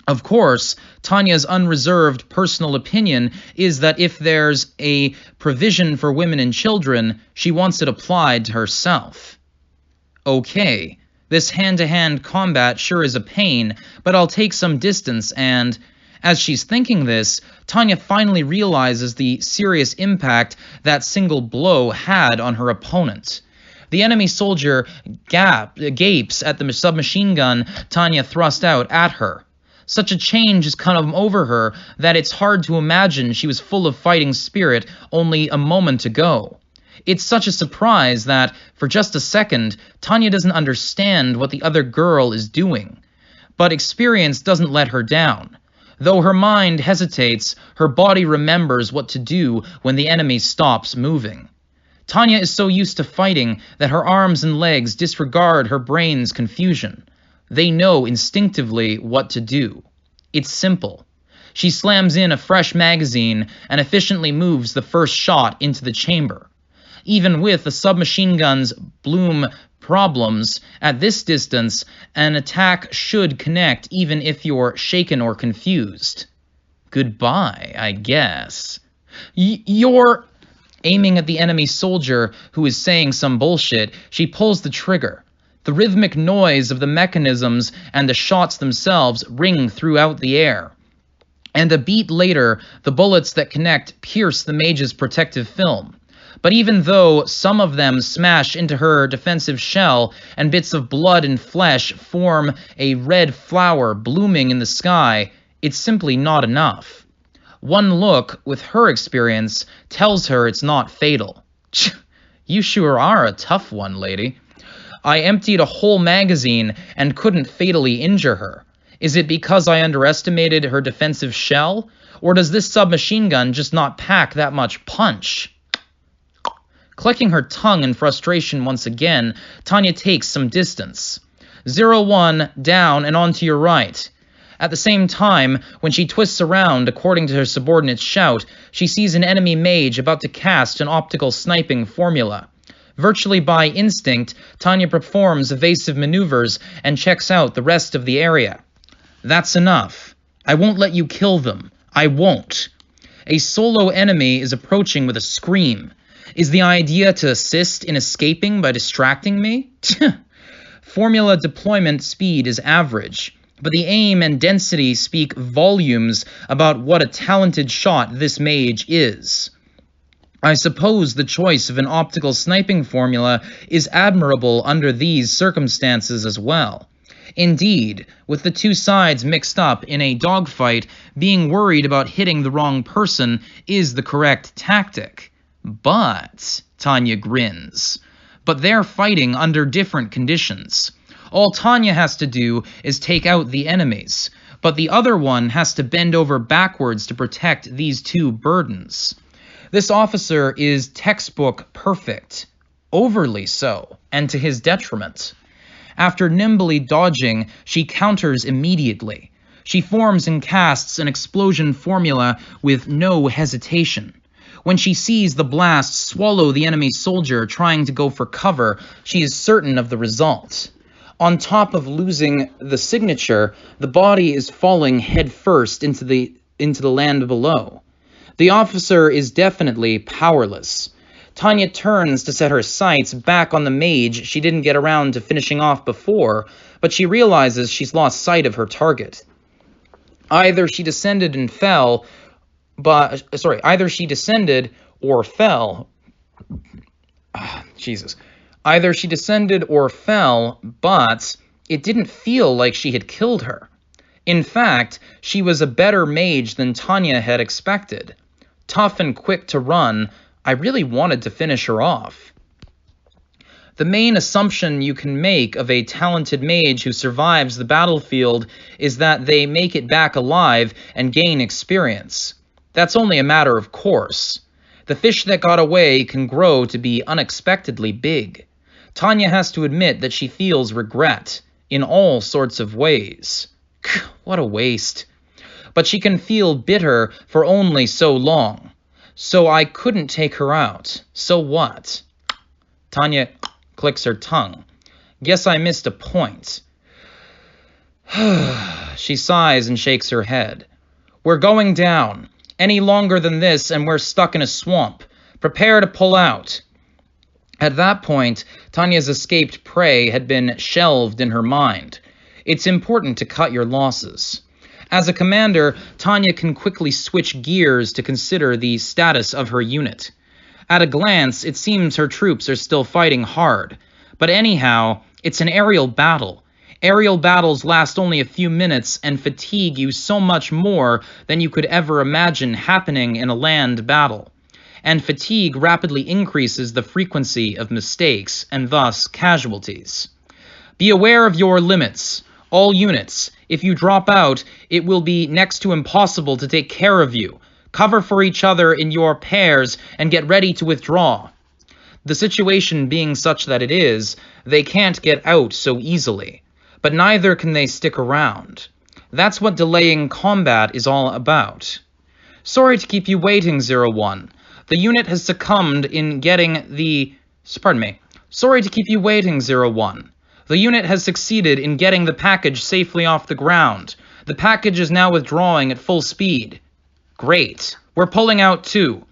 Of course, Tanya's unreserved personal opinion is that if there's a provision for women and children, she wants it applied to herself. Okay, this hand-to-hand combat sure is a pain, but I'll take some distance and... As she's thinking this, Tanya finally realizes the serious impact that single blow had on her opponent. The enemy soldier gapes at the submachine gun Tanya thrust out at her. Such a change has come over her that it's hard to imagine she was full of fighting spirit only a moment ago. It's such a surprise that, for just a second, Tanya doesn't understand what the other girl is doing. But experience doesn't let her down. Though her mind hesitates, her body remembers what to do when the enemy stops moving. Tanya is so used to fighting that her arms and legs disregard her brain's confusion. They know instinctively what to do. It's simple. She slams in a fresh magazine and efficiently moves the first shot into the chamber. Even with the submachine gun's bloom problems, at this distance, an attack should connect even if you're shaken or confused. Goodbye, I guess. You're... Aiming at the enemy soldier who is saying some bullshit, she pulls the trigger. The rhythmic noise of the mechanisms and the shots themselves ring throughout the air. And a beat later, the bullets that connect pierce the mage's protective film. But even though some of them smash into her defensive shell and bits of blood and flesh form a red flower blooming in the sky, it's simply not enough. One look, with her experience, tells her it's not fatal. You sure are a tough one, lady. I emptied a whole magazine and couldn't fatally injure her. Is it because I underestimated her defensive shell? Or does this submachine gun just not pack that much punch? Clicking her tongue in frustration once again, Tanya takes some distance. 01, down and on to your right. At the same time, when she twists around, according to her subordinate's shout, she sees an enemy mage about to cast an optical sniping formula. Virtually by instinct, Tanya performs evasive maneuvers and checks out the rest of the area. That's enough. I won't let you kill them. I won't. A solo enemy is approaching with a scream. Is the idea to assist in escaping by distracting me? Formula deployment speed is average, but the aim and density speak volumes about what a talented shot this mage is. I suppose the choice of an optical sniping formula is admirable under these circumstances as well. Indeed, with the two sides mixed up in a dogfight, being worried about hitting the wrong person is the correct tactic. But, Tanya grins, but they're fighting under different conditions. All Tanya has to do is take out the enemies, but the other one has to bend over backwards to protect these two burdens. This officer is textbook perfect, overly so, and to his detriment. After nimbly dodging, she counters immediately. She forms and casts an explosion formula with no hesitation. When she sees the blast swallow the enemy soldier trying to go for cover, she is certain of the result. On top of losing the signature, the body is falling headfirst into the land below. The officer is definitely powerless. Tanya turns to set her sights back on the mage she didn't get around to finishing off before, but she realizes she's lost sight of her target. Either she descended or fell. Either she descended or fell, but it didn't feel like she had killed her. In fact, she was a better mage than Tanya had expected. Tough and quick to run, I really wanted to finish her off. The main assumption you can make of a talented mage who survives the battlefield is that they make it back alive and gain experience. That's only a matter of course. The fish that got away can grow to be unexpectedly big. Tanya has to admit that she feels regret in all sorts of ways. What a waste. But she can feel bitter for only so long. So I couldn't take her out. So what? Tanya clicks her tongue. Guess I missed a point. She sighs and shakes her head. We're going down. Any longer than this and we're stuck in a swamp. Prepare to pull out. At that point, Tanya's escaped prey had been shelved in her mind. It's important to cut your losses. As a commander, Tanya can quickly switch gears to consider the status of her unit. At a glance, it seems her troops are still fighting hard. But anyhow, it's an aerial battle. Aerial battles last only a few minutes and fatigue you so much more than you could ever imagine happening in a land battle. And fatigue rapidly increases the frequency of mistakes and thus casualties. Be aware of your limits. All units, if you drop out, it will be next to impossible to take care of you. Cover for each other in your pairs and get ready to withdraw. The situation being such that it is, they can't get out so easily, but neither can they stick around. That's what delaying combat is all about. Sorry to keep you waiting, 01. The unit has succumbed in getting the... Pardon me. Sorry to keep you waiting, 01. The unit has succeeded in getting the package safely off the ground. The package is now withdrawing at full speed. Great. We're pulling out too.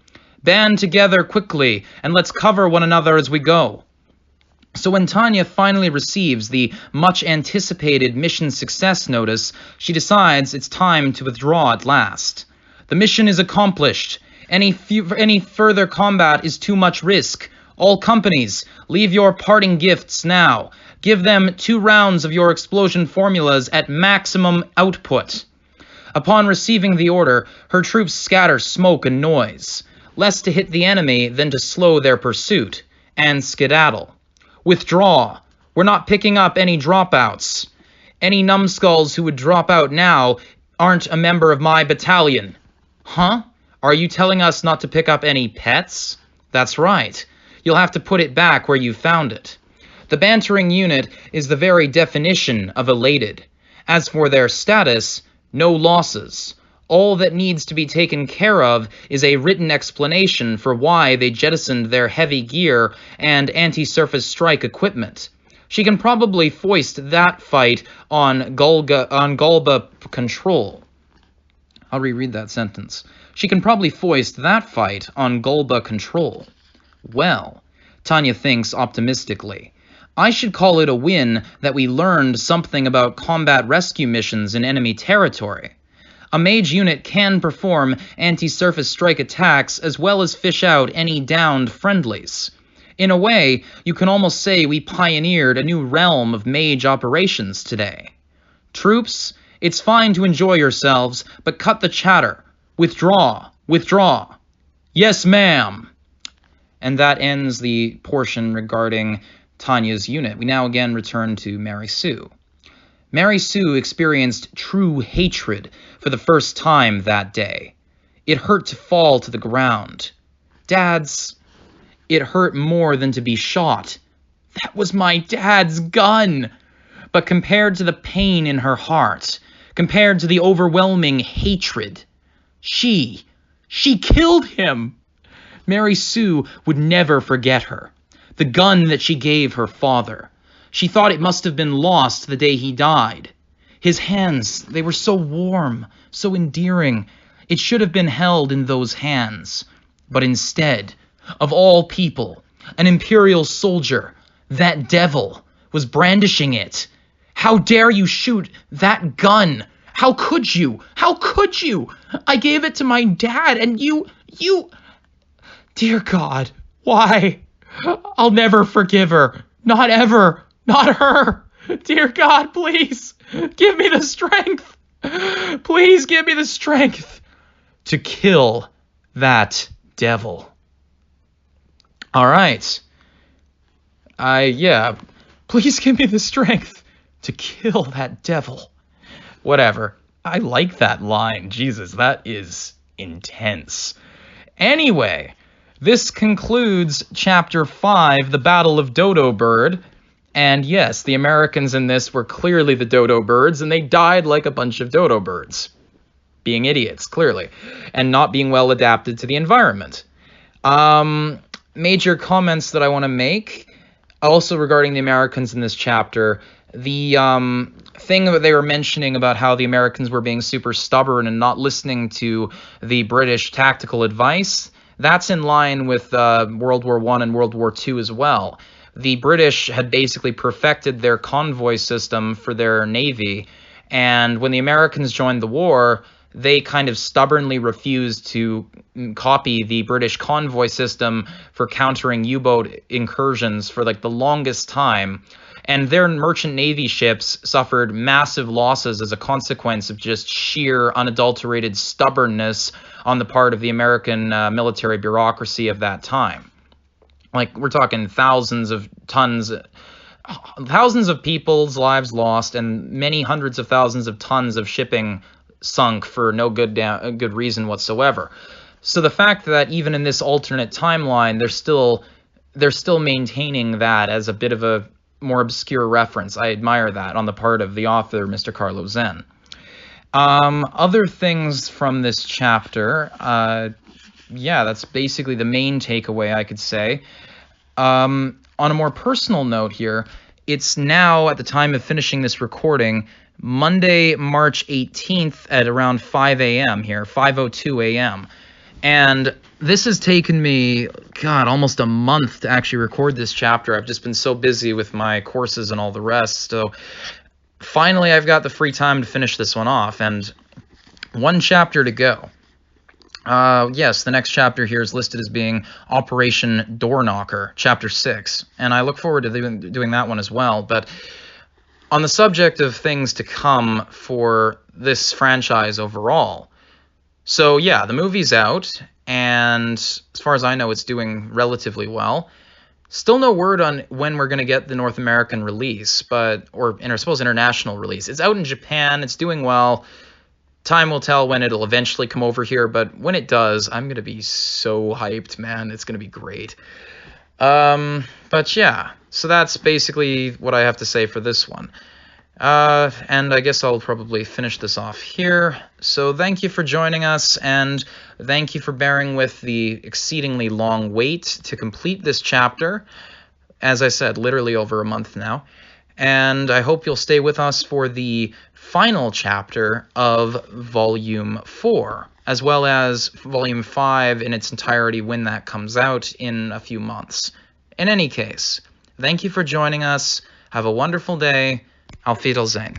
Band together quickly, and let's cover one another as we go. So when Tanya finally receives the much-anticipated mission success notice, she decides it's time to withdraw at last. The mission is accomplished. Any further combat is too much risk. All companies, leave your parting gifts now. Give them 2 rounds of your explosion formulas at maximum output. Upon receiving the order, her troops scatter smoke and noise, less to hit the enemy than to slow their pursuit, and skedaddle. Withdraw. We're not picking up any dropouts. Any numbskulls who would drop out now aren't a member of my battalion. Huh? Are you telling us not to pick up any pets? That's right. You'll have to put it back where you found it. The bantering unit is the very definition of elated. As for their status, no losses. All that needs to be taken care of is a written explanation for why they jettisoned their heavy gear and anti-surface strike equipment. She can probably foist that fight on Gulba Control. I'll reread that sentence. She can probably foist that fight on Gulba Control. Well, Tanya thinks optimistically. I should call it a win that we learned something about combat rescue missions in enemy territory. A mage unit can perform anti-surface strike attacks as well as fish out any downed friendlies. In a way, you can almost say we pioneered a new realm of mage operations today. Troops, it's fine to enjoy yourselves, but cut the chatter. Withdraw. Withdraw. Yes, ma'am. And that ends the portion regarding Tanya's unit. We now again return to Mary Sue. Mary Sue experienced true hatred for the first time that day. It hurt to fall to the ground. Dad's... It hurt more than to be shot. That was my dad's gun! But compared to the pain in her heart, compared to the overwhelming hatred, she killed him! Mary Sue would never forget her. The gun that she gave her father. She thought it must have been lost the day he died. His hands, they were so warm, so endearing. It should have been held in those hands. But instead, of all people, an Imperial soldier, that devil, was brandishing it. How dare you shoot that gun? How could you? How could you? I gave it to my dad, and you... Dear God, why? I'll never forgive her. Not ever. Not her. Dear God, please, give me the strength. Please give me the strength to kill that devil. All right. Yeah, please give me the strength to kill that devil. Whatever. I like that line. Jesus, that is intense. Anyway, this concludes Chapter 5, The Battle of Dodo-Bird. And yes, the Americans in this were clearly the Dodo-Birds, and they died like a bunch of Dodo-Birds. Being idiots, clearly. And not being well adapted to the environment. Major comments that I want to make, also regarding the Americans in this chapter. The thing that they were mentioning about how the Americans were being super stubborn and not listening to the British tactical advice, that's in line with World War I and World War II as well. The British had basically perfected their convoy system for their navy, and when the Americans joined the war, they kind of stubbornly refused to copy the British convoy system for countering U-boat incursions for like the longest time. And their merchant navy ships suffered massive losses as a consequence of just sheer unadulterated stubbornness on the part of the American military bureaucracy of that time. Like, we're talking thousands of people's lives lost and many hundreds of thousands of tons of shipping sunk for no good reason whatsoever. So the fact that even in this alternate timeline, they're still maintaining that as a bit of a more obscure reference. I admire that on the part of the author, Mr. Carlo Zen. Other things from this chapter, yeah, that's basically the main takeaway, I could say. On a more personal note here, it's now, at the time of finishing this recording, Monday, March 18th at around 5 a.m. here, 5:02 a.m. And this has taken me, God, almost a month to actually record this chapter. I've just been so busy with my courses and all the rest. So finally, I've got the free time to finish this one off, and one chapter to go. Yes, the next chapter here is listed as being Operation Door Knocker, Chapter 6, and I look forward to doing that one as well. But on the subject of things to come for this franchise overall, so yeah, the movie's out, and as far as I know, it's doing relatively well. Still no word on when we're going to get the North American release, or I suppose international release. It's out in Japan, it's doing well. Time will tell when it'll eventually come over here, but when it does, I'm going to be so hyped, man. It's going to be great. But yeah, so that's basically what I have to say for this one. And I guess I'll probably finish this off here. So thank you for joining us, and thank you for bearing with the exceedingly long wait to complete this chapter. As I said, literally over a month now. And I hope you'll stay with us for the final chapter of Volume 4, as well as Volume 5 in its entirety when that comes out in a few months. In any case, thank you for joining us. Have a wonderful day. Auf Wiedersehen.